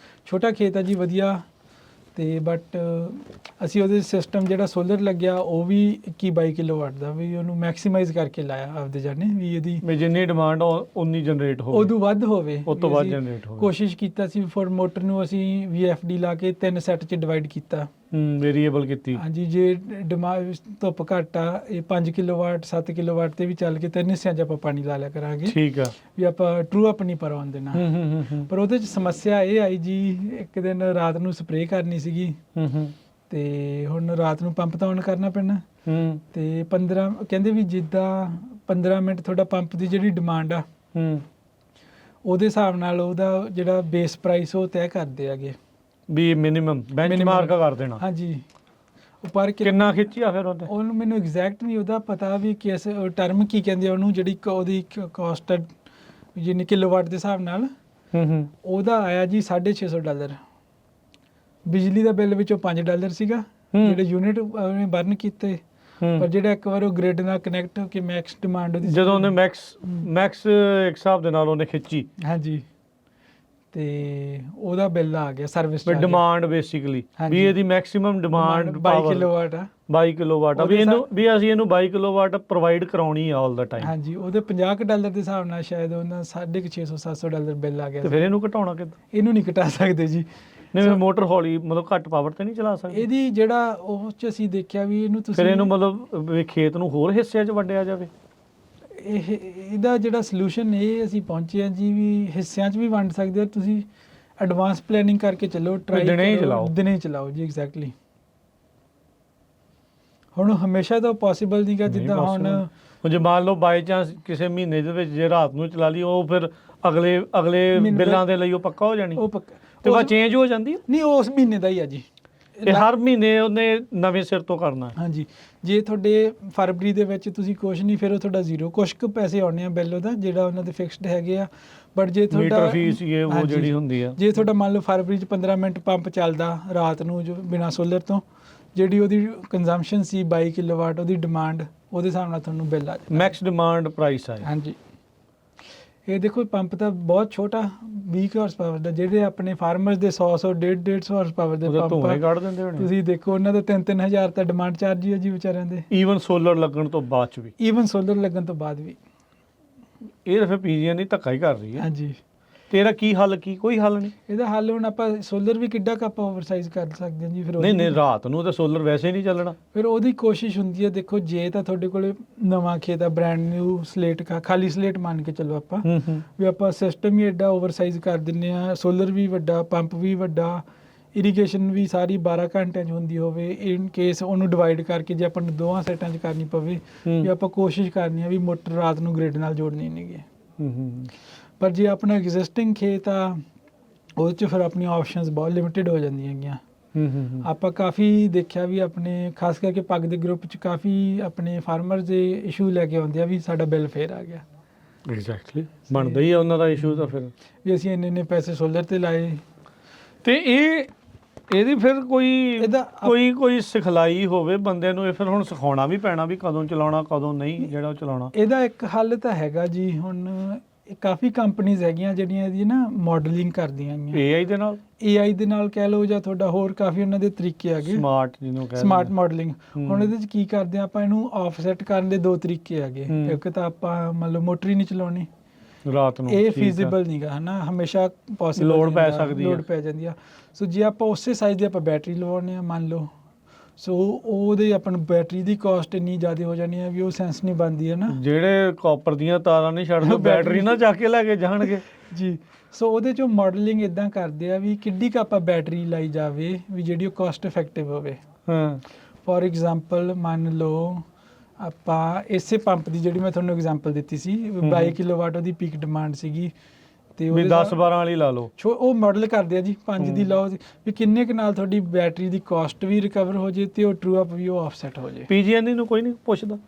ਛੋਟਾ ਖੇਤ ਆ ਜੀ, ਵਧੀਆ। ਤੇ ਬਟ ਅਸੀਂ ਉਹਦੇ ਸਿਸਟਮ ਜਿਹੜਾ ਸੋਲਰ ਲੱਗਿਆ ਉਹ ਵੀ 21-22 ਕਿਲੋਵਾਟ ਦਾ, ਵੀ ਉਹਨੂੰ ਮੈਕਸਿਮਾਈਜ਼ ਕਰਕੇ ਲਾਇਆ ਆਪਦੇ ਜਾਣੇ, ਵੀ ਇਹਦੀ ਜਿੰਨੀ ਡਿਮਾਂਡ ਉਨੀ ਜਨਰੇਟ ਹੋਵੇ, ਉਦੋਂ ਵੱਧ ਹੋਵੇ, ਉਸ ਤੋਂ ਵੱਧ ਜਨਰੇਟ ਹੋਵੇ। ਕੋਸ਼ਿਸ਼ ਕੀਤਾ ਸੀ ਫॉर ਮੋਟਰ ਨੂੰ ਅਸੀਂ VFD ਲਾ ਕੇ 3 ਸੈੱਟ 'ਚ ਡਿਵਾਈਡ ਕੀਤਾ। ਵੇਰੀਏਬਲ ਕੀਤੀ। ਹਾਂਜੀ, ਜੇ ਡਿਮਾਂਡ ਧੁੱਪ ਘੱਟ ਆ, ਇਹ 5 ਕਿਲੋਵਾਟ 7 ਕਿਲੋਵਾਟ ਤੇ ਵੀ ਚੱਲ ਕੇ 3 ਹਿੱਸਿਆਂ 'ਚ ਆਪਾਂ ਪਾਣੀ ਲਾ ਲਿਆ ਕਰਾਂਗੇ। ਠੀਕ ਆ। ਵੀ ਆਪਾਂ ਟਰੂ ਅਪ ਨਹੀਂ ਪਰਵਾਨ ਦੇਣਾ। ਪਰ ਉਹਦੇ 'ਚ ਸਮੱਸਿਆ ਇਹ ਆਈ ਜੀ, ਇੱਕ ਦਿਨ ਰਾਤ ਨੂੰ ਸਪਰੇਅ ਕਰਨੀ ਸੀਗੀ, ਤੇ ਹੁਣ ਰਾਤ ਨੂੰ ਪੰਪ ਤਾਂ ਔਨ ਕਰਨਾ ਪੈਣਾ। ਤੇ 15 ਕਹਿੰਦੇ ਵੀ ਜਿੱਦਾਂ 15 ਮਿੰਟ ਤੁਹਾਡਾ ਪੰਪ ਦੀ ਜਿਹੜੀ ਡਿਮਾਂਡ ਆ, ਉਹਦੇ ਹਿਸਾਬ ਨਾਲ ਉਹਦਾ ਜਿਹੜਾ ਬੇਸ ਪ੍ਰਾਈਸ ਉਹ ਤੈਅ ਕਰਦੇ ਹੈਗੇ, ਵੀ ਮਿਨੀਮਮ ਬੈਂਚਮਾਰਕ ਕਰ ਦੇਣਾ। ਹਾਂਜੀ। ਪਰ ਕਿੰਨਾ ਖਿੱਚਿਆ ਫਿਰ ਉਹਨੂੰ ਮੈਨੂੰ ਐਗਜ਼ੈਕਟ ਨਹੀਂ ਉਹਦਾ ਪਤਾ ਵੀ ਕਿਸ ਟਰਮ ਕੀ ਕਹਿੰਦੇ ਆ ਉਹਨੂੰ, ਜਿਹੜੀ ਉਹਦੀ ਕਾਸਟ ਜਿੰਨੀ ਕਿਲੋਵਾਟ ਦੇ ਹਿਸਾਬ ਨਾਲ। ਉਹਦਾ ਆਇਆ ਜੀ $650। ਬਿਜਲੀ ਦਾ ਬਿੱਲ ਵਿੱਚੋਂ $5 ਸੀਗਾ ਜਿਹੜੇ ਯੂਨਿਟ ਉਹਨੇ ਬਰਨ ਕੀਤੇ। ਪਰ ਜਿਹੜਾ ਇੱਕ ਵਾਰ ਉਹ ਗ੍ਰਿਡ ਨਾਲ ਕਨੈਕਟ ਹੋ ਕੇ ਮੈਕਸ ਡਿਮਾਂਡ ਉਹਦੀ, ਜਦੋਂ ਉਹਨੇ ਮੈਕਸ ਇੱਕ ਹਿਸਾਬ ਦੇ ਨਾਲ ਉਹਨੇ ਖਿੱਚੀ, ਹਾਂਜੀ, ਤੇ ਉਹਦਾ ਬਿੱਲ ਆ ਗਿਆ ਸਰਵਿਸ ਚਾਰਜ। ਡਿਮਾਂਡ ਬੇਸਿਕਲੀ ਵੀ ਇਹਦੀ ਮੈਕਸਿਮਮ ਡਿਮਾਂਡ 22 ਕਿਲੋਵਾਟ ਆ। 22 ਕਿਲੋਵਾਟ ਆ, ਵੀ ਅਸੀਂ ਇਹਨੂੰ 22 ਕਿਲੋਵਾਟ ਪ੍ਰੋਵਾਈਡ ਕਰਾਉਣੀ ਆ ਆਲ ਦਾ ਟਾਈਮ। ਹਾਂਜੀ, ਉਹਦੇ $50 ਦੇ ਹਿਸਾਬ ਨਾਲ ਸ਼ਾਇਦ ਉਹਨਾਂ $650-700 ਬਿੱਲ ਆ ਗਿਆ। ਤੇ ਫਿਰ ਇਹਨੂੰ ਘਟਾਉਣਾ ਕਿੱਦਾਂ? ਇਹਨੂੰ ਨਹੀਂ ਘਟਾ ਸਕਦੇ ਜੀ। ਨਹੀਂ, ਮੋਟਰ ਹੌਲੀ ਮਤਲਬ ਘੱਟ ਪਾਵਰ ਤੇ ਨਹੀਂ ਚਲਾ ਸਕਦੇ ਇਹਦੀ। ਜਿਹੜਾ ਉਹ 'ਚ ਅਸੀਂ ਦੇਖਿਆ ਵੀ ਇਹਨੂੰ ਤੁਸੀਂ ਫਿਰ ਇਹਨੂੰ ਮਤਲਬ ਖੇਤ ਨੂੰ ਹੋਰ ਹਿੱਸਿਆਂ 'ਚ ਵੰਡਿਆ ਜਾਵੇ। ਇਹਦਾ ਜਿਹੜਾ ਸੋਲੂਸ਼ਨ ਇਹ ਅਸੀਂ ਪਹੁੰਚੇ ਆ ਜੀ, ਵੀ ਹਿੱਸਿਆਂ 'ਚ ਵੀ ਵੰਡ ਸਕਦੇ ਆ ਤੁਸੀਂ। ਐਡਵਾਂਸ ਪਲੈਨਿੰਗ ਕਰਕੇ ਚੱਲੋ, ਟਰਾਈ ਦਿਨੇ ਚਲਾਓ ਜੀ। ਐਗਜ਼ੈਕਟਲੀ। ਹੁਣ ਹਮੇਸ਼ਾ ਤਾਂ ਪੋਸੀਬਲ ਨਹੀਂਗਾ, ਜਿੱਦਾਂ ਹੁਣ ਜੇ ਮੰਨ ਲਓ ਬਾਈ ਚਾਂਸ ਕਿਸੇ ਮਹੀਨੇ ਦੇ ਵਿੱਚ ਜੇ ਰਾਤ ਨੂੰ ਚਲਾ ਲਈ, ਉਹ ਫਿਰ ਅਗਲੇ ਬਿੱਲਾਂ ਦੇ ਲਈ ਉਹ ਪੱਕਾ ਹੋ ਜਾਣੀ, ਉਹ ਪੱਕਾ ਤੇ ਬਾਅਦ ਚੇਂਜ ਹੋ ਜਾਂਦੀ ਨਹੀਂ, ਉਸ ਮਹੀਨੇ ਦਾ ਹੀ ਆ ਜੀ। ਇਹ ਹਰ ਮਹੀਨੇ ਉਹਨੇ ਨਵੇਂ ਸਿਰ ਤੋਂ ਕਰਨਾ। ਹਾਂਜੀ, ਜੇ ਤੁਹਾਡੇ ਫਰਵਰੀ ਦੇ ਵਿੱਚ ਤੁਸੀਂ ਕੁਛ ਨਹੀਂ, ਫਿਰ ਉਹ ਤੁਹਾਡਾ ਜ਼ੀਰੋ, ਕੁਛ ਕੁ ਪੈਸੇ ਆਉਣੇ ਆ ਬਿੱਲ ਉਹਦਾ, ਜਿਹੜਾ ਉਹਨਾਂ ਦੇ ਫਿਕਸਡ ਹੈਗੇ ਆ। ਬਟ ਜੇ ਤੁਹਾਡਾ ਫੀਸ ਉਹ ਜਿਹੜੀ ਹੁੰਦੀ ਆ, ਜੇ ਤੁਹਾਡਾ ਮੰਨ ਲਓ ਫਰਵਰੀ 'ਚ 15 ਮਿੰਟ ਪੰਪ ਚੱਲਦਾ ਰਾਤ ਨੂੰ ਜੋ ਬਿਨਾਂ ਸੋਲਰ ਤੋਂ, ਜਿਹੜੀ ਉਹਦੀ ਕੰਜ਼ੰਪਸ਼ਨ ਸੀ 22 ਕਿਲੋਵਾਟ, ਉਹਦੀ ਡਿਮਾਂਡ ਉਹਦੇ ਹਿਸਾਬ ਨਾਲ ਤੁਹਾਨੂੰ ਬਿੱਲ ਆ ਜਾਏ। ਮੈਕਸ ਡਿਮਾਂਡ ਪ੍ਰਾਈਸ ਆ। ਹਾਂਜੀ, ਇਹ ਦੇਖੋ ਪੰਪ ਤਾਂ ਬਹੁਤ ਛੋਟਾ 20 ਹਾਰਸ ਪਾਵਰ ਦਾ, ਜਿਹੜੇ ਆਪਣੇ ਫਾਰਮਰਸ ਦੇ 100 150 ਹਾਰਸ ਪਾਵਰ ਦੇ ਪੰਪ ਕੱਢ ਦਿੰਦੇ ਹੋਣੇ। ਤੁਸੀਂ ਦੇਖੋ ਉਹਨਾਂ ਦਾ 3-3 ਹਜ਼ਾਰ ਤਾਂ ਡਿਮਾਂਡ ਚਾਰਜ ਹੀ ਹੈ ਜੀ ਵਿਚਾਰਿਆਂ ਦੇ। ਈਵਨ ਸੋਲਰ ਲੱਗਣ ਤੋਂ ਬਾਅਦ ਚ ਵੀ, ਇਹ ਤਾਂ ਫਿਰ ਪੀਜੀਐਨ ਧੱਕਾ ਹੀ ਕਰ ਰਹੀ ਹੈ। ਹਾਂਜੀ, ਤੇ ਇਹਦਾ ਕੀ ਹੱਲ? ਕੋਈ ਹੱਲ ਨਹੀਂ ਇਹਦਾ। ਹੱਲ ਹੁਣ ਆਪਾਂ ਸੋਲਰ ਵੀ ਕਿੱਡਾ ਕੁ ਆਪਾਂ ਓਵਰਸਾਈਜ਼ ਕਰ ਸਕਦੇ ਹਾਂ ਜੀ। ਫਿਰ ਨਹੀਂ ਰਾਤ ਨੂੰ ਤਾਂ ਸੋਲਰ ਵੈਸੇ ਨਹੀਂ ਚੱਲਣਾ। ਫਿਰ ਉਹਦੀ ਕੋਸ਼ਿਸ਼ ਹੁੰਦੀ ਹੈ, ਦੇਖੋ ਜੇ ਤਾਂ ਤੁਹਾਡੇ ਕੋਲੇ ਨਵਾਂ ਖੇਤ ਆ, ਬ੍ਰਾਂਡ ਨਿਊ ਸਲੇਟ ਖਾਲੀ ਸਲੇਟ ਮੰਨ ਕੇ ਚੱਲੋ ਆਪਾਂ, ਵੀ ਆਪਾਂ ਸਿਸਟਮ ਹੀ ਐਡਾ ਓਵਰਸਾਈਜ਼ ਕਰ ਦਿੰਦੇ ਆ, ਸੋਲਰ ਵੀ ਵੱਡਾ, ਪੰਪ ਵੀ ਵੱਡਾ, ਇਰੀਗੇਸ਼ਨ ਵੀ ਸਾਰੀ 12 ਘੰਟਿਆਂ 'ਚ ਹੁੰਦੀ ਹੋਵੇ, ਇਨ ਕੇਸ ਉਹਨੂੰ ਡਿਵਾਈਡ ਕਰਕੇ ਜੇ ਆਪਾਂ ਨੂੰ ਦੋਵਾਂ ਸੈਟਾਂ 'ਚ ਕਰਨੀ ਪਵੇ ਵੀ ਆਪਾਂ ਕੋਸ਼ਿਸ਼ ਕਰਨੀ ਆ ਵੀ ਮੋਟਰ ਰਾਤ ਨੂੰ ਗ੍ਰਿਡ ਨਾਲ ਜੋੜਨੀ ਨਹੀਂ ਗੀ। ਪਰ ਜੇ ਆਪਣਾ ਐਗਜ਼ਿਸਟਿੰਗ ਖੇਤ ਆ ਉਹਦੇ 'ਚ ਫਿਰ ਆਪਣੀਆਂ ਆਪਸ਼ਨਸ ਬਹੁਤ ਲਿਮਿਟਿਡ ਹੋ ਜਾਂਦੀਆਂ ਹੈਗੀਆਂ। ਆਪਾਂ ਕਾਫੀ ਦੇਖਿਆ ਵੀ ਆਪਣੇ ਖਾਸ ਕਰਕੇ ਪੱਗ ਦੇ ਗਰੁੱਪ 'ਚ ਕਾਫੀ ਆਪਣੇ ਫਾਰਮਰਸ ਦੇ ਇਸ਼ੂ ਲੈ ਕੇ ਆਉਂਦੇ ਆ ਵੀ ਸਾਡਾ ਬਿੱਲ ਫੇਰ ਆ ਗਿਆ। ਐਗਜ਼ੈਕਟਲੀ ਬਣਦਾ ਹੀ ਆ ਉਹਨਾਂ ਦਾ ਇਸ਼ੂ ਤਾਂ ਫਿਰ ਵੀ ਅਸੀਂ ਇੰਨੇ ਪੈਸੇ ਸੋਲਰ ਤੇ ਲਾਏ। ਤੇ ਇਹਦੀ ਫਿਰ ਕੋਈ ਸਿਖਲਾਈ ਹੋਵੇ ਬੰਦੇ ਨੂੰ, ਇਹ ਫਿਰ ਹੁਣ ਸਿਖਾਉਣਾ ਵੀ ਪੈਣਾ ਵੀ ਕਦੋਂ ਚਲਾਉਣਾ ਕਦੋਂ ਨਹੀਂ ਜਿਹੜਾ ਉਹ ਚਲਾਉਣਾ। ਇਹਦਾ ਇੱਕ ਹੱਲ ਤਾਂ ਹੈਗਾ ਜੀ, ਹੁਣ ਕਾਫੀ ਕੰਪਨੀਆਂ ਹੈਗੀਆਂ ਜਿਹੜੀਆਂ ਇਹਦੀ ਨਾ ਮਾਡਲਿੰਗ ਕਰਦੀਆਂ ਹੈਗੀਆਂ AI ਦੇ ਨਾਲ ਕਹਿ ਲਓ, ਜਾਂ ਤੁਹਾਡਾ ਹੋਰ ਕਾਫੀ ਉਹਨਾਂ ਦੇ ਤਰੀਕੇ ਹੈਗੇ ਸਮਾਰਟ ਮਾਡਲਿੰਗ। ਹੁਣ ਇਹਦੇ 'ਚ ਕੀ ਕਰਦੇ ਆ ਆਪਾਂ, ਇਹਨੂੰ ਆਫਸੈਟ ਕਰਨ ਦੇ 2 ਤਰੀਕੇ ਹੈਗੇ। ਇੱਕ ਤਾਂ ਆਪਾਂ ਮੰਨ ਲਓ ਮੋਟਰ ਹੀ ਨਹੀਂ ਚਲਾਉਣੀ ਰਾਤ ਨੂੰ, ਇਹ ਫੀਜ਼ੀਬਲ ਨਹੀਂਗਾ ਹਨਾ, ਹਮੇਸ਼ਾ ਪੋਸੀਬਲ ਲੋਡ ਪੈ ਜਾਂਦੀ ਆ। ਸੋ ਜੇ ਆਪਾਂ ਉਸੇ ਸਾਈਜ਼ ਦੀ ਆਪਾਂ ਬੈਟਰੀ ਲਵਾਉਣੇ ਆ ਮੰਨ ਲਓ, ਸੋ ਉਹਦੇ ਆਪਾਂ ਨੂੰ ਬੈਟਰੀ ਦੀ ਕਾਸਟ ਇੰਨੀ ਜ਼ਿਆਦਾ ਹੋ ਜਾਣੀ ਹੈ ਵੀ ਉਹ ਸੈਂਸ ਨਹੀਂ ਬਣਦੀ ਹੈ ਨਾ। ਜਿਹੜੇ ਕਾਪਰ ਦੀਆਂ ਤਾਰਾਂ ਨਹੀਂ ਛੱਡਦੇ ਬੈਟਰੀ ਨਾ ਚੱਕ ਕੇ ਲੈ ਕੇ ਜਾਣਗੇ ਜੀ। ਸੋ ਉਹਦੇ 'ਚੋਂ ਮਾਡਲਿੰਗ ਇਦਾਂ ਕਰਦੇ ਆ ਵੀ ਕਿੱਡੀ ਕੁ ਆਪਾਂ ਬੈਟਰੀ ਲਾਈ ਜਾਵੇ ਵੀ ਜਿਹੜੀ ਉਹ ਕਾਸਟ ਇਫੈਕਟਿਵ ਹੋਵੇ। ਫੋਰ ਐਗਜ਼ਾਮਪਲ ਮੰਨ ਲਓ ਆਪਾਂ ਇਸੇ ਪੰਪ ਦੀ ਜਿਹੜੀ ਮੈਂ ਤੁਹਾਨੂੰ ਐਗਜ਼ਾਮਪਲ ਦਿੱਤੀ ਸੀ 22 ਕਿਲੋਵਾਟ ਉਹਦੀ ਪੀਕ ਡਿਮਾਂਡ ਸੀਗੀ, ਤੇ ਉਹ 10-12 ਵਾਲੀ ਲਾ ਲਓ। ਉਹ ਮਾਡਲ ਕਰਦੇ ਆ ਜੀ 5 ਦੀ ਲਾਓ ਵੀ ਕਿੰਨੇ ਕੁ ਨਾਲ ਤੁਹਾਡੀ ਬੈਟਰੀ ਦੀ ਕਾਸਟ ਵੀ ਰਿਕਵਰ ਹੋ ਜੇ ਤੇ ਉਹ ਟਰੂ ਅਪ ਵੀ ਉਹ ਆਫਸੈਟ ਹੋ ਜੇ। PG&E ਨੂੰ ਕੋਈ ਨਹੀਂ ਪੁੱਛਦਾ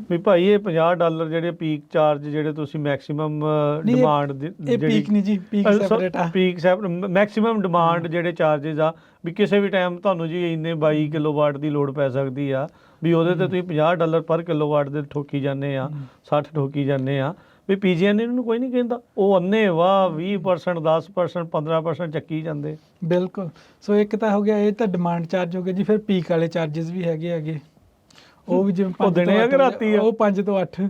ਵੀ ਭਾਈ ਇਹ $50 ਜਿਹੜੇ ਪੀਕ ਚਾਰਜ ਜਿਹੜੇ ਤੁਸੀਂ ਮੈਕਸਿਮਮ ਡਿਮਾਂਡ ਇਹ ਪੀਕ ਨਹੀਂ ਜੀ, ਪੀਕ ਸੈਪਰੇਟ ਆ। ਪੀਕ ਮੈਕਸਿਮਮ ਡਿਮਾਂਡ ਜਿਹੜੇ ਚਾਰजेस ਆ ਵੀ ਕਿਸੇ ਵੀ ਟਾਈਮ ਤੁਹਾਨੂੰ ਜੀ ਇੰਨੇ 22 ਕਿਲੋਵਾਟ ਦੀ ਲੋਡ ਪੈ ਸਕਦੀ ਆ ਵੀ ਉਹਦੇ ਤੇ ਤੁਸੀਂ $50 ਪਰ ਕਿਲੋਵਾਟ ਦੇ ਠੋਕੀ ਜਾਂਦੇ ਆ, 60 ਠੋਕੀ ਜਾਂਦੇ ਆ ਵੀ PG&E ਨੂੰ ਕੋਈ ਨਹੀਂ ਕਹਿੰਦਾ। ਉਹ ਅੰਨੇ ਵਾਹ 20% 10% 15% ਚੱਕੀ ਜਾਂਦੇ। ਬਿਲਕੁਲ। ਸੋ ਇੱਕ ਤਾਂ ਹੋ ਗਿਆ ਇਹ ਤਾਂ ਡਿਮਾਂਡ ਚਾਰਜ ਹੋ ਗਿਆ ਜੀ। ਫਿਰ ਪੀਕ ਵਾਲੇ ਚਾਰजेस ਵੀ ਹੈਗੇ ਉਹ ਵੀ ਜਿਵੇਂ 5 ਦਿਨੇ ਆ ਕਿ ਰਾਤੀ ਆ, ਉਹ 5 ਤੋਂ 8।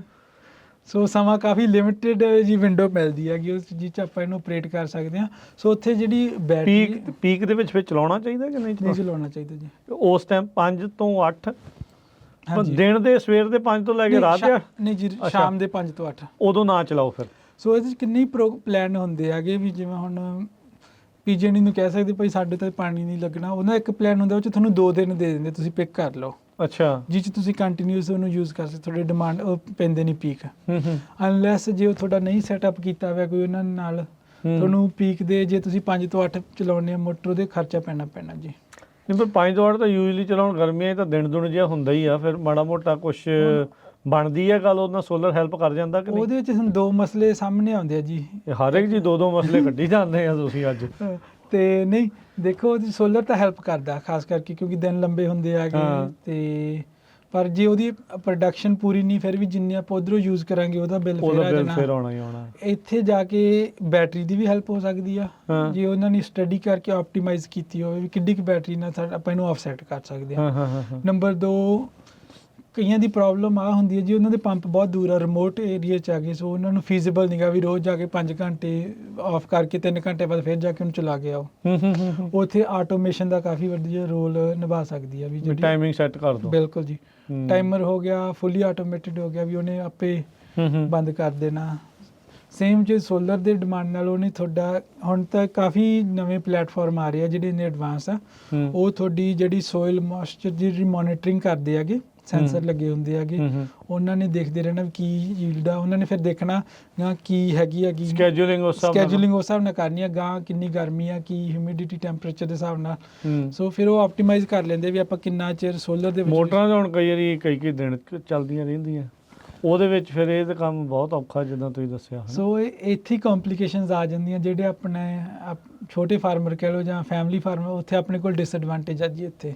ਸੋ ਸਮਾਂ ਕਾਫੀ ਲਿਮਿਟਿਡ ਜੀ ਵਿੰਡੋ ਮਿਲਦੀ ਹੈਗੀ ਉਸ ਜਿਸ 'ਚ ਆਪਾਂ ਇਹਨੂੰ ਆਪਰੇਟ ਕਰ ਸਕਦੇ ਹਾਂ। ਸੋ ਉੱਥੇ ਜਿਹੜੀ ਬੈਟਰੀ ਪੀਕ ਦੇ ਵਿੱਚ ਫਿਰ ਚਲਾਉਣਾ ਚਾਹੀਦਾ ਕਿ ਨਹੀਂ ਚਲਾਉਣਾ ਚਾਹੀਦਾ ਜੀ ਉਸ ਟਾਈਮ 5 ਤੋਂ 8 ਦਿਨ ਦੇ ਸਵੇਰ ਦੇ 5 ਤੋਂ ਲੈ ਕੇ ਰਾਤ ਦੇ ਨਹੀਂ ਜੀ ਸ਼ਾਮ ਦੇ 5 ਤੋਂ 8 ਉਦੋਂ ਨਾ ਚਲਾਓ ਫਿਰ। ਸੋ ਇਹਦੇ 'ਚ ਕਿੰਨੇ ਪਲਾਨ ਹੁੰਦੇ ਹੈਗੇ ਵੀ ਜਿਵੇਂ ਹੁਣ PG&E ਨੂੰ ਕਹਿ ਸਕਦੇ ਭਾਈ ਸਾਡੇ ਤਾਂ ਪਾਣੀ ਨਹੀਂ ਲੱਗਣਾ, ਉਹਦਾ ਇੱਕ ਪਲਾਨ ਹੁੰਦਾ ਉਹ 'ਚ ਤੁਹਾਨੂੰ 2 ਦਿਨ ਦੇ ਦਿੰਦੇ ਤੁਸੀਂ ਪਿਕ ਕਰ ਲਓ। ਅੱਛਾ। ਜਿਸ 'ਚ ਤੁਸੀਂ ਕੰਟੀਨਿਊਸ ਉਹਨੂੰ ਯੂਜ਼ ਕਰ ਸਕਦੇ, ਤੁਹਾਡੇ ਡਿਮਾਂਡ ਉਹ ਪੈਂਦੇ ਨਹੀਂ ਪੀਕ। ਅਨਲੈਸ ਜੇ ਉਹ ਤੁਹਾਡਾ ਨਹੀਂ ਸੈਟਅਪ ਕੀਤਾ ਹੋਇਆ ਕੋਈ ਉਹਨਾਂ ਨਾਲ ਤੁਹਾਨੂੰ ਪੀਕ ਦੇ ਜੇ ਤੁਸੀਂ 5 ਤੋਂ 8 ਚਲਾਉਂਦੇ ਆ ਮੋਟਰ ਉਹਦੇ ਖਰਚਾ ਪੈਣਾ ਜੀ। ਨਹੀਂ ਪਰ 5 ਤੋਂ 8 ਤਾਂ ਯੂਜਲੀ ਚਲਾਉਣ ਗਰਮੀਆਂ ਤਾਂ ਦਿਨ ਦੁਨ ਜਿਹਾ ਹੁੰਦਾ ਹੀ ਆ, ਫਿਰ ਮਾੜਾ ਮੋਟਾ ਕੁਛ ਬਣਦੀ ਹੈ ਗੱਲ, ਉਹਦੇ ਨਾਲ ਸੋਲਰ ਹੈਲਪ ਕਰ ਜਾਂਦਾ ਕਿ ਨਹੀਂ? ਉਹਦੇ ਵਿੱਚ ਹੁਣ 2 ਮਸਲੇ ਸਾਹਮਣੇ ਆਉਂਦੇ ਆ ਜੀ। ਹਰ ਇੱਕ ਜੀ 2 ਮਸਲੇ ਕੱਢੀ ਜਾਂਦੇ ਆ ਤੁਸੀਂ ਅੱਜ। ਤੇ ਨਹੀਂ ਦੇਖੋ ਸੋਲਰ ਤਾਂ ਹੈਲਪ ਕਰਦਾ ਖਾਸ ਕਰਕੇ ਕਿਉਂਕਿ ਦਿਨ ਲੰਬੇ ਹੁੰਦੇ ਆਗੇ ਤੇ ਪਰ ਜੇ ਉਹਦੀ ਪ੍ਰੋਡਕਸ਼ਨ ਪੂਰੀ ਨਹੀਂ ਫਿਰ ਵੀ ਜਿੰਨੇ ਆਪਾਂ ਉਧਰੋਂ ਯੂਜ਼ ਕਰਾਂਗੇ ਉਹਦਾ ਬਿੱਲ ਫਿਰ ਆਉਣਾ ਹੀ ਆਉਣਾ। ਇੱਥੇ ਜਾ ਕੇ ਬੈਟਰੀ ਦੀ ਵੀ ਹੈਲਪ ਹੋ ਸਕਦੀ ਆ ਜੇ ਉਹਨਾਂ ਨੇ ਸਟੱਡੀ ਕਰਕੇ ਆਪਟੀਮਾਈਜ਼ ਕੀਤੀ ਹੋਵੇ ਵੀ ਕਿੱਡੀ ਕੁ ਬੈਟਰੀ ਨਾਲ ਆਪਾਂ ਇਹਨੂੰ ਆਫਸੈਟ ਕਰ ਸਕਦੇ ਹਾਂ। ਨੰਬਰ 2 ਕਈਆਂ ਦੀ ਪ੍ਰੋਬਲਮ ਆ ਹੁੰਦੀ ਹੈ ਜੀ ਉਹਨਾਂ ਦੇ ਪੰਪ ਬਹੁਤ ਦੂਰ ਆ, ਰਿਮੋਟ ਏਰੀਆ 'ਚ ਆ ਗਏ, ਸੋ ਉਹਨਾਂ ਨੂੰ ਫੀਜ਼ੀਬਲ ਨਹੀਂਗਾ ਵੀ ਰੋਜ਼ ਜਾ ਕੇ 5 ਘੰਟੇ ਆਫ ਕਰਕੇ 3 ਘੰਟੇ ਬਾਅਦ ਫਿਰ ਜਾ ਕੇ ਉਹਨੂੰ ਚਲਾ ਕੇ ਆਓ। ਉੱਥੇ ਆਟੋਮੇਸ਼ਨ ਦਾ ਕਾਫੀ ਵਧੀਆ ਰੋਲ ਨਿਭਾ ਸਕਦੀ ਆ ਵੀ ਜਿਹੜੀ ਟਾਈਮਿੰਗ ਸੈੱਟ ਕਰ ਦਿਓ। ਬਿਲਕੁਲ ਜੀ। ਟਾਈਮਰ ਹੋ ਗਿਆ, ਫੁੱਲੀ ਆਟੋਮੇਟਿਡ ਹੋ ਗਿਆ ਵੀ ਉਹਨੇ ਆਪੇ ਬੰਦ ਕਰ ਦੇਣਾ। ਸੇਮ ਜੇ ਸੋਲਰ ਦੇ ਡਿਮਾਂਡ ਨਾਲ ਉਹਨੇ ਤੁਹਾਡਾ ਹੁਣ ਤਾਂ ਕਾਫੀ ਨਵੇਂ ਪਲੇਟਫਾਰਮ ਆ ਰਹੇ ਆ ਜਿਹੜੇ ਇੰਨੇ ਐਡਵਾਂਸ ਆ, ਉਹ ਤੁਹਾਡੀ ਜਿਹੜੀ ਸੋਇਲ ਮੋਇਸਚਰ ਦੀ ਮੋਨੀਟਰਿੰਗ ਕਰਦੇ ਹੈਗੇ, ਸੈਂਸਰ ਲੱਗੇ ਹੁੰਦੇ ਹੈਗੇ, ਉਹਨਾਂ ਨੇ ਦੇਖਦੇ ਰਹਿਣਾ ਵੀ ਕੀ ਯੀਲਡ ਆ, ਉਹਨਾਂ ਨੇ ਫਿਰ ਦੇਖਣਾ ਗਾਂ ਕੀ ਹੈਗੀ ਸਕੈਜੂਲਿੰਗ ਉਸ ਹਿਸਾਬ ਨਾਲ ਕਰਨੀ ਆ, ਗਾਂ ਕਿੰਨੀ ਗਰਮੀ ਆ, ਕੀ ਹਿਊਮਿਡਿਟੀ ਟੈਂਪਰੇਚਰ ਦੇ ਹਿਸਾਬ ਨਾਲ। ਸੋ ਫਿਰ ਉਹ ਆਪਟੀਮਾਈਜ਼ ਕਰ ਲੈਂਦੇ ਵੀ ਆਪਾਂ ਕਿੰਨਾ ਚਿਰ ਸੋਲਰ ਦੇ ਵਿੱਚ। ਮੋਟਰਾਂ ਤਾਂ ਹੁਣ ਕਈ ਵਾਰੀ ਕਈ ਦਿਨ ਚੱਲਦੀਆਂ ਰਹਿੰਦੀਆਂ, ਉਹਦੇ ਵਿੱਚ ਫਿਰ ਇਹ ਤਾਂ ਕੰਮ ਬਹੁਤ ਔਖਾ ਜਿੱਦਾਂ ਤੁਸੀਂ ਦੱਸਿਆ। ਸੋ ਇੱਥੇ ਕੰਪਲੀਕੇਸ਼ਨਸ ਆ ਜਾਂਦੀਆਂ ਜਿਹੜੇ ਆਪਣੇ ਛੋਟੇ ਫਾਰਮਰ ਕਹਿ ਲਓ ਜਾਂ ਫੈਮਿਲੀ ਫਾਰਮਰ, ਉੱਥੇ ਆਪਣੇ ਕੋਲ ਡਿਸਐਡਵਾਂਟੇਜ ਆ ਜੀ ਇੱਥੇ।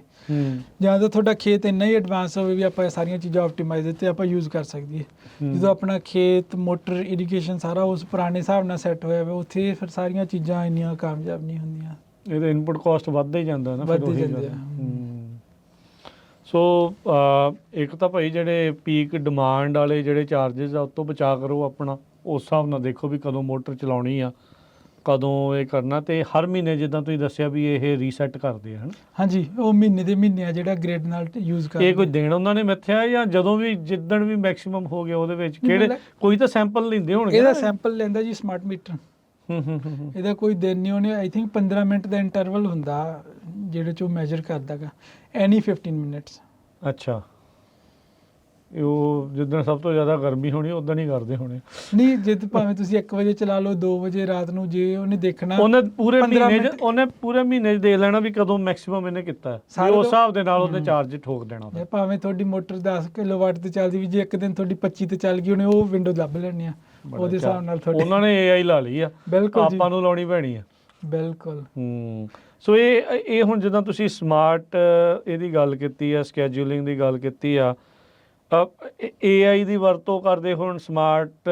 ਜਾਂ ਤਾਂ ਤੁਹਾਡਾ ਖੇਤ ਇੰਨਾ ਹੀ ਐਡਵਾਂਸ ਹੋਵੇ ਵੀ ਆਪਾਂ ਸਾਰੀਆਂ ਚੀਜ਼ਾਂ ਆਪਟੀਮਾਈਜ਼ ਉੱਤੇ ਆਪਾਂ ਯੂਜ਼ ਕਰ ਸਕੀਏ। ਜਦੋਂ ਆਪਣਾ ਖੇਤ ਮੋਟਰ ਇਰੀਗੇਸ਼ਨ ਸਾਰਾ ਉਸ ਪੁਰਾਣੇ ਹਿਸਾਬ ਨਾਲ ਸੈੱਟ ਹੋਇਆ ਹੋਵੇ ਉੱਥੇ ਫਿਰ ਸਾਰੀਆਂ ਚੀਜ਼ਾਂ ਇੰਨੀਆਂ ਕਾਮਯਾਬ ਨਹੀਂ ਹੁੰਦੀਆਂ। ਇਹਦਾ ਇਨਪੁਟ ਕਾਸਟ ਵੱਧਦਾ ਹੀ ਜਾਂਦਾ ਨਾ। ਵੱਧਦੇ ਜਾਂਦੇ ਆ। ਸੋ ਇੱਕ ਤਾਂ ਭਾਈ ਜਿਹੜੇ ਪੀਕ ਡਿਮਾਂਡ ਵਾਲੇ ਜਿਹੜੇ ਚਾਰजेस ਆ ਉਹ ਤੋਂ ਬਚਾ ਕਰੋ ਆਪਣਾ, ਉਸ ਹਿਸਾਬ ਨਾਲ ਦੇਖੋ ਵੀ ਕਦੋਂ ਮੋਟਰ ਚਲਾਉਣੀ ਆ, ਕਦੋਂ ਇਹ ਕਰਨਾ। ਤੇ ਹਰ ਮਹੀਨੇ ਜਿੱਦਾਂ ਤੁਸੀਂ ਦੱਸਿਆ ਵੀ ਇਹ ਰੀਸੈਟ ਕਰਦੇ ਆ, ਹਾਂਜੀ ਉਹ ਮਹੀਨੇ ਦੇ ਮਹੀਨੇ ਆ ਜਿਹੜਾ ਗ੍ਰਿਡ ਨਾਲ ਯੂਜ਼ ਕਰਦੇ। ਇਹ ਕੋਈ ਦਿਨ ਉਹਨਾਂ ਨੇ ਮਿੱਥਿਆ ਜਾਂ ਜਦੋਂ ਵੀ ਜਿੱਦਣ ਵੀ ਮੈਕਸਿਮਮ ਹੋ ਗਿਆ ਉਹਦੇ ਵਿੱਚ ਕਿਹੜੇ ਕੋਈ ਤਾਂ ਸੈਂਪਲ ਲੈਂਦੇ ਹੋਣਗੇ? ਇਹਦਾ ਸੈਂਪਲ ਲੈਂਦਾ ਜੀ ਸਮਾਰਟ ਮੀਟਰ। ਇਹਦਾ ਕੋਈ ਦਿਨ ਨਹੀਂ, ਉਹਨੇ I think 15 minute the interval ਹੁੰਦਾ ਜਿਹੜੇ 'ਚ ਉਹ ਮੈਜਰ ਕਰਦਾਗਾ, ਐਨੀ 15 ਮਿੰਟਸ। ਅੱਛਾ, ਉਹ ਜਿੱਦਣ ਸਭ ਤੋਂ ਜ਼ਿਆਦਾ ਗਰਮੀ ਹੋਣੀ ਉਦੋਂ ਹੀ ਕਰਦੇ ਹੋਣੇ। ਨਹੀਂ, ਜਿੱਦ ਭਾਵੇਂ ਤੁਸੀਂ 1 ਵਜੇ ਚਲਾ ਲਓ, 2 ਵਜੇ ਰਾਤ ਨੂੰ, ਜੇ ਉਹਨੇ ਦੇਖਣਾ ਉਹਨੇ ਪੂਰੇ 15 ਮਹੀਨੇ 'ਚ ਮਿੰਟ। ਉਹਨੇ ਪੂਰੇ ਮਹੀਨੇ 'ਚ ਦੇ ਲੈਣਾ ਵੀ ਕਦੋਂ ਮੈਕਸਿਮਮ ਇਹਨੇ ਕੀਤਾ ਹੈ, ਸਾਰੇ ਉਸ ਹਿਸਾਬ ਦੇ ਨਾਲ ਉਹਨੇ ਹੂੰ। ਚਾਰਜ ਠੋਕ ਦੇਣਾ ਉਹਦਾ। ਭਾਵੇਂ ਤੁਹਾਡੀ ਮੋਟਰ 10 ਕਿਲੋਵਾਟ ਤੇ ਚੱਲਦੀ ਵੀ, ਜੇ ਇੱਕ ਦਿਨ ਤੁਹਾਡੀ 25 ਤੇ ਚੱਲ ਗਈ, ਉਹਨੇ ਉਹ ਵਿੰਡੋ ਲੱਭ ਲੈਣੀ ਆ ਉਹਦੇ ਹਿਸਾਬ ਨਾਲ ਤੁਹਾਡੇ। ਉਹਨਾਂ ਨੇ AI ਲਾ ਲਈ ਆ, ਬਿਲਕੁਲ ਜੀ, ਆਪਾਂ ਨੂੰ ਲਾਉਣੀ ਪੈਣੀ ਆ। ਬਿਲਕੁਲ। ਸੋ ਇਹ ਹੁਣ ਜਿੱਦਾਂ ਤੁਸੀਂ ਸਮਾਰਟ ਇਹਦੀ ਗੱਲ ਕੀਤੀ ਆ, ਸਕੈਜੂਲਿੰਗ ਦੀ ਗੱਲ ਕੀਤੀ ਆ, AI ਦੀ ਵਰਤੋਂ ਕਰਦੇ ਹੁਣ ਸਮਾਰਟ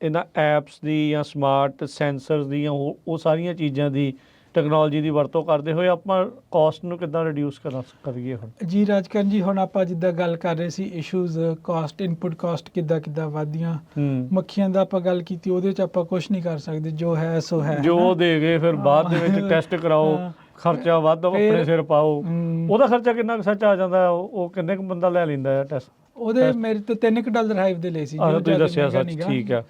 ਇਹਨਾਂ ਐਪਸ ਦੀ ਜਾਂ ਸਮਾਰਟ ਸੈਂਸਰਸ ਦੀ ਜਾਂ ਉਹ ਸਾਰੀਆਂ ਚੀਜ਼ਾਂ ਦੀ ਟੈਕਨੋਲੋਜੀ ਦੀ ਵਰਤੋਂ ਕਰਦੇ ਹੋਏ ਆਪਾਂ ਕਾਸਟ ਨੂੰ ਕਿੱਦਾਂ ਰਿਡਿਊਸ ਕਰੀਏ ਹੁਣ? ਜੀ ਰਾਜਕਰਨ ਜੀ, ਹੁਣ ਆਪਾਂ ਜਿੱਦਾਂ ਗੱਲ ਕਰ ਰਹੇ ਸੀ ਇਸ਼ੂਜ਼ ਕਾਸਟ, ਇਨਪੁਟ ਕਾਸਟ ਕਿੱਦਾਂ ਵਧਦੀਆਂ, ਮੱਖੀਆਂ ਦਾ ਆਪਾਂ ਗੱਲ ਕੀਤੀ, ਉਹਦੇ 'ਚ ਆਪਾਂ ਕੁਝ ਨਹੀਂ ਕਰ ਸਕਦੇ, ਜੋ ਹੈ ਸੋ ਹੈ, ਜੋ ਦੇ ਗਏ ਫਿਰ ਬਾਅਦ ਦੇ ਵਿੱਚ ਟੈਸਟ ਕਰਾਓ, ਖਰਚਾ ਵੱਧ ਆਪਣੇ ਸਿਰ ਪਾਓ। ਉਹਦਾ ਖਰਚਾ ਕਿੰਨਾ ਕੁ ਸੱਚ ਆ ਜਾਂਦਾ? ਉਹ ਕਿੰਨੇ ਕੁ ਬੰਦਾ ਲੈ ਲੈਂਦਾ ਹੈ ਟੈਸਟ? ਉਹਦੇ ਮੇਰੇ ਤੋਂ $3 ਹਾਈਵ ਦੇ ਲਏ ਸੀ, ਜੋ ਤੁਸੀਂ ਦੱਸਿਆ ਸੱਚ, ਠੀਕ ਆ।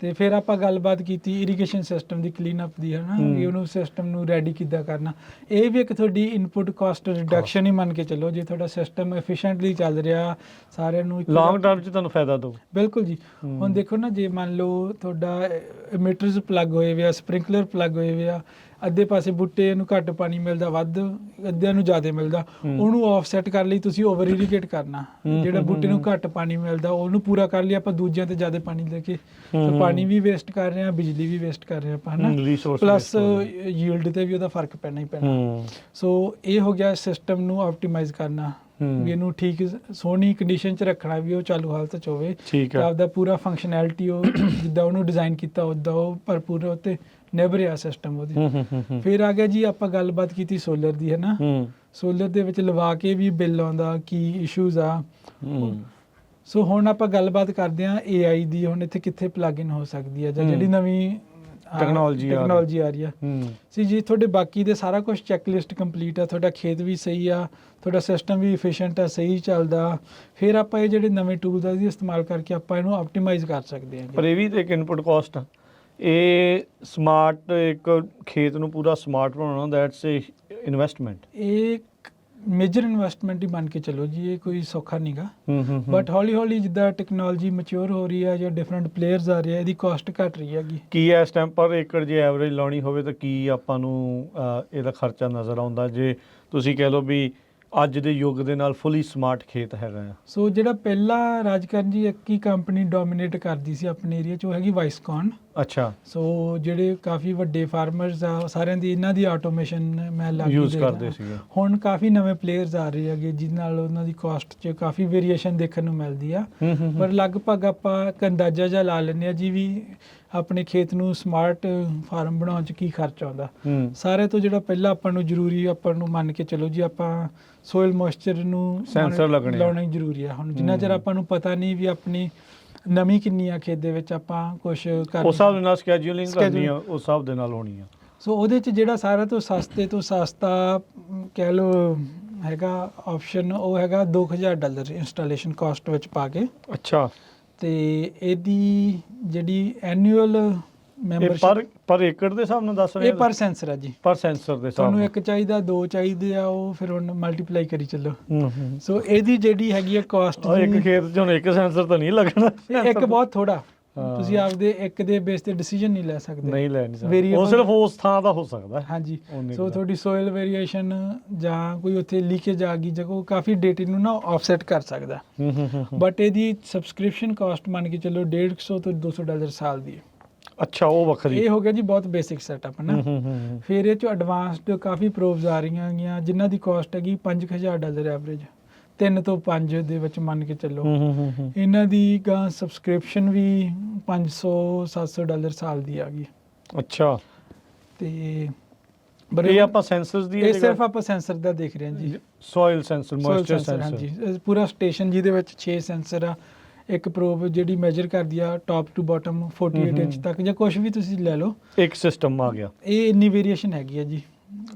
ਤੇ ਫਿਰ ਆਪਾਂ ਗੱਲਬਾਤ ਕੀਤੀ ਇਰੀਗੇਸ਼ਨ ਸਿਸਟਮ ਦੀ, ਕਲੀਨ ਅਪ ਦੀ, ਹਨਾ ਵੀ ਉਹਨੂੰ ਸਿਸਟਮ ਨੂੰ ਰੈਡੀ ਕਿੱਦਾਂ ਕਰਨਾ। ਇਹ ਵੀ ਇੱਕ ਤੁਹਾਡੀ ਇਨਪੁਟ ਕਾਸਟ ਰਿਡਕਸ਼ਨ ਹੀ ਮੰਨ ਕੇ ਚੱਲੋ, ਜੇ ਤੁਹਾਡਾ ਸਿਸਟਮ ਐਫੀਸ਼ੀਐਂਟਲੀ ਚੱਲ ਰਿਹਾ, ਸਾਰਿਆਂ ਨੂੰ ਲੌਂਗ ਟਰਮ 'ਚ ਤੁਹਾਨੂੰ ਫਾਇਦਾ ਦਊ। ਬਿਲਕੁਲ ਜੀ। ਹੁਣ ਦੇਖੋ ਨਾ, ਜੇ ਮੰਨ ਲਓ ਤੁਹਾਡਾ ਐਮੀਟਰਸ ਪਲੱਗ ਹੋਏ ਵੇ ਆ, ਸਪ੍ਰਿੰਕਲਰ ਪਲੱਗ ਹੋਏ ਵੇ ਆ, ਅੱਧੇ ਪਾਸੇ ਬੂਟੇ ਨੂੰ ਘੱਟ ਪਾਣੀ ਮਿਲਦਾ, ਵੱਧ ਅੱਧਿਆਂ ਨੂੰ ਜ਼ਿਆਦਾ ਮਿਲਦਾ, ਉਹਨੂੰ ਆਫਸੈਟ ਕਰਨ ਲਈ ਤੁਸੀਂ ਓਵਰ ਇਰੀਗੇਟ ਕਰਨਾ। ਜਿਹੜਾ ਬੂਟੇ ਨੂੰ ਘੱਟ ਪਾਣੀ ਮਿਲਦਾ ਉਹਨੂੰ ਪੂਰਾ ਕਰ ਲਈ ਆਪਾਂ, ਦੂਜਿਆਂ ਤੇ ਜ਼ਿਆਦਾ ਪਾਣੀ ਲੈ ਕੇ ਤਾਂ ਪਾਣੀ ਵੀ ਵੇਸਟ ਕਰ ਰਹੇ ਹਾਂ, ਬਿਜਲੀ ਵੀ ਵੇਸਟ ਕਰ ਰਹੇ ਹਾਂ ਆਪਾਂ, ਹਨਾ, ਪਲੱਸ ਯੀਲਡ ਤੇ ਵੀ ਉਹਦਾ ਫਰਕ ਪੈਣਾ ਹੀ ਪੈਣਾ। ਸੋ ਇਹ ਹੋ ਗਿਆ ਸਿਸਟਮ ਨੂੰ ਆਪਟੀਮਾਈਜ਼ ਕਰਨਾ, ਵੀ ਇਹਨੂੰ ਠੀਕ ਸੋਹਣੀ ਕੰਡੀਸ਼ਨ 'ਚ ਰੱਖਣਾ, ਵੀ ਉਹ ਚਾਲੂ ਹਾਲਤ 'ਚ ਹੋਵੇ, ਤੇ ਆਪਦਾ ਪੂਰਾ ਫੰਕਸ਼ਨੈਲਿਟੀ ਉਹ ਜਿੱਦਾਂ ਉਹਨੂੰ ਡਿਜ਼ਾਈਨ ਕੀਤਾ ਉੱਦਾਂ ਉਹ ਭਰਪੂਰ ਉੱਤੇ ਨਿਭ ਰਿਹਾ ਸਿਸਟਮ ਉਹਦੇ। ਫਿਰ ਆ ਗਿਆ ਜੀ, ਆਪਾਂ ਗੱਲਬਾਤ ਕੀਤੀ ਸੋਲਰ ਦੀ, ਹੈ ਨਾ। ਸੋਲਰ ਦੇ ਵਿੱਚ ਲਵਾ ਕੇ ਵੀ ਬਿੱਲ ਆਉਂਦਾ, ਕੀ ਇਸ਼ੂਜ਼ ਆ। ਸੋ ਹੁਣ ਆਪਾਂ ਗੱਲਬਾਤ ਕਰਦੇ ਹਾਂ AI ਦੀ, ਹੁਣ ਇੱਥੇ ਕਿੱਥੇ ਪਲੱਗ ਇਨ ਹੋ ਸਕਦੀ ਹੈ, ਜਾਂ ਜਿਹੜੀ ਨਵੀਂ ਟੈਕਨੋਲੋਜੀ ਆ ਰਹੀ ਆ। ਸੀ ਜੀ, ਤੁਹਾਡੇ ਬਾਕੀ ਦੇ ਸਾਰਾ ਕੁਝ ਚੈੱਕਲਿਸਟ ਕੰਪਲੀਟ ਆ, ਤੁਹਾਡਾ ਖੇਤ ਵੀ ਸਹੀ ਆ, ਤੁਹਾਡਾ ਸਿਸਟਮ ਵੀ ਇਫੀਸ਼ੀਐਂਟ ਆ, ਸਹੀ ਚੱਲਦਾ, ਫਿਰ ਆਪਾਂ ਇਹ ਜਿਹੜੇ ਨਵੇਂ ਟੂਲਸ ਆ ਇਹਦੀ ਇਸਤੇਮਾਲ ਕਰਕੇ ਆਪਾਂ ਇਹਨੂੰ ਆਪਟੀਮਾਈਜ਼ ਕਰ ਸਕਦੇ ਹਾਂ। ਪਰ ਇਹ ਵੀ ਇੱਕ ਇਨਪੁਟ ਕਾਸਟ ਆ। ਇਹ ਸਮਾਰਟ ਇੱਕ ਖੇਤ ਨੂੰ ਪੂਰਾ ਸਮਾਰਟ ਬਣਾਉਣਾ, ਦੈਟਸ ਏ ਇਨਵੈਸਟਮੈਂਟ। ਇਹ ਮੇਜਰ ਇਨਵੈਸਟਮੈਂਟ ਹੀ ਮੰਨ ਕੇ ਚੱਲੋ ਜੀ, ਇਹ ਕੋਈ ਸੌਖਾ ਨਹੀਂਗਾ। ਬਟ ਹੌਲੀ ਹੌਲੀ ਜਿੱਦਾਂ ਟੈਕਨੋਲੋਜੀ ਮੈਚੁਰ ਹੋ ਰਹੀ ਹੈ ਜਾਂ ਡਿਫਰੈਂਟ ਪਲੇਅਰਸ ਆ ਰਹੇ ਆ, ਇਹਦੀ ਕਾਸਟ ਘਟ ਰਹੀ ਹੈਗੀ। ਕੀ ਇਸ ਟਾਈਮ ਪਰ ਏਕੜ ਜੇ ਐਵਰੇਜ ਲਾਉਣੀ ਹੋਵੇ ਤਾਂ ਕੀ ਆਪਾਂ ਨੂੰ ਇਹਦਾ ਖਰਚਾ ਨਜ਼ਰ ਆਉਂਦਾ, ਜੇ ਤੁਸੀਂ ਕਹਿ ਲਓ ਵੀ ਅੱਜ ਦੇ ਯੁੱਗ ਦੇ ਨਾਲ ਫੁੱਲੀ ਸਮਾਰਟ ਖੇਤ ਹੈਗਾ ਆ? ਸੋ ਜਿਹੜਾ ਪਹਿਲਾ ਰਾਜਕਰਨ ਜੀ ਇੱਕ ਹੀ ਕੰਪਨੀ ਡੋਮੀਨੇਟ ਕਰਦੀ ਸੀ ਆਪਣੇ ਏਰੀਆ 'ਚ, ਉਹ ਹੈਗੀ ਵਾਈਸਕੌਨ। ਅੱਛਾ। ਸੋ ਜਿਹੜੇ ਕਾਫੀ ਵੱਡੇ ਫਾਰਮਰਸ ਆ, ਸਾਰਿਆਂ ਦੀ ਇਹਨਾਂ ਦੀ ਆਟੋਮੇਸ਼ਨ ਮੈਂ ਲੱਗ ਯੂਜ਼ ਕਰਦੇ ਸੀਗੇ। ਹੁਣ ਕਾਫੀ ਨਵੇਂ ਪਲੇਅਰਸ ਆ ਰਹੇ ਹੈਗੇ, ਜਿਹਦੇ ਨਾਲ ਉਹਨਾਂ ਦੀ ਕਾਸਟ 'ਚ ਕਾਫੀ ਵੇਰੀਏਸ਼ਨ ਦੇਖਣ ਨੂੰ ਮਿਲਦੀ ਆ। ਪਰ ਲਗਭਗ ਆਪਾਂ ਇੱਕ ਅੰਦਾਜ਼ਾ ਜਿਹਾ ਲਾ ਲੈਂਦੇ ਆ ਜੀ, ਵੀ ਆਪਣੇ ਖੇਤ ਨੂੰ ਸਮਾਰਟ ਫਾਰਮ ਬਣਾਉਣ 'ਚ ਕੀ ਖਰਚ ਆਉਂਦਾ। ਸਾਰੇ ਤੋਂ ਜਿਹੜਾ ਪਹਿਲਾਂ ਆਪਾਂ ਨੂੰ ਜ਼ਰੂਰੀ, ਆਪਾਂ ਨੂੰ ਮੰਨ ਕੇ ਚਲੋ ਜੀ, ਆਪਾਂ ਸੋਇਲ ਮੋਇਸਚਰ ਨੂੰ ਸੈਂਸਰ ਲਾਉਣਾ ਹੀ ਜ਼ਰੂਰੀ ਆ। ਹੁਣ ਜਿੰਨਾ ਚਿਰ ਆਪਾਂ ਨੂੰ ਪਤਾ ਨਹੀਂ ਵੀ ਆਪਣੀ ਨਮੀ ਕਿੰਨੀ ਆ ਖੇਤ ਦੇ ਵਿੱਚ, ਆਪਾਂ ਕੁਝ ਕਰ ਉਸ ਹਿਸਾਬ ਦੇ ਨਾਲ ਸਕੈਜੂਲਿੰਗ ਕਰਨੀ ਆ, ਉਸ ਹਿਸਾਬ ਦੇ ਨਾਲ ਹੋਣੀ ਆ। ਸੋ ਉਹਦੇ 'ਚ ਜਿਹੜਾ ਸਾਰਾ ਤੋਂ ਸਸਤੇ ਤੋਂ ਸਸਤਾ ਕਹਿ ਲਓ ਹੈਗਾ ਆਪਸ਼ਨ, ਉਹ ਹੈਗਾ $2000 ਇੰਸਟਾਲੇਸ਼ਨ ਕਾਸਟ ਵਿੱਚ ਪਾ ਕੇ। ਅੱਛਾ। ਤੇ ਇਹਦੀ ਜਿਹੜੀ ਐਨੂਅਲ ਮੈਂਬਰਸ਼ਿਪ ਪਰ ਏਕੜ ਦੇ ਹਿਸਾਬ ਨਾਲ ਦੱਸ ਰਹੇ? ਇਹ ਪਰ ਸੈਂਸਰ ਆ ਜੀ, ਪਰ ਸੈਂਸਰ ਦੇ ਹਿਸਾਬ ਨਾਲ। ਤੁਹਾਨੂੰ ਇੱਕ ਚਾਹੀਦਾ, 2 ਚਾਹੀਦੇ ਆ, ਉਹ ਫਿਰ ਹੁਣ ਮਲਟੀਪਲਾਈ ਕਰੀ ਚੱਲੋ। ਸੋ ਇਹਦੀ ਜਿਹੜੀ ਹੈਗੀ ਆ ਕਾਸਟ, ਇੱਕ ਖੇਤ 'ਚ ਹੁਣ ਇੱਕ ਸੈਂਸਰ ਤਾਂ ਨਹੀਂ ਲੱਗਣਾ, ਇੱਕ ਬਹੁਤ ਥੋੜਾ, ਤੁਸੀਂ ਆਪਦੇ ਇੱਕ ਦੇ ਬੇਸ ਤੇ ਡਿਸੀਜਨ ਨਹੀਂ ਲੈ ਸਕਦੇ। ਨਹੀਂ ਲੈ ਨਹੀਂ ਸਕਦੇ, ਉਹ ਸਿਰਫ ਉਸ ਥਾਂ ਦਾ ਹੋ ਸਕਦਾ। ਹਾਂਜੀ। ਸੋ ਤੁਹਾਡੀ ਸੋਇਲ ਵੇਰੀਏਸ਼ਨ ਜਾਂ ਕੋਈ ਉੱਥੇ ਲੀਕੇਜ ਆ ਗਈ ਜਾਂ ਕੋਈ ਕਾਫੀ ਡੇਟਾ ਨੂੰ ਨਾ ਆਫਸੈਟ ਕਰ ਸਕਦਾ। ਬਟ ਇਹਦੀ ਸਬਸਕ੍ਰਿਪਸ਼ਨ ਕਾਸਟ ਮੰਨ ਕੇ ਚੱਲੋ $150 ਤੋਂ $200 ਸਾਲ ਦੀ ਹੈ। ਅੱਛਾ, ਉਹ ਵੱਖਰੀ। ਇਹ ਹੋ ਗਿਆ ਜੀ ਬਹੁਤ ਬੇਸਿਕ ਸੈਟਅਪ ਹੈ ਨਾ। ਫਿਰ ਇਹ 'ਚ ਐਡਵਾਂਸਡ ਕਾਫੀ ਪ੍ਰੋਬਸ ਆ ਰਹੀਆਂ ਹੈਗੀਆਂ, ਜਿਨ੍ਹਾਂ ਦੀ ਕਾਸਟ ਹੈਗੀ $5000 ਐਵਰੇਜ, 3 ਤੋਂ 5 ਦੇ ਵਿੱਚ ਮੰਨ ਕੇ ਚੱਲੋ। ਇਹਨਾਂ ਦੀ ਗਾਂ ਸਬਸਕ੍ਰਿਪਸ਼ਨ ਵੀ $500-700 ਸਾਲ ਦੀ ਆ ਗਈ। ਅੱਛਾ। ਤੇ ਇਹ ਆਪਾਂ ਸੈਂਸਰਸ ਦੀ, ਇਹ ਸਿਰਫ ਆਪਾਂ ਸੈਂਸਰ ਦਾ ਦੇਖ ਰਹੇ ਹਾਂ ਜੀ, ਸੋਇਲ ਸੈਂਸਰ, ਮੋਇਸਚਰ ਸੈਂਸਰ। ਹਾਂਜੀ, ਪੂਰਾ ਸਟੇਸ਼ਨ ਜਿਹਦੇ ਵਿੱਚ 6 ਸੈਂਸਰ ਆ, ਇੱਕ ਪ੍ਰੋਬ ਜਿਹੜੀ ਮੇਜਰ ਕਰਦੀ ਆ ਟਾਪ ਟੂ ਬਾਟਮ 48 ਇੰਚ ਤੱਕ, ਜਾਂ ਕੁਝ ਵੀ ਤੁਸੀਂ ਲੈ ਲਓ, ਇੱਕ ਸਿਸਟਮ ਆ ਗਿਆ। ਇਹ ਇੰਨੀ ਵੇਰੀਏਸ਼ਨ ਹੈਗੀ ਆ ਜੀ।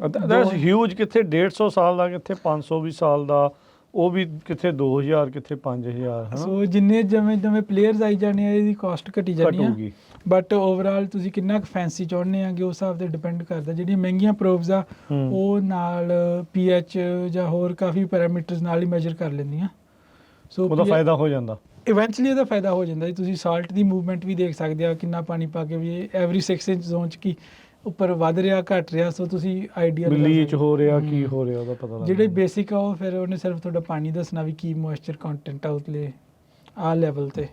That's huge. ਕਿੱਥੇ 150 ਸਾਲ ਦਾ, ਕਿੱਥੇ 520 ਸਾਲ ਦਾ, ਉਹ ਵੀ ਕਿੱਥੇ 2000 ਕਿੱਥੇ 5000 ਹਨਾ ਸੋ ਜਿੰਨੇ ਜਿਵੇਂ ਪਲੇਅਰਸ ਆਈ ਜਾਣੇ ਆ ਇਹਦੀ ਕਾਸਟ ਘਟੀ ਜਾਣੀ ਆ ਘਟੂਗੀ। ਬਟ ਓਵਰਆਲ ਤੁਸੀਂ ਕਿੰਨਾ ਕੁ ਫੈਂਸੀ ਚਾਹੁੰਦੇ ਆਗੇ ਉਸ ਹਿਸਾਬ ਤੇ ਡਿਪੈਂਡ ਕਰਦਾ। ਜਿਹੜੀਆਂ ਮਹਿੰਗੀਆਂ ਪ੍ਰੋਬਸ ਆ ਉਹ ਨਾਲ ਪੀਐਚ ਜਾਂ ਹੋਰ ਕਾਫੀ ਪੈਰਾਮੀਟਰਸ ਨਾਲ ਹੀ ਮੈਜ਼ਰ ਕਰ ਲੈਂਦੀਆਂ। ਸੋ ਉਹਦਾ ਫਾਇਦਾ ਹੋ ਜਾਂਦਾ। ਇਵੈਂਚੁਅਲੀ ਇਹਦਾ ਫਾਇਦਾ ਹੋ ਜਾਂਦਾ ਜੀ। ਤੁਸੀਂ ਸਾਲਟ ਦੀ ਮੂਵਮੈਂਟ ਵੀ ਦੇਖ ਸਕਦੇ ਆ, ਕਿੰਨਾ ਪਾਣੀ ਪਾ ਕੇ ਵੀ ਐਵਰੀ 6 ਇੰਚ ਜ਼ੋਨ ਚ ਕੀ ਉੱਪਰ ਵੱਧ ਰਿਹਾ ਘਟ ਰਿਹਾ। ਸੋ ਤੁਸੀਂ ਆਈਡੀਆ ਲੀਚ ਹੋ ਰਿਹਾ ਕੀ ਹੋ ਰਿਹਾ ਉਹਦਾ ਪਤਾ ਲੱਗਦਾ। ਜਿਹੜੇ ਬੇਸਿਕ ਆ ਉਹ ਫਿਰ ਉਹਨੇ ਸਿਰਫ ਤੁਹਾਡਾ ਪਾਣੀ ਦੱਸਣਾ ਵੀ ਕੀ ਮੋਇਸਚਰ ਕੰਟੈਂਟ ਆ ਉਤਲੇ ਆ ਲੈਵਲ ਤੇ।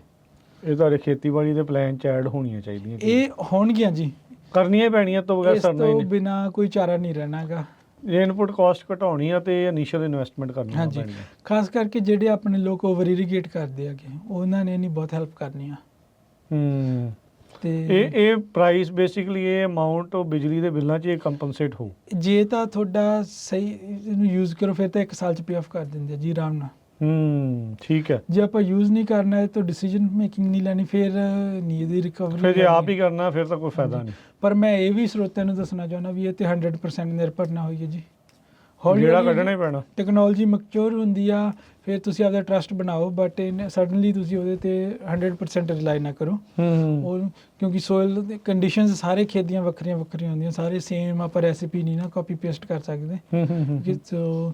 ਇਹ ਤੁਹਾਡੇ ਖੇਤੀਬਾੜੀ ਦੇ ਪਲਾਨ ਚ ਐਡ ਹੋਣੀਆਂ ਚਾਹੀਦੀਆਂ। ਇਹ ਹੋਣਗੀਆਂ ਜੀ, ਕਰਨੀਆਂ ਪੈਣੀਆਂ ਤੋਂ ਬਗੈਰ ਇਸ ਸਰਨਾ ਹੀ ਤੋਂ ਨਹੀਂ। ਬਿਨਾ ਕੋਈ ਚਾਰਾ ਨਹੀਂ ਰਹਿਣਾਗਾ। ਜੇ ਇਨਪੁਟ ਕਾਸਟ ਘਟਾਉਣੀ ਆ ਤੇ ਇਨੀਸ਼ੀਅਲ ਇਨਵੈਸਟਮੈਂਟ ਕਰਨੀ ਹਾਂਜੀ, ਪੈਣੀ ਆ। ਖਾਸ ਕਰਕੇ ਜਿਹੜੇ ਆਪਣੇ ਲੋਕ ਓਵਰ ਇਰੀਗੇਟ ਕਰਦੇ ਹੈਗੇ ਉਹਨਾਂ ਨੇ ਨਹੀਂ ਬਹੁਤ ਹੈਲਪ ਕਰਨੀ ਆ। ਤੇ ਇਹ ਪ੍ਰਾਈਸ ਬੇਸਿਕਲੀ ਇਹ ਅਮਾਉਂਟ ਬਿਜਲੀ ਦੇ ਬਿੱਲਾਂ 'ਚ ਇਹ ਕੰਪਨਸੇਟ ਹੋਊ। ਜੇ ਤਾਂ ਤੁਹਾਡਾ ਸਹੀ ਇਹਨੂੰ ਯੂਜ਼ ਕਰੋ ਫਿਰ ਤਾਂ 1 ਸਾਲ ਚ ਪੇ ਆਫ ਕਰ ਦਿੰਦੇ ਆ ਜੀ ਆਰਾਮ ਨਾਲ। ਠੀਕ ਹੈ। ਜੇ ਆਪਾਂ ਯੂਜ਼ ਨਹੀਂ ਕਰਨਾ ਹੈ ਤਾਂ ਡਿਸੀਜਨ ਮੇਕਿੰਗ ਨਹੀਂ ਲੈਣੀ, ਫਿਰ ਨਹੀਂ ਇਹਦੀ ਰਿਕਵਰੀ। ਫਿਰ ਜੇ ਆਪ ਹੀ ਕਰਨਾ ਫਿਰ ਤਾਂ ਕੋਈ ਫਾਇਦਾ ਨਹੀਂ। ਪਰ ਮੈਂ ਇਹ ਵੀ ਸਰੋਤਿਆਂ ਨੂੰ ਦੱਸਣਾ ਚਾਹੁੰਦਾ ਵੀ ਇਹ ਤੇ 100% ਨਿਰਭਰ ਨਾ ਹੋਈਏ ਜੀ। ਜਿਹੜਾ ਕੱਢਣਾ ਹੀ ਪੈਣਾ। ਟੈਕਨੋਲੋਜੀ ਮੈਚੁਰ ਹੁੰਦੀ ਆ ਫਿਰ ਤੁਸੀਂ ਆਪਦਾ ਟਰਸਟ ਬਣਾਓ, ਬਟ ਸਡਨਲੀ ਤੁਸੀਂ ਉਹਦੇ ਤੇ 100% ਰਿਲਾਈ ਨਾ ਕਰੋ। ਉਹ ਕਿਉਂਕਿ ਸੋਇਲ ਦੇ ਕੰਡੀਸ਼ਨਸ ਸਾਰੇ ਖੇਤ ਦੀਆਂ ਵੱਖਰੀਆਂ ਵੱਖਰੀਆਂ ਹੁੰਦੀਆਂ, ਸਾਰੇ ਸੇਮ ਆਪਾਂ ਰੈਸਿਪੀ ਨਹੀਂ ਨਾ ਕਾਪੀ ਪੇਸਟ ਕਰ ਸਕਦੇ। ਸੋ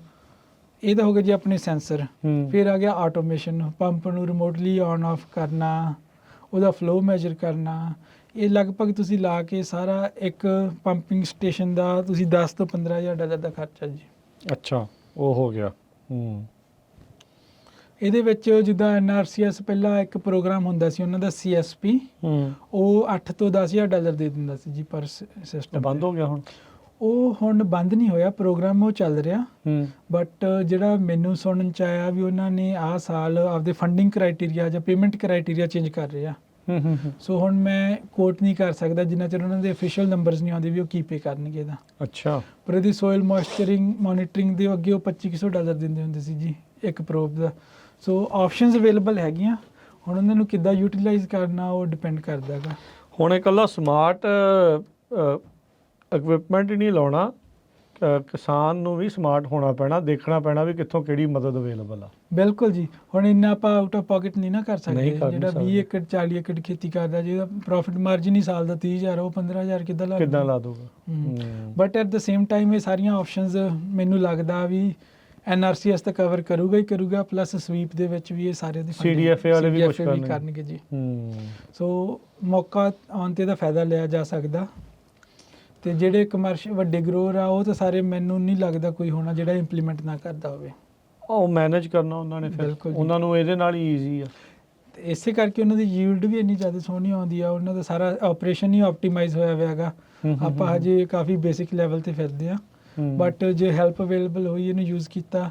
ਇਹ ਤਾਂ ਹੋ ਗਿਆ ਜੀ ਆਪਣੇ ਸੈਂਸਰ। ਫਿਰ ਆ ਗਿਆ ਆਟੋਮੇਸ਼ਨ, ਪੰਪ ਨੂੰ ਰਿਮੋਟਲੀ ਔਨ ਆਫ ਕਰਨਾ, ਉਹਦਾ ਫਲੋ ਮੈਜ਼ਰ ਕਰਨਾ। ਇਹ ਲਗਭਗ ਤੁਸੀਂ ਲਾ ਕੇ ਸਾਰਾ ਇੱਕ ਪੰਪਿੰਗ ਸਟੇਸ਼ਨ ਦਾ ਤੁਸੀਂ 10 ਤੋਂ 15,000 ਡਾਲਰ ਦਾ ਖਰਚਾ ਜੀ। ਅੱਛਾ, ਉਹ ਹੋ ਗਿਆ। ਇਹਦੇ ਵਿੱਚ ਜਿੱਦਾਂ NRCS ਪਹਿਲਾਂ ਇੱਕ ਪ੍ਰੋਗਰਾਮ ਹੁੰਦਾ ਸੀ ਉਹਨਾਂ ਦਾ CSP, ਉਹ 8 ਤੋਂ 10,000 ਡਾਲਰ ਦੇ ਦਿੰਦਾ ਸੀ ਜੀ ਪਰ ਸਿਸਟਮ। ਬੰਦ ਹੋ ਗਿਆ ਹੁਣ? ਉਹ ਹੁਣ ਬੰਦ ਨਹੀਂ ਹੋਇਆ, ਪ੍ਰੋਗਰਾਮ ਉਹ ਚੱਲ ਰਿਹਾ। ਬਟ ਜਿਹੜਾ ਮੈਨੂੰ ਸੁਣਨ ਚ ਆਇਆ ਵੀ ਉਹਨਾਂ ਨੇ ਆਹ ਸਾਲ ਆਪਦੇ ਫੰਡਿੰਗ ਕ੍ਰਾਈਟੇਰੀਆ ਜਾਂ ਪੇਮੈਂਟ ਕ੍ਰਾਈਟੇਰੀਆ ਚੇਂਜ ਕਰ ਰਹੇ ਆ। ਸੋ ਹੁਣ ਮੈਂ ਕੋਟ ਨਹੀਂ ਕਰ ਸਕਦਾ ਜਿੰਨਾ ਚਿਰ ਉਹਨਾਂ ਦੇ ਅਫੀਸ਼ੀਅਲ ਨੰਬਰਸ ਨਹੀਂ ਆਉਂਦੇ ਵੀ ਉਹ ਕੀ ਪੇ ਕਰਨਗੇ ਇਹਦਾ। ਅੱਛਾ। ਪਰ ਇਹਦੀ ਸੋਇਲ ਮੋਇਸਚਰਿੰਗ ਮੋਨੀਟਰਿੰਗ ਦੇ ਅੱਗੇ ਉਹ 2500 ਡਾਲਰ ਦਿੰਦੇ ਹੁੰਦੇ ਸੀ ਜੀ ਇੱਕ ਪ੍ਰੋਬ ਦਾ। ਸੋ ਆਪਸ਼ਨਸ ਅਵੇਲੇਬਲ ਹੈਗੀਆਂ, ਹੁਣ ਉਹਨਾਂ ਨੂੰ ਕਿੱਦਾਂ ਯੂਟਿਲਾਈਜ਼ ਕਰਨਾ ਉਹ ਡਿਪੈਂਡ ਕਰਦਾ ਹੈਗਾ। ਹੁਣ ਇਕੱਲਾ ਸਮਾਰਟ ਇਕਵਿਪਮੈਂਟ ਹੀ ਨਹੀਂ ਲਾਉਣਾ, ਕਿਸਾਨ ਨੂੰ ਵੀ ਸਮਾਰਟ ਹੋਣਾ ਪੈਣਾ, ਦੇਖਣਾ ਪੈਣਾ ਵੀ ਕਿੱਥੋਂ ਕਿਹੜੀ ਮਦਦ ਅਵੇਲੇਬਲ ਆ। ਬਿਲਕੁਲ ਜੀ, ਹੁਣ ਇੰਨਾ ਆਪਾਂ ਆਊਟ ਆਫ ਪਾਕਟ ਨਹੀਂ ਨਾ ਕਰ ਸਕਦੇ। ਕਰ ਜਿਹੜਾ 20 ਏਕੜ 40 ਏਕੜ ਖੇਤੀ ਕਰਦਾ ਜਿਹਦਾ ਪ੍ਰੋਫਿਟ ਮਾਰਜਿਨ ਹੀ ਸਾਲ ਦਾ 30,000 ਉਹ 15,000 ਕਿੱਦਾਂ ਲਾ ਦੂਗਾ। But at the same time ਇਹ ਸਾਰੀਆਂ ਆਪਸ਼ਨਸ ਮੈਨੂੰ ਲੱਗਦਾ ਵੀ NRCS ਤਾਂ ਕਵਰ ਕਰੂਗਾ ਹੀ ਕਰੂਗਾ, ਪਲੱਸ ਸਵੀਪ ਦੇ ਵਿੱਚ ਵੀ ਇਹ ਸਾਰੇ ਦੀ CDFA ਵਾਲੇ ਵੀ ਕੁਝ ਕਰਨਗੇ ਜੀ। ਸੋ ਮੌਕਾ ਆਉਣ ਤੇ ਦਾ ਫਾਇਦਾ ਲਿਆ ਜਾ ਸਕਦਾ। ਤੇ ਜਿਹੜੇ ਕਮਰਸ਼ੀਅਲ ਵੱਡੇ ਗਰੋਰ ਆ ਉਹ ਤਾਂ ਸਾਰੇ ਮੈਨੂੰ ਨਹੀਂ ਲੱਗਦਾ ਕੋਈ ਹੋਣਾ ਜਿਹੜਾ ਇੰਪਲੀਮੈਂਟ ਨਾ ਕਰਦਾ ਹੋਵੇ। ਉਹ ਮੈਨੇਜ ਕਰਨਾ ਉਹਨਾਂ ਨੇ, ਫਿਰ ਉਹਨਾਂ ਨੂੰ ਇਹਦੇ ਨਾਲ ਹੀ ਈਜ਼ੀ ਆ। ਤੇ ਇਸੇ ਕਰਕੇ ਉਹਨਾਂ ਦੀ ਯੀਲਡ ਵੀ ਇੰਨੀ ਜ਼ਿਆਦਾ ਸੋਹਣੀ ਆਉਂਦੀ ਆ, ਉਹਨਾਂ ਦਾ ਸਾਰਾ ਆਪਰੇਸ਼ਨ ਹੀ ਆਪਟੀਮਾਈਜ਼ ਹੋਇਆ ਹੋਇਆ ਹੈਗਾ। ਆਪਾਂ ਹਜੇ ਕਾਫੀ ਬੇਸਿਕ ਲੈਵਲ ਤੇ ਫਿਰਦੇ ਆ, ਬਟ ਜੇ ਹੈਲਪ ਅਵੇਲੇਬਲ ਹੋਈ ਇਹਨੂੰ ਯੂਜ਼ ਕੀਤਾ।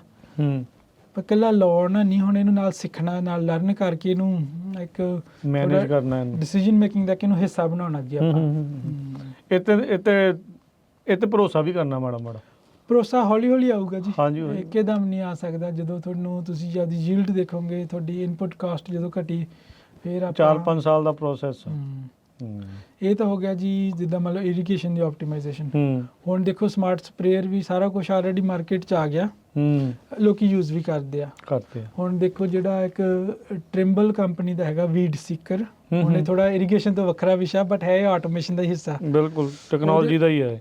ਪਰ ਇਕੱਲਾ ਲਾਉਣਾ ਨਹੀਂ, ਹੁਣ ਇਹਨੂੰ ਨਾਲ ਸਿੱਖਣਾ, ਨਾਲ ਲਰਨ ਕਰਕੇ ਇਹਨੂੰ ਇੱਕ ਮੈਨੇਜ ਕਰਨਾ, ਡਿਸੀਜਨ ਮੇਕਿੰਗ ਦਾ ਇਹਨੂੰ ਹਿੱਸਾ ਬਣਾਉਣਾ ਜੀ ਆਪਾਂ। ਇਹ ਤੇ ਭਰੋਸਾ ਵੀ ਕਰਨਾ ਮਾੜਾ ਮਾੜਾ। ਭਰੋਸਾ ਹੌਲੀ ਹੌਲੀ ਆਊਗਾ ਜੀ, ਹਾਂਜੀ ਇੱਕਦਮ ਨਹੀਂ ਆ ਸਕਦਾ। ਜਦੋਂ ਤੁਹਾਨੂੰ ਤੁਸੀਂ ਜਿਆਦਾ ਯੀਲਡ ਦੇਖੋਗੇ, ਤੁਹਾਡੀ ਇਨਪੁਟ ਕਾਸਟ ਜਦੋਂ ਘਟੀ, ਫਿਰ ਆਪਾਂ 4-5 ਸਾਲ ਦਾ ਪ੍ਰੋਸੈਸ। ਇਹ ਤਾਂ ਹੋ ਗਿਆ ਜੀ ਜਿੱਦਾਂ ਮਤਲਬ ਇਰੀਗੇਸ਼ਨ ਦੀ ਆਪਟੀਮਾਈਜ਼ੇਸ਼ਨ। ਹੁਣ ਦੇਖੋ ਸਮਾਰਟ ਸਪਰੇਅਰ ਵੀ ਸਾਰਾ ਕੁਝ ਆਲਰੇਡੀ ਮਾਰਕੀਟ 'ਚ ਆ ਗਿਆ, ਲੋਕੀ ਯੂਜ਼ ਵੀ ਕਰਦੇ ਆ। ਹੁਣ ਦੇਖੋ ਜਿਹੜਾ ਇੱਕ ਟ੍ਰਿੰਬਲ ਕੰਪਨੀ ਦਾ ਹੈਗਾ ਵੀਡ ਸੀਕਰ, ਹੁਣ ਇਹ ਥੋੜਾ ਇਰੀਗੇਸ਼ਨ ਤੋਂ ਵੱਖਰਾ ਵਿਸ਼ਾ ਬਟ ਹੈ ਆਟੋਮੇਸ਼ਨ ਦਾ ਹਿੱਸਾ। ਬਿਲਕੁਲ ਟੈਕਨੋਲੋਜੀ ਦਾ ਹੀ ਹੈ।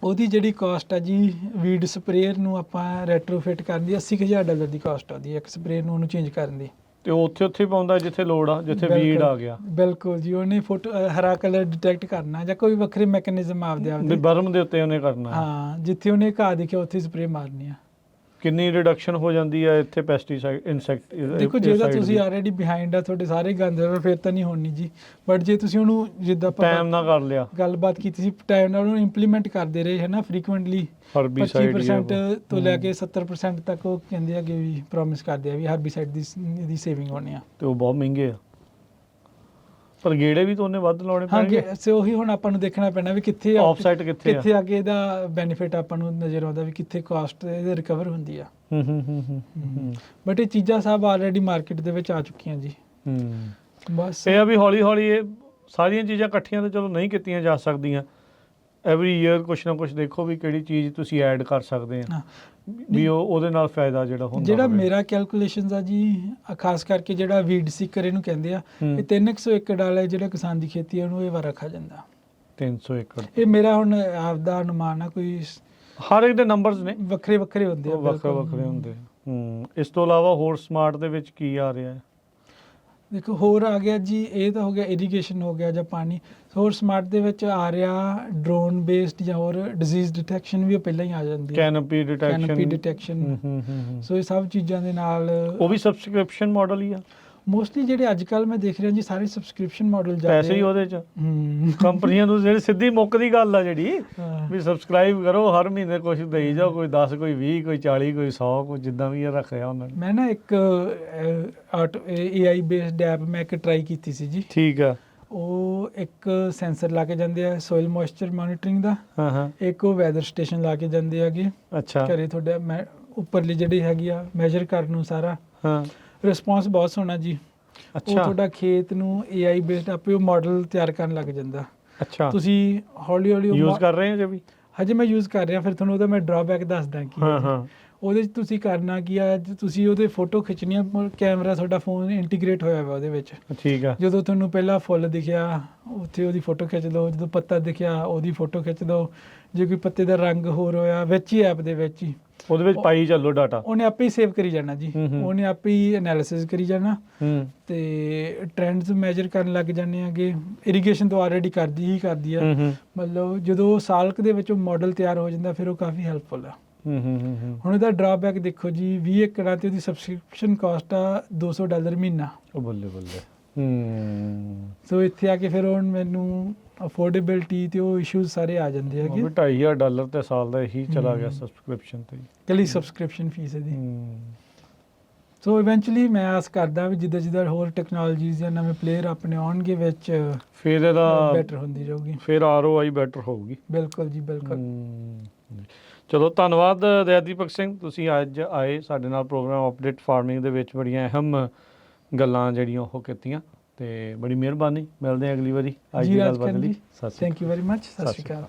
ਉਹਦੀ ਜਿਹੜੀ ਕਾਸਟ ਆ ਜੀ ਵੀਡ ਸਪਰੇਅਰ ਨੂੰ ਆਪਾਂ ਰੈਟਰੋਫਿਟ ਕਰਨ ਦੀ 80,000 ਡਾਲਰ ਦੀ ਕਾਸਟ ਆਉਂਦੀ ਹੈ ਇੱਕ ਸਪਰੇਅਰ ਨੂੰ, ਉਹਨੂੰ ਚੇਂਜ ਕਰਨ ਦੀ। ਤੇ ਉਹ ਉੱਥੇ ਪਾਉਂਦਾ ਜਿੱਥੇ ਲੋੜ ਆ, ਜਿੱਥੇ ਵੀਡ ਆ ਗਿਆ। ਬਿਲਕੁਲ ਜੀ, ਉਹਨੇ ਹਰਾ ਕਲਰ ਡਿਟੈਕਟ ਕਰਨਾ ਜਾਂ ਕੋਈ ਵੱਖਰੇ ਮੈਕੈਨਿਜ਼ਮ ਆਪਦੇ ਬਰਮ ਦੇ ਉੱਤੇ ਉਹਨੇ ਕਰਨਾ। ਹਾਂ, ਜਿੱਥੇ ਉਹਨੇ ਘਾਹ ਦਿਖਿਆ ਉੱਥੇ ਸਪਰੇਅ ਮਾਰਨੀ ਆ। ਕਿੰਨੀ ਰਿਡਕਸ਼ਨ ਹੋ ਜਾਂਦੀ ਹੈ ਇੱਥੇ ਪੈਸਟੀਸਾਈਡ ਇਨਸੈਕਟ। ਦੇਖੋ ਜੇ ਤਾਂ ਤੁਸੀਂ ਆਲਰੇਡੀ ਬਿਹਾਈਂਡ ਆ, ਤੁਹਾਡੇ ਸਾਰੇ ਗੰਦ ਫਿਰ ਤਾਂ ਨਹੀਂ ਹੋਣੀ ਜੀ। ਬਟ ਜੇ ਤੁਸੀਂ ਉਹਨੂੰ ਜਿੱਦਾਂ ਟਾਈਮ ਨਾਲ ਕਰ ਲਿਆ, ਗੱਲਬਾਤ ਕੀਤੀ ਸੀ, ਟਾਈਮ ਨਾਲ ਉਹਨੂੰ ਇੰਪਲੀਮੈਂਟ ਕਰਦੇ ਰਹੇ ਹੈ ਨਾ ਫ੍ਰੀਕੁਐਂਟਲੀ, 25% ਤੋਂ ਲੈ ਕੇ 70% ਤੱਕ ਉਹ ਕਹਿੰਦੇ ਆ ਕਿ ਵੀ ਪ੍ਰੋਮਿਸ ਕਰਦੇ ਆ ਵੀ ਹਰਬੀਸਾਈਡ ਦੀ ਸੇਵਿੰਗ ਹੋਣੀ ਆ। ਤੇ ਉਹ ਬਹੁਤ ਮਹਿੰਗੇ ਆ, ਪਰ ਗੇੜੇ ਵੀ ਤਾਂ ਉਹਨੇ ਵੱਧ ਲਾਉਣੇ ਪੈਣਗੇ। ਹਾਂ, ਸੋ ਉਹੀ ਹੁਣ ਆਪਾਂ ਨੂੰ ਦੇਖਣਾ ਪੈਣਾ ਵੀ ਕਿੱਥੇ ਆਫਸਾਈਟ ਕਿੱਥੇ ਆ ਕੇ ਇਹਦਾ ਬੈਨੀਫਿਟ ਆਪਾਂ ਨੂੰ ਨਜ਼ਰ ਆਉਂਦਾ ਵੀ ਕਿੱਥੇ ਕਾਸਟ ਇਹਦੇ ਰਿਕਵਰ ਹੁੰਦੀ ਆ। ਬਟ ਇਹ ਚੀਜ਼ਾਂ ਸਭ ਆਲਰੇਡੀ ਮਾਰਕੀਟ ਦੇ ਵਿੱਚ ਆ ਚੁੱਕੀਆਂ ਜੀ। ਬਸ ਇਹ ਆ ਵੀ ਹੌਲੀ ਹੌਲੀ ਇਹ ਸਾਰੀਆਂ ਚੀਜ਼ਾਂ ਇਕੱਠੀਆਂ ਤਾਂ ਚਲੋ ਨਹੀਂ ਕੀਤੀਆਂ ਜਾ ਸਕਦੀਆਂ। ਐਵਰੀ ਈਅਰ ਕੁਛ ਨਾ ਕੁਛ ਦੇਖੋ ਵੀ ਕਿਹੜੀ ਚੀਜ਼ ਤੁਸੀਂ ਐਡ ਕਰ ਸਕਦੇ ਆ। ਵੀ ਉਹਦੇ ਨਾਲ ਫਾਇਦਾ ਜਿਹੜਾ ਹੁੰਦਾ ਜਿਹੜਾ ਹੋਵੇ। ਮੇਰਾ ਕੈਲਕੂਲੇਸ਼ਨਸ ਆ ਜੀ, ਖਾਸ ਕਰਕੇ ਜਿਹੜਾ ਵੀਡ ਸੀਕਰ ਇਹਨੂੰ ਕਹਿੰਦੇ ਆ, ਇਹ 300 ਏਕੜ ਵਾਲਾ ਜਿਹੜਾ ਕਿਸਾਨ ਦੀ ਖੇਤੀ ਆ ਉਹਨੂੰ ਇਹ ਵਾਰ ਰੱਖਿਆ ਜਾਂਦਾ 300 ਏਕੜ ਇਹ ਮੇਰਾ ਹੁਣ ਆਪਦਾ ਅਨੁਮਾਨ ਆ, ਕੋਈ ਹਰ ਇੱਕ ਦੇ ਨੰਬਰਸ ਨੇ ਵੱਖਰੇ ਵੱਖਰੇ ਹੁੰਦੇ ਆ, ਵੱਖਰੇ ਵੱਖਰੇ ਹੁੰਦੇ। ਇਸ ਤੋਂ ਇਲਾਵਾ ਹੋਰ ਸਮਾਰਟ ਦੇ ਵਿੱਚ ਕੀ ਆ ਰਿਹਾ ਹੈ? ਦੇਖੋ ਹੋਰ ਆ ਗਿਆ ਜੀ, ਇਹ ਤਾਂ ਹੋ ਗਿਆ ਇਰੀਗੇਸ਼ਨ ਹੋ ਗਿਆ ਜਾਂ ਪਾਣੀ। ਹੋਰ ਸਮਾਰਟ ਦੇ ਵਿੱਚ ਆ ਰਿਹਾ ਡਰੋਨ ਬੇਸਡ ਜਾਂ ਹੋਰ ਡਿਜ਼ੀਜ਼ ਡਿਟੈਕਸ਼ਨ ਵੀ ਉਹ ਪਹਿਲਾਂ ਹੀ ਆ ਜਾਂਦੀ ਹੈ, ਕੈਨੋਪੀ ਕੈਨੋਪੀ ਡਿਟੈਕਸ਼ਨ। ਡਿਟੈਕਸ਼ਨ। ਸੋ ਇਹ ਸਭ ਚੀਜ਼ਾਂ ਦੇ ਨਾਲ ਉਹ ਵੀ ਸਬਸਕ੍ਰਿਪਸ਼ਨ ਮਾਡਲ ਹੀ ਆ? ਮੋਸਟਲੀ ਜਿਹੜੇ ਅੱਜ ਕੱਲ ਮੈਂ ਦੇਖ ਰਿਹਾ ਜੀ ਸਾਰੇ ਸਬਸਕ੍ਰਿਪਸ਼ਨ ਮਾਡਲ ਜਾ ਪੈਸੇ ਹੀ ਉਹਦੇ ਚ ਕੰਪਨੀਆਂ ਨੂੰ ਜਿਹੜੀ ਸਿੱਧੀ ਮੁੱਕਦੀ ਗੱਲ ਆ ਜਿਹੜੀ ਵੀ ਸਬਸਕ੍ਰਾਈਬ ਕਰੋ ਹਰ ਮਹੀਨੇ ਕੁਝ ਦੇਈ ਜਾਓ, ਕੋਈ 10 ਕੋਈ 20 ਕੋਈ 40 ਕੋਈ 100 ਕੋਈ ਜਿੱਦਾਂ ਵੀ ਇਹ ਰੱਖਿਆ ਉਹਨਾਂ ਨੇ। ਮੈਂ ਨਾ ਇੱਕ AI ਬੇਸਡ ਐਪ ਮੈਂ ਇੱਕ ਟਰਾਈ ਕੀਤੀ ਸੀ ਜੀ। ਠੀਕ ਆ। ਉਹ ਇੱਕ ਸੈਂਸਰ ਲਾ ਕੇ ਜਾਂਦੇ ਆ ਸੋਇਲ ਮੋਇਸਚਰ ਮੋਨੀਟਰਿੰਗ ਦਾ, ਹਾਂ ਇੱਕ ਉਹ ਵੈਦਰ ਸਟੇਸ਼ਨ ਲਾ ਕੇ ਜਾਂਦੇ ਹੈਗੇ ਅੱਛਾ ਘਰੇ ਤੁਹਾਡੇ ਮੈਂ ਉੱਪਰਲੀ ਜਿਹੜੀ ਹੈਗੀ ਆ ਮੈਜਰ ਕਰਨ ਨੂੰ ਸਾਰਾ। ਹਾਂ ਰਿਸਪੌਂਸ ਬਹੁਤ ਸੋਹਣਾ ਜੀ। ਉਹ ਅੱਛਾ ਤੁਹਾਡਾ ਖੇਤ ਨੂੰ AI ਬੇਸਡ ਆਪੇ ਉਹ ਮਾਡਲ ਤਿਆਰ ਕਰਨ ਲੱਗ ਜਾਂਦਾ। ਅੱਛਾ ਤੁਸੀਂ ਹੌਲੀ ਹੌਲੀ ਯੂਜ਼ ਕਰ ਰਹੇ ਹੋ ਜੇ ਵੀ? ਹਜੇ ਮੈਂ ਯੂਜ਼ ਕਰ ਰਿਹਾ, ਫਿਰ ਤੁਹਾਨੂੰ ਉਹਦਾ ਮੈਂ ਡਰਾਬੈਕ ਦੱਸਦਾ ਕੀ ਹਾਂ ਹੈ। ਹਾਂ ਉਹਦੇ 'ਚ ਤੁਸੀਂ ਕਰਨਾ ਕੀ ਆ, ਤੁਸੀਂ ਉਹਦੇ ਫੋਟੋ ਖਿੱਚਣੀ ਆ, ਕੈਮਰਾ ਤੁਹਾਡਾ ਫੋਨ ਇੰਟੀਗ੍ਰੇਟ ਹੋਇਆ ਹੋਇਆ ਉਹਦੇ ਵਿੱਚ। ਠੀਕ ਆ। ਜਦੋਂ ਤੁਹਾਨੂੰ ਪਹਿਲਾਂ ਫੁੱਲ ਦਿਖਿਆ ਉੱਥੇ ਉਹਦੀ ਫੋਟੋ ਖਿੱਚ ਲਓ, ਜਦੋਂ ਪੱਤਾ ਦਿਖਿਆ ਉਹਦੀ ਫੋਟੋ ਖਿੱਚ ਲਓ, ਜੇ ਕੋਈ ਪੱਤੇ ਦਾ ਰੰਗ ਹੋਰ ਹੋਇਆ ਵਿੱਚ ਹੀ ਐਪ ਦੇ ਵਿੱਚ ਹੀ ਉਹਦੇ ਵਿੱਚ ਪਾਈ ਚੱਲੋ ਡਾਟਾ, ਉਹਨੇ ਆਪੇ ਹੀ ਸੇਵ ਕਰੀ ਜਾਣਾ ਜੀ। ਉਹਨੇ ਆਪੇ ਹੀ ਐਨਾਲਿਸਿਸ ਕਰੀ ਜਾਣਾ ਤੇ ਟ੍ਰੈਂਡਸ ਮੈਜਰ ਕਰਨ ਲੱਗ ਜਾਂਦੇ ਆਗੇ। ਇਰੀਗੇਸ਼ਨ ਤਾਂ ਆਲਰੇਡੀ ਕਰਦੀ ਆ। ਮਤਲਬ ਜਦੋਂ ਸਾਲ ਕੁ ਦੇ ਵਿੱਚ ਉਹ ਮਾਡਲ ਤਿਆਰ ਹੋ ਜਾਂਦਾ ਫਿਰ ਉਹ ਕਾਫੀ ਹੈਲਪਫੁਲ ਆ। ਹੁਣ ਇਹਦਾ ਡਰਾਬੈਕ ਦੇਖੋ ਜੀ, 20 ਏਕੜਾਂ ਤੇ ਉਹਦੀ ਸਬਸਕ੍ਰਿਪਸ਼ਨ ਕਾਸਟ ਆ $200 ਮਹੀਨਾ। ਉਹ ਬੱਲੇ ਬੱਲੇ। ਸੋ ਇੱਥੇ ਆ ਕੇ ਫਿਰ ਹੁਣ ਮੈਨੂੰ ਅਫੋਰਡੇਬਿਲਟੀ ਤੇ ਉਹ ਇਸ਼ੂਜ਼ ਸਾਰੇ ਆ ਜਾਂਦੇ ਹੈਗੇ। $2,500 ਤੇ ਸਾਲ ਦਾ ਇਹੀ ਚਲਾ ਗਿਆ ਸਬਸਕ੍ਰਿਪਸ਼ਨ ਤੇ, ਕੱਲੀ ਸਬਸਕ੍ਰਿਪਸ਼ਨ ਫੀਸ ਇਹਦੀ। ਸੋ ਇਵੈਂਚੁਅਲੀ ਮੈਂ ਆਸ ਕਰਦਾ ਵੀ ਜਿੱਦਾਂ ਜਿੱਦਾਂ ਹੋਰ ਟੈਕਨੋਲੋਜੀਜ਼ ਜਾਂ ਨਵੇਂ ਪਲੇਅਰ ਆਪਣੇ ਆਉਣਗੇ ਵਿੱਚ ਫਿਰ ਇਹਦਾ ਬੈਟਰ ਹੁੰਦੀ ਰਹੂਗੀ। ਫਿਰ ROI ਬੈਟਰ ਹੋਊਗੀ। ਬਿਲਕੁਲ ਜੀ ਬਿਲਕੁਲ। ਚਲੋ ਧੰਨਵਾਦ ਦਯਾਦੀਪਕ ਸਿੰਘ, ਤੁਸੀਂ ਅੱਜ ਆਏ ਸਾਡੇ ਨਾਲ ਪ੍ਰੋਗਰਾਮ ਅਪਡੇਟ ਫਾਰਮਿੰਗ ਦੇ ਵਿੱਚ ਬੜੀਆਂ ਅਹਿਮ ਗੱਲਾਂ ਜਿਹੜੀਆਂ ਉਹ ਕੀਤੀਆਂ ਤੇ ਬੜੀ ਮਿਹਰਬਾਨੀ। ਮਿਲਦੇ ਹਾਂ ਅਗਲੀ ਵਾਰੀ। ਅੱਜ ਦੀ ਗੱਲਬਾਤ ਲਈ ਸਤਿ ਸ਼੍ਰੀ ਅਕਾਲ। Thank you very much. ਸਤਿ ਸ਼੍ਰੀ ਅਕਾਲ।